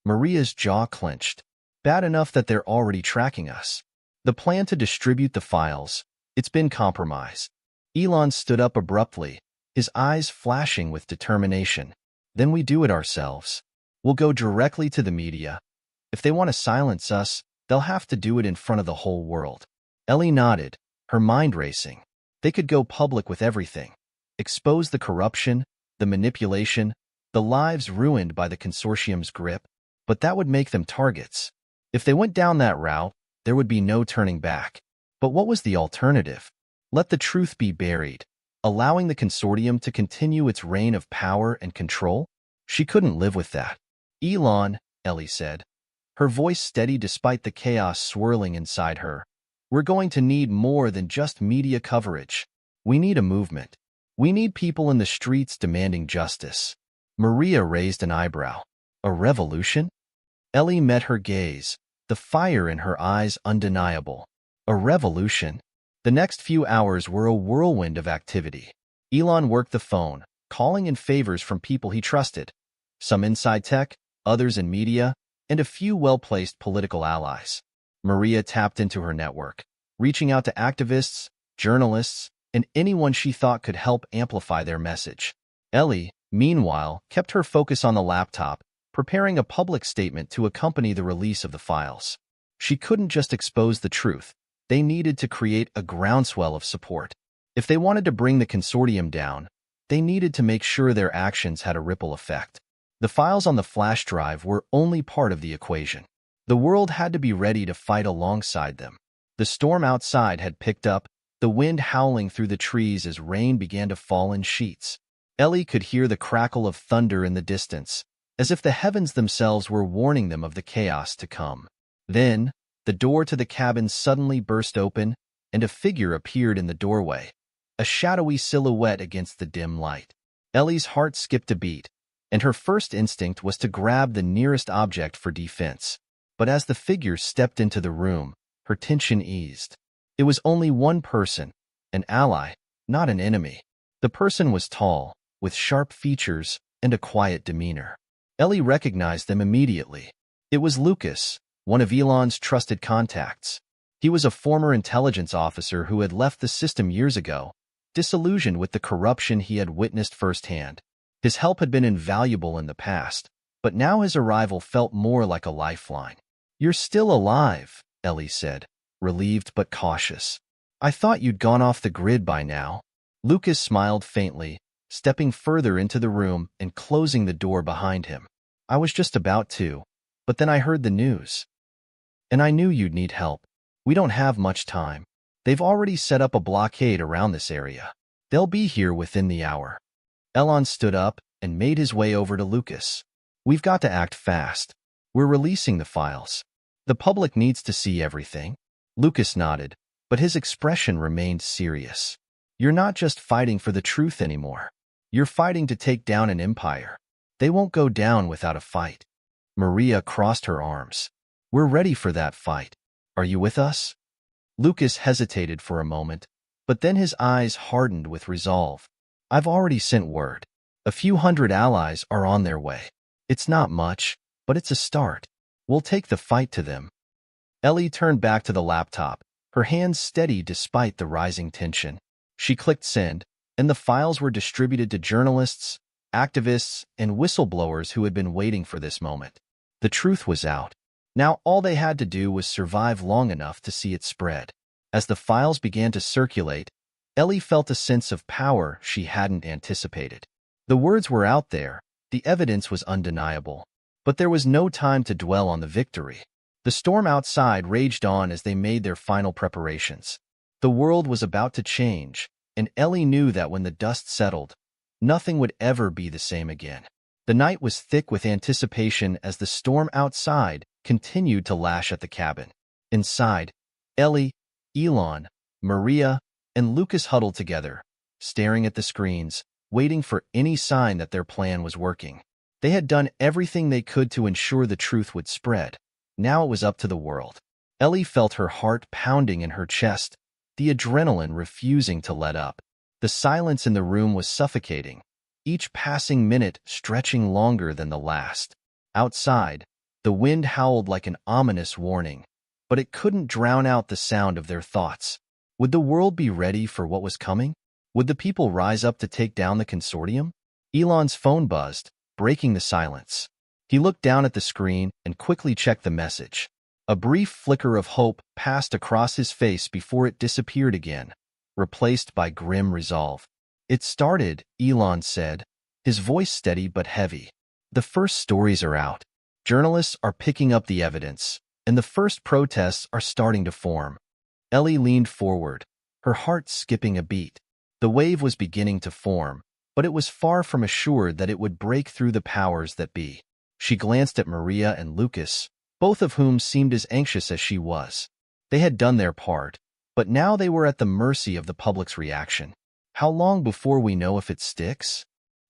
Speaker 1: Maria's jaw clenched. "Bad enough that they're already tracking us. The plan to distribute the files, it's been compromised." Elon stood up abruptly, his eyes flashing with determination. "Then we do it ourselves. We'll go directly to the media. If they want to silence us, they'll have to do it in front of the whole world." Ellie nodded, her mind racing. They could go public with everything. Expose the corruption, the manipulation, the lives ruined by the consortium's grip. But that would make them targets. If they went down that route, there would be no turning back. But what was the alternative? Let the truth be buried, allowing the consortium to continue its reign of power and control? She couldn't live with that. "Elon," Ellie said, her voice steady despite the chaos swirling inside her, "we're going to need more than just media coverage. We need a movement. We need people in the streets demanding justice." Maria raised an eyebrow. "A revolution?" Ellie met her gaze, the fire in her eyes undeniable. "A revolution?" The next few hours were a whirlwind of activity. Elon worked the phone, calling in favors from people he trusted, some inside tech, others in media, and a few well-placed political allies. Maria tapped into her network, reaching out to activists, journalists, and anyone she thought could help amplify their message. Ellie, meanwhile, kept her focus on the laptop, preparing a public statement to accompany the release of the files. She couldn't just expose the truth. They needed to create a groundswell of support. If they wanted to bring the consortium down, they needed to make sure their actions had a ripple effect. The files on the flash drive were only part of the equation. The world had to be ready to fight alongside them. The storm outside had picked up, the wind howling through the trees as rain began to fall in sheets. Ellie could hear the crackle of thunder in the distance, as if the heavens themselves were warning them of the chaos to come. Then, the door to the cabin suddenly burst open, and a figure appeared in the doorway, a shadowy silhouette against the dim light. Ellie's heart skipped a beat, and her first instinct was to grab the nearest object for defense. But as the figure stepped into the room, her tension eased. It was only one person, an ally, not an enemy. The person was tall, with sharp features and a quiet demeanor. Ellie recognized them immediately. It was Lucas, one of Elon's trusted contacts. He was a former intelligence officer who had left the system years ago, disillusioned with the corruption he had witnessed firsthand. His help had been invaluable in the past, but now his arrival felt more like a lifeline. "You're still alive," Ellie said, relieved but cautious. "I thought you'd gone off the grid by now." Lucas smiled faintly, stepping further into the room and closing the door behind him. "I was just about to, but then I heard the news. And I knew you'd need help. We don't have much time. They've already set up a blockade around this area. They'll be here within the hour." Elon stood up and made his way over to Lucas. We've got to act fast. We're releasing the files. The public needs to see everything. Lucas nodded, but his expression remained serious. You're not just fighting for the truth anymore. You're fighting to take down an empire. They won't go down without a fight. Maria crossed her arms. We're ready for that fight. Are you with us? Lucas hesitated for a moment, but then his eyes hardened with resolve. I've already sent word. A few hundred allies are on their way. It's not much, but it's a start. We'll take the fight to them. Ellie turned back to the laptop, her hands steady despite the rising tension. She clicked send, and the files were distributed to journalists, activists, and whistleblowers who had been waiting for this moment. The truth was out. Now all they had to do was survive long enough to see it spread. As the files began to circulate, Ellie felt a sense of power she hadn't anticipated. The words were out there, the evidence was undeniable, but there was no time to dwell on the victory. The storm outside raged on as they made their final preparations. The world was about to change, and Ellie knew that when the dust settled, nothing would ever be the same again. The night was thick with anticipation as the storm outside continued to lash at the cabin. Inside, Ellie, Elon, Maria, and Lucas huddled together, staring at the screens, waiting for any sign that their plan was working. They had done everything they could to ensure the truth would spread. Now it was up to the world. Ellie felt her heart pounding in her chest, the adrenaline refusing to let up. The silence in the room was suffocating, each passing minute stretching longer than the last. Outside, the wind howled like an ominous warning, but it couldn't drown out the sound of their thoughts. Would the world be ready for what was coming? Would the people rise up to take down the consortium? Elon's phone buzzed, breaking the silence. He looked down at the screen and quickly checked the message. A brief flicker of hope passed across his face before it disappeared again, replaced by grim resolve. It started, Elon said, his voice steady but heavy. The first stories are out. Journalists are picking up the evidence, and the first protests are starting to form. Ellie leaned forward, her heart skipping a beat. The wave was beginning to form, but it was far from assured that it would break through the powers that be. She glanced at Maria and Lucas, both of whom seemed as anxious as she was. They had done their part, but now they were at the mercy of the public's reaction. How long before we know if it sticks?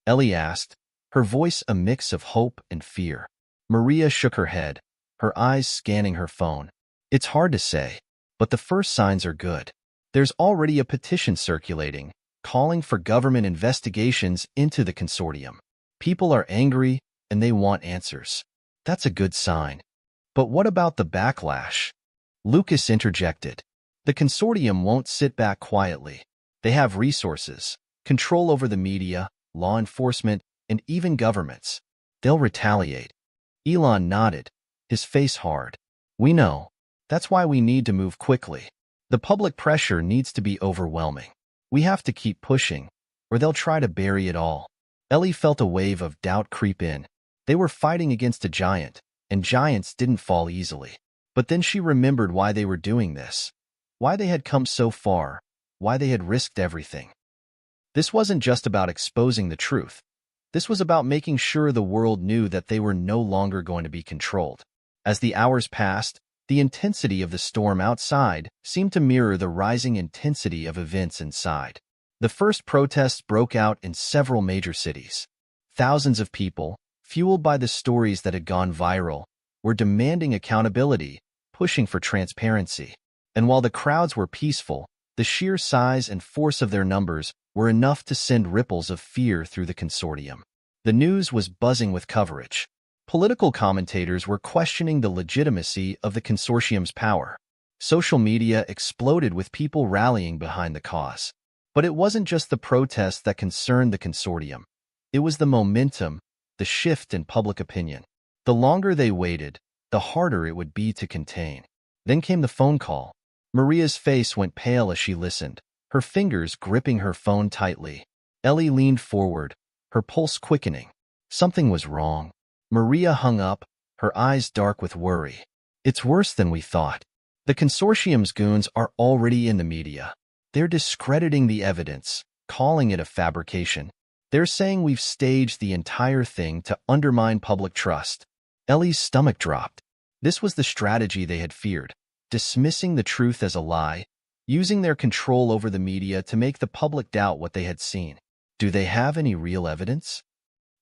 Speaker 1: Ellie asked, her voice a mix of hope and fear. Maria shook her head, her eyes scanning her phone. It's hard to say, but the first signs are good. There's already a petition circulating, calling for government investigations into the consortium. People are angry, and they want answers. That's a good sign. But what about the backlash? Lucas interjected. The consortium won't sit back quietly. They have resources, control over the media, law enforcement, and even governments. They'll retaliate. Elon nodded, his face hard. We know. That's why we need to move quickly. The public pressure needs to be overwhelming. We have to keep pushing, or they'll try to bury it all. Ellie felt a wave of doubt creep in. They were fighting against a giant, and giants didn't fall easily. But then she remembered why they were doing this, why they had come so far, why they had risked everything. This wasn't just about exposing the truth. This was about making sure the world knew that they were no longer going to be controlled. As the hours passed, the intensity of the storm outside seemed to mirror the rising intensity of events inside. The first protests broke out in several major cities. Thousands of people, fueled by the stories that had gone viral, were demanding accountability, pushing for transparency. And while the crowds were peaceful, the sheer size and force of their numbers were enough to send ripples of fear through the consortium. The news was buzzing with coverage. Political commentators were questioning the legitimacy of the consortium's power. Social media exploded with people rallying behind the cause. But it wasn't just the protests that concerned the consortium. It was the momentum, the shift in public opinion. The longer they waited, the harder it would be to contain. Then came the phone call. Maria's face went pale as she listened, her fingers gripping her phone tightly. Ellie leaned forward, her pulse quickening. Something was wrong. Maria hung up, her eyes dark with worry. It's worse than we thought. The consortium's goons are already in the media. They're discrediting the evidence, calling it a fabrication. They're saying we've staged the entire thing to undermine public trust. Ellie's stomach dropped. This was the strategy they had feared, dismissing the truth as a lie, using their control over the media to make the public doubt what they had seen. Do they have any real evidence?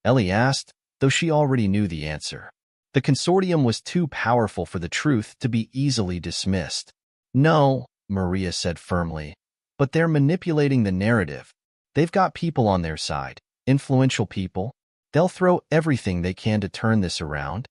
Speaker 1: Ellie asked, though she already knew the answer. The consortium was too powerful for the truth to be easily dismissed. No, Maria said firmly, but they're manipulating the narrative. They've got people on their side, influential people. They'll throw everything they can to turn this around.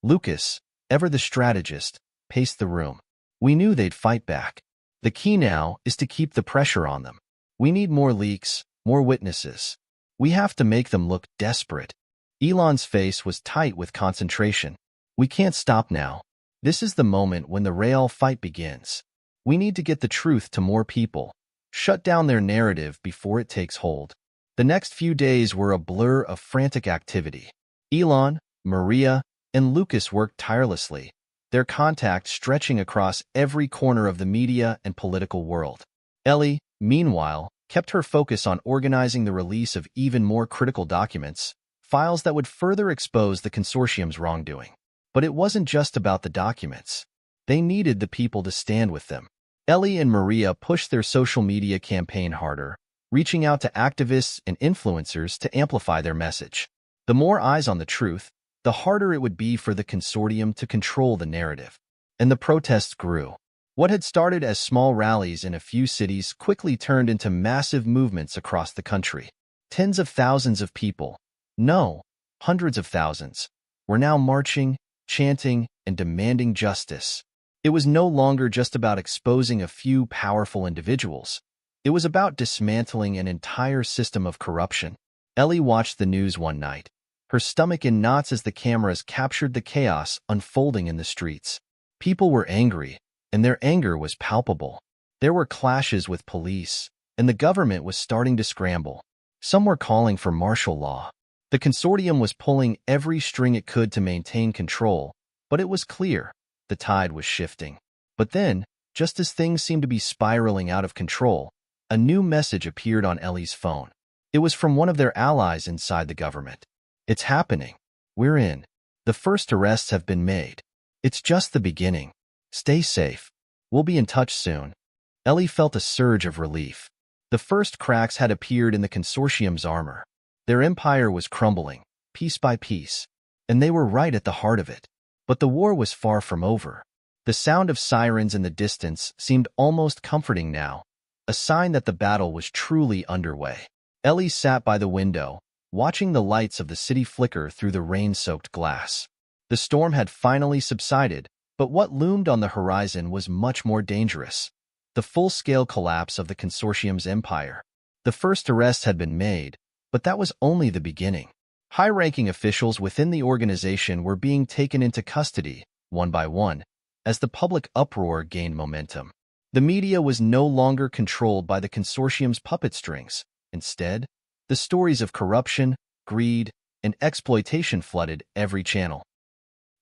Speaker 1: Lucas, ever the strategist, paced the room. We knew they'd fight back. The key now is to keep the pressure on them. We need more leaks, more witnesses. We have to make them look desperate. Elon's face was tight with concentration. We can't stop now. This is the moment when the real fight begins. We need to get the truth to more people. Shut down their narrative before it takes hold. The next few days were a blur of frantic activity. Elon, Maria, and Lucas worked tirelessly, their contacts stretching across every corner of the media and political world. Ellie, meanwhile, kept her focus on organizing the release of even more critical documents, files that would further expose the consortium's wrongdoing. But it wasn't just about the documents. They needed the people to stand with them. Ellie and Maria pushed their social media campaign harder, reaching out to activists and influencers to amplify their message. The more eyes on the truth, the harder it would be for the consortium to control the narrative. And the protests grew. What had started as small rallies in a few cities quickly turned into massive movements across the country. Tens of thousands of people, no, hundreds of thousands, were now marching, chanting, and demanding justice. It was no longer just about exposing a few powerful individuals. It was about dismantling an entire system of corruption. Ellie watched the news one night, her stomach in knots as the cameras captured the chaos unfolding in the streets. People were angry, and their anger was palpable. There were clashes with police, and the government was starting to scramble. Some were calling for martial law. The consortium was pulling every string it could to maintain control, but it was clear the tide was shifting. But then, just as things seemed to be spiraling out of control, a new message appeared on Ellie's phone. It was from one of their allies inside the government. It's happening. We're in. The first arrests have been made. It's just the beginning. Stay safe. We'll be in touch soon. Ellie felt a surge of relief. The first cracks had appeared in the consortium's armor. Their empire was crumbling, piece by piece, and they were right at the heart of it. But the war was far from over. The sound of sirens in the distance seemed almost comforting now, a sign that the battle was truly underway. Ellie sat by the window, watching the lights of the city flicker through the rain-soaked glass. The storm had finally subsided, but what loomed on the horizon was much more dangerous. The full-scale collapse of the consortium's empire. The first arrests had been made, but that was only the beginning. High-ranking officials within the organization were being taken into custody, one by one, as the public uproar gained momentum. The media was no longer controlled by the consortium's puppet strings. Instead, the stories of corruption, greed, and exploitation flooded every channel.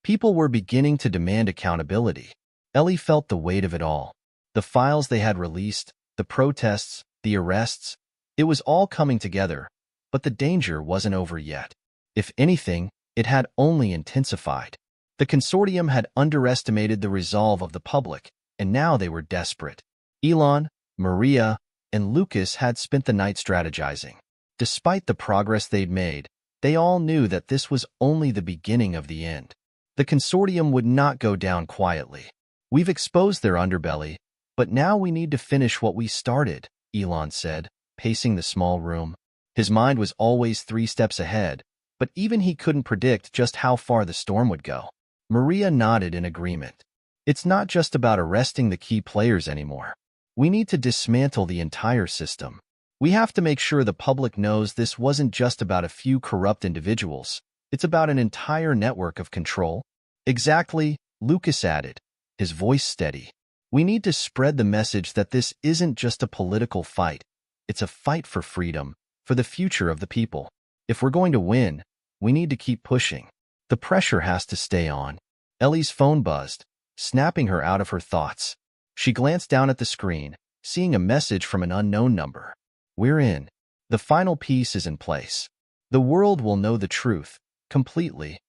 Speaker 1: People were beginning to demand accountability. Ellie felt the weight of it all. The files they had released, the protests, the arrests, it was all coming together, but the danger wasn't over yet. If anything, it had only intensified. The consortium had underestimated the resolve of the public, and now they were desperate. Elon, Maria, and Lucas had spent the night strategizing. Despite the progress they'd made, they all knew that this was only the beginning of the end. The consortium would not go down quietly. We've exposed their underbelly, but now we need to finish what we started, Elon said, pacing the small room. His mind was always 3 steps ahead, but even he couldn't predict just how far the storm would go. Maria nodded in agreement. It's not just about arresting the key players anymore. We need to dismantle the entire system. We have to make sure the public knows this wasn't just about a few corrupt individuals. It's about an entire network of control. Exactly, Lucas added, his voice steady. We need to spread the message that this isn't just a political fight. It's a fight for freedom, for the future of the people. If we're going to win, we need to keep pushing. The pressure has to stay on. Ellie's phone buzzed, snapping her out of her thoughts. She glanced down at the screen, seeing a message from an unknown number. We're in. The final piece is in place. The world will know the truth, completely.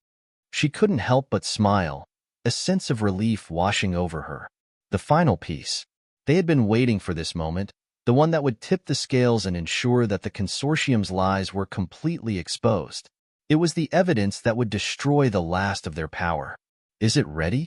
Speaker 1: She couldn't help but smile, a sense of relief washing over her. The final piece. They had been waiting for this moment, the one that would tip the scales and ensure that the consortium's lies were completely exposed. It was the evidence that would destroy the last of their power. Is it ready?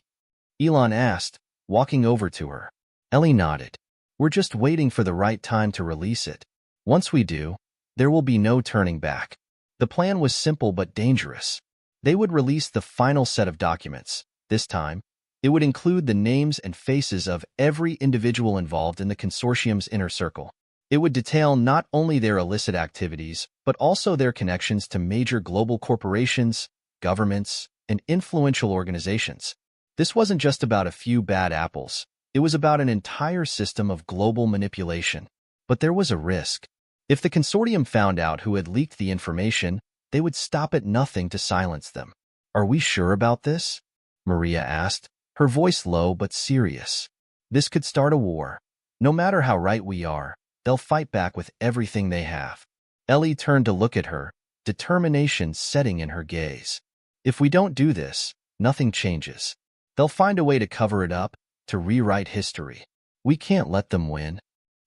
Speaker 1: Elon asked, walking over to her. Ellie nodded. We're just waiting for the right time to release it. Once we do, there will be no turning back. The plan was simple but dangerous. They would release the final set of documents. This time, it would include the names and faces of every individual involved in the consortium's inner circle. It would detail not only their illicit activities, but also their connections to major global corporations, governments, and influential organizations. This wasn't just about a few bad apples. It was about an entire system of global manipulation. But there was a risk. If the consortium found out who had leaked the information, they would stop at nothing to silence them. Are we sure about this? Maria asked, her voice low but serious. This could start a war. No matter how right we are, they'll fight back with everything they have. Ellie turned to look at her, determination setting in her gaze. If we don't do this, nothing changes. They'll find a way to cover it up, to rewrite history. We can't let them win.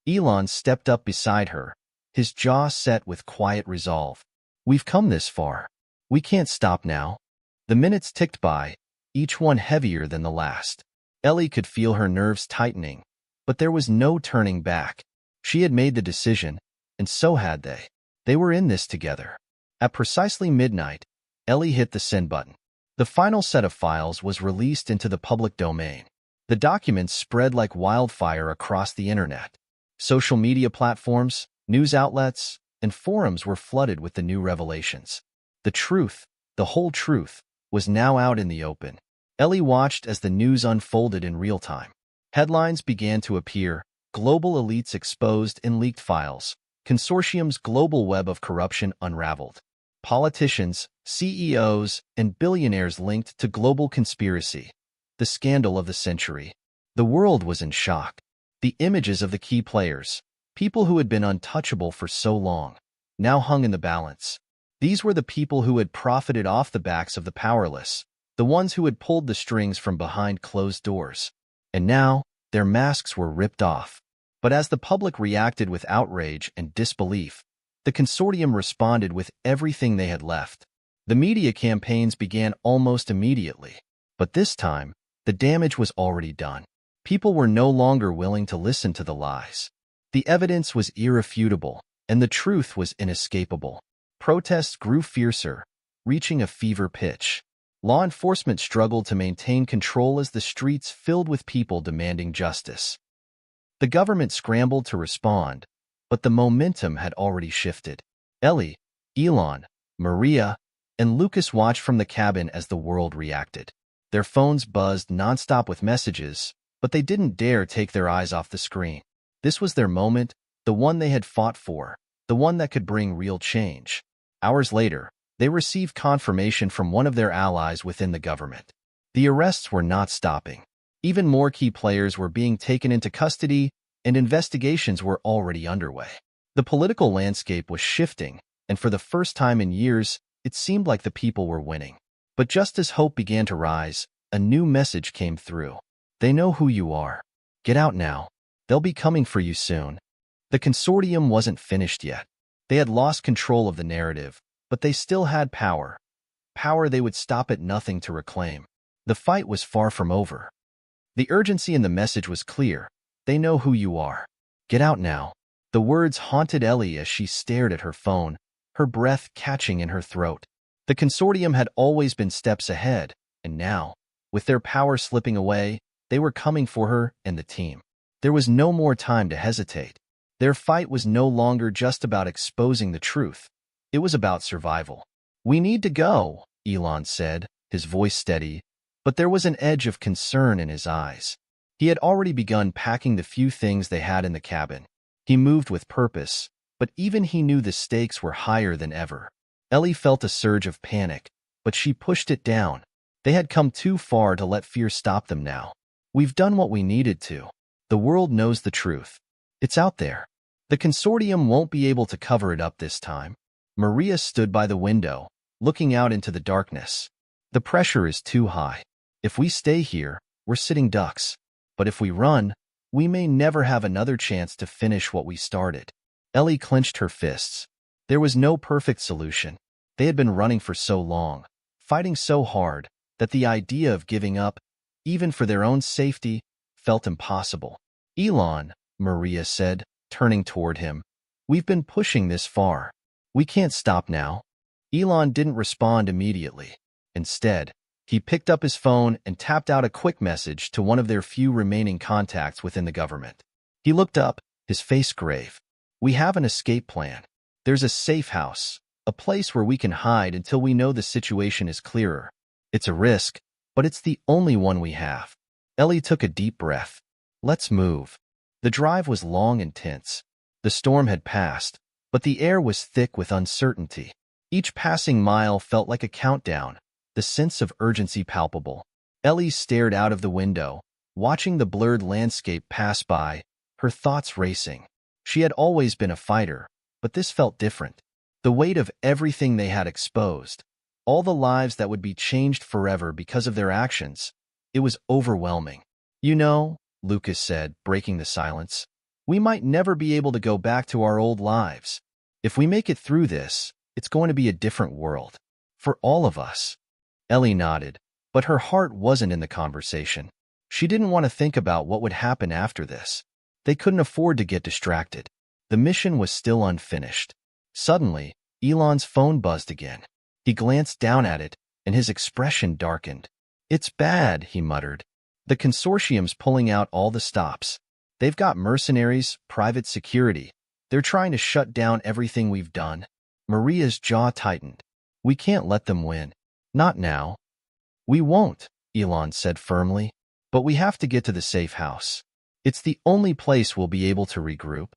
Speaker 1: Elon stepped up beside her, his jaw set with quiet resolve. We've come this far. We can't stop now. The minutes ticked by, each one heavier than the last. Ellie could feel her nerves tightening, but there was no turning back. She had made the decision, and so had they. They were in this together. At precisely midnight, Ellie hit the send button. The final set of files was released into the public domain. The documents spread like wildfire across the internet. Social media platforms, news outlets, and forums were flooded with the new revelations. The truth, the whole truth, was now out in the open. Ellie watched as the news unfolded in real time. Headlines began to appear, global elites exposed in leaked files, consortium's global web of corruption unraveled. Politicians, CEOs, and billionaires linked to global conspiracy, the scandal of the century. The world was in shock. The images of the key players, people who had been untouchable for so long, now hung in the balance. These were the people who had profited off the backs of the powerless, the ones who had pulled the strings from behind closed doors. And now, their masks were ripped off. But as the public reacted with outrage and disbelief, the consortium responded with everything they had left. The media campaigns began almost immediately. But this time, the damage was already done. People were no longer willing to listen to the lies. The evidence was irrefutable, and the truth was inescapable. Protests grew fiercer, reaching a fever pitch. Law enforcement struggled to maintain control as the streets filled with people demanding justice. The government scrambled to respond, but the momentum had already shifted. Ellie, Elon, Maria, and Lucas watched from the cabin as the world reacted. Their phones buzzed nonstop with messages, but they didn't dare take their eyes off the screen. This was their moment, the one they had fought for, the one that could bring real change. Hours later, they received confirmation from one of their allies within the government. The arrests were not stopping. Even more key players were being taken into custody, and investigations were already underway. The political landscape was shifting, and for the first time in years, it seemed like the people were winning. But just as hope began to rise, a new message came through. They know who you are. Get out now. They'll be coming for you soon. The consortium wasn't finished yet. They had lost control of the narrative, but they still had power. Power they would stop at nothing to reclaim. The fight was far from over. The urgency in the message was clear. They know who you are. Get out now. The words haunted Ellie as she stared at her phone, her breath catching in her throat. The consortium had always been steps ahead, and now, with their power slipping away, they were coming for her and the team. There was no more time to hesitate. Their fight was no longer just about exposing the truth. It was about survival. We need to go, Elon said, his voice steady, but there was an edge of concern in his eyes. He had already begun packing the few things they had in the cabin. He moved with purpose, but even he knew the stakes were higher than ever. Ellie felt a surge of panic, but she pushed it down. They had come too far to let fear stop them now. We've done what we needed to. The world knows the truth. It's out there. The consortium won't be able to cover it up this time. Maria stood by the window, looking out into the darkness. The pressure is too high. If we stay here, we're sitting ducks. But if we run, we may never have another chance to finish what we started. Ellie clenched her fists. There was no perfect solution. They had been running for so long, fighting so hard, that the idea of giving up, even for their own safety, felt impossible. Elon, Maria said, turning toward him, we've been pushing this far. We can't stop now. Elon didn't respond immediately. Instead, he picked up his phone and tapped out a quick message to one of their few remaining contacts within the government. He looked up, his face grave. We have an escape plan. There's a safe house, a place where we can hide until we know the situation is clearer. It's a risk, but it's the only one we have. Ellie took a deep breath. Let's move. The drive was long and tense. The storm had passed, but the air was thick with uncertainty. Each passing mile felt like a countdown, the sense of urgency palpable. Ellie stared out of the window, watching the blurred landscape pass by, her thoughts racing. She had always been a fighter, but this felt different. The weight of everything they had exposed, all the lives that would be changed forever because of their actions, it was overwhelming. You know, Lucas said, breaking the silence, we might never be able to go back to our old lives. If we make it through this, it's going to be a different world. For all of us. Ellie nodded, but her heart wasn't in the conversation. She didn't want to think about what would happen after this. They couldn't afford to get distracted. The mission was still unfinished. Suddenly, Elon's phone buzzed again. He glanced down at it, and his expression darkened. It's bad, he muttered. The consortium's pulling out all the stops. They've got mercenaries, private security. They're trying to shut down everything we've done. Maria's jaw tightened. We can't let them win. Not now. We won't, Elon said firmly. But we have to get to the safe house. It's the only place we'll be able to regroup.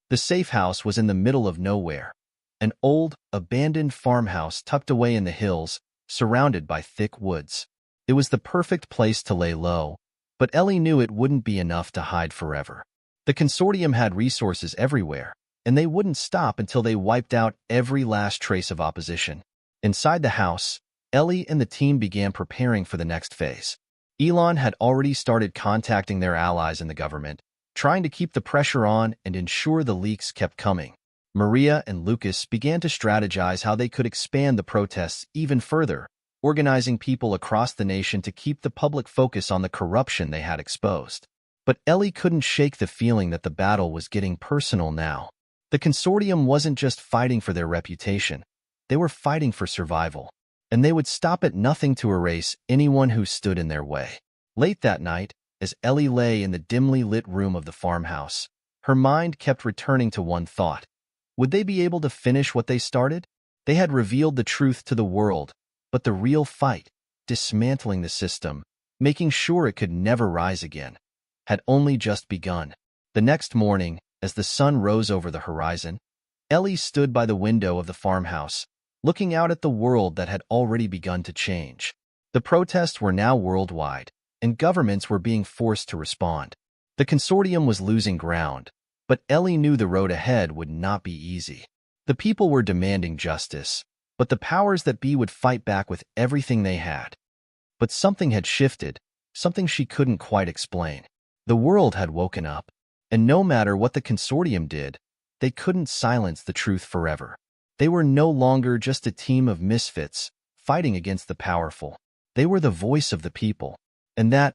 Speaker 1: The safe house was in the middle of nowhere. An old, abandoned farmhouse tucked away in the hills, surrounded by thick woods. It was the perfect place to lay low, but Ellie knew it wouldn't be enough to hide forever. The consortium had resources everywhere, and they wouldn't stop until they wiped out every last trace of opposition. Inside the house, Ellie and the team began preparing for the next phase. Elon had already started contacting their allies in the government, trying to keep the pressure on and ensure the leaks kept coming. Maria and Lucas began to strategize how they could expand the protests even further, organizing people across the nation to keep the public focus on the corruption they had exposed. But Ellie couldn't shake the feeling that the battle was getting personal now. The consortium wasn't just fighting for their reputation. They were fighting for survival, and they would stop at nothing to erase anyone who stood in their way. Late that night, as Ellie lay in the dimly lit room of the farmhouse, her mind kept returning to one thought. Would they be able to finish what they started? They had revealed the truth to the world, but the real fight, dismantling the system, making sure it could never rise again, had only just begun. The next morning, as the sun rose over the horizon, Ellie stood by the window of the farmhouse, looking out at the world that had already begun to change. The protests were now worldwide, and governments were being forced to respond. The consortium was losing ground, but Ellie knew the road ahead would not be easy. The people were demanding justice, but the powers that be would fight back with everything they had. But something had shifted, something she couldn't quite explain. The world had woken up, and no matter what the consortium did, they couldn't silence the truth forever. They were no longer just a team of misfits fighting against the powerful. They were the voice of the people, and that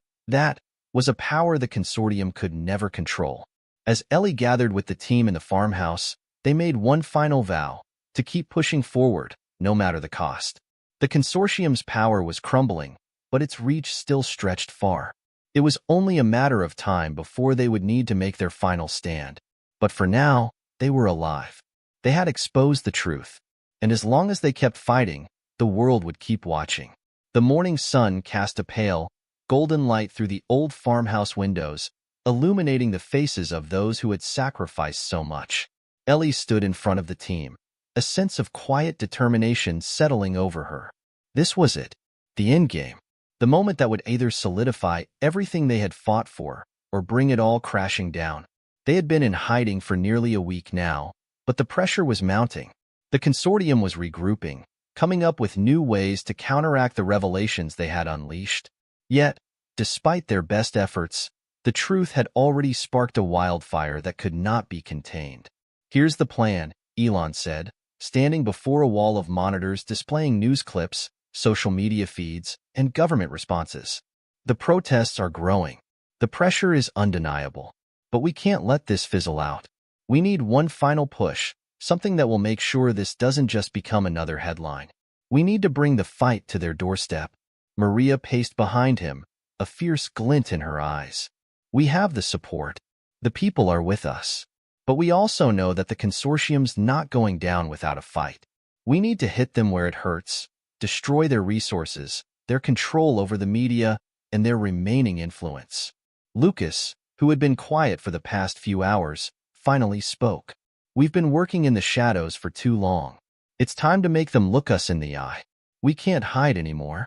Speaker 1: was a power the consortium could never control. As Ellie gathered with the team in the farmhouse, they made one final vow: to keep pushing forward, no matter the cost. The consortium's power was crumbling, but its reach still stretched far. It was only a matter of time before they would need to make their final stand. But for now, they were alive. They had exposed the truth, and as long as they kept fighting, the world would keep watching. The morning sun cast a pale, golden light through the old farmhouse windows, illuminating the faces of those who had sacrificed so much. Ellie stood in front of the team, a sense of quiet determination settling over her. This was it, the endgame, the moment that would either solidify everything they had fought for or bring it all crashing down. They had been in hiding for nearly a week now, but the pressure was mounting. The consortium was regrouping, coming up with new ways to counteract the revelations they had unleashed. Yet, despite their best efforts, the truth had already sparked a wildfire that could not be contained. "Here's the plan," Elon said, standing before a wall of monitors displaying news clips, social media feeds, and government responses. "The protests are growing. The pressure is undeniable. But we can't let this fizzle out. We need one final push, something that will make sure this doesn't just become another headline. We need to bring the fight to their doorstep." Maria paced behind him, a fierce glint in her eyes. "We have the support. The people are with us. But we also know that the consortium's not going down without a fight. We need to hit them where it hurts, destroy their resources, their control over the media, and their remaining influence." Lucas, who had been quiet for the past few hours, finally spoke. "We've been working in the shadows for too long. It's time to make them look us in the eye. We can't hide anymore."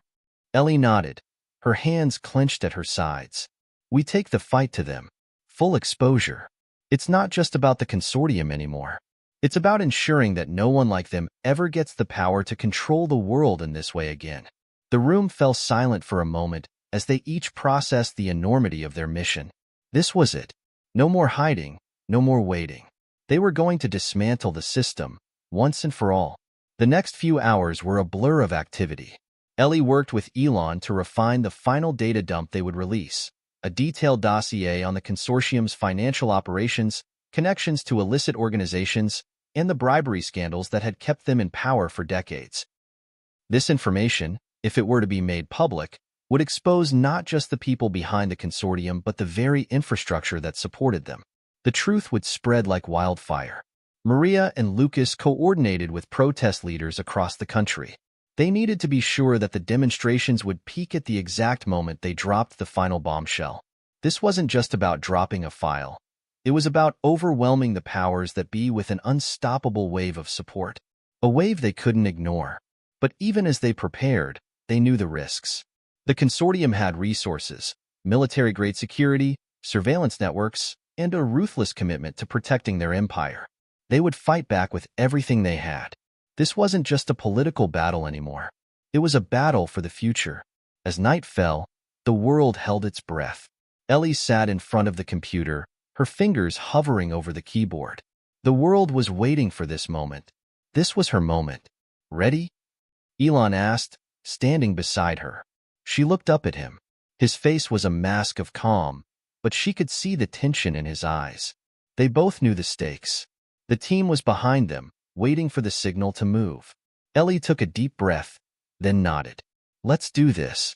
Speaker 1: Ellie nodded, her hands clenched at her sides. "We take the fight to them. Full exposure. It's not just about the consortium anymore. It's about ensuring that no one like them ever gets the power to control the world in this way again." The room fell silent for a moment as they each processed the enormity of their mission. This was it. No more hiding, no more waiting. They were going to dismantle the system, once and for all. The next few hours were a blur of activity. Ellie worked with Elon to refine the final data dump they would release, a detailed dossier on the consortium's financial operations, connections to illicit organizations, and the bribery scandals that had kept them in power for decades. This information, if it were to be made public, would expose not just the people behind the consortium but the very infrastructure that supported them. The truth would spread like wildfire. Maria and Lucas coordinated with protest leaders across the country. They needed to be sure that the demonstrations would peak at the exact moment they dropped the final bombshell. This wasn't just about dropping a file. It was about overwhelming the powers that be with an unstoppable wave of support. A wave they couldn't ignore. But even as they prepared, they knew the risks. The consortium had resources, military-grade security, surveillance networks, and a ruthless commitment to protecting their empire. They would fight back with everything they had. This wasn't just a political battle anymore. It was a battle for the future. As night fell, the world held its breath. Ellie sat in front of the computer, her fingers hovering over the keyboard. The world was waiting for this moment. This was her moment. "Ready?" Elon asked, standing beside her. She looked up at him. His face was a mask of calm, but she could see the tension in his eyes. They both knew the stakes. The team was behind them, waiting for the signal to move. Ellie took a deep breath, then nodded. "Let's do this."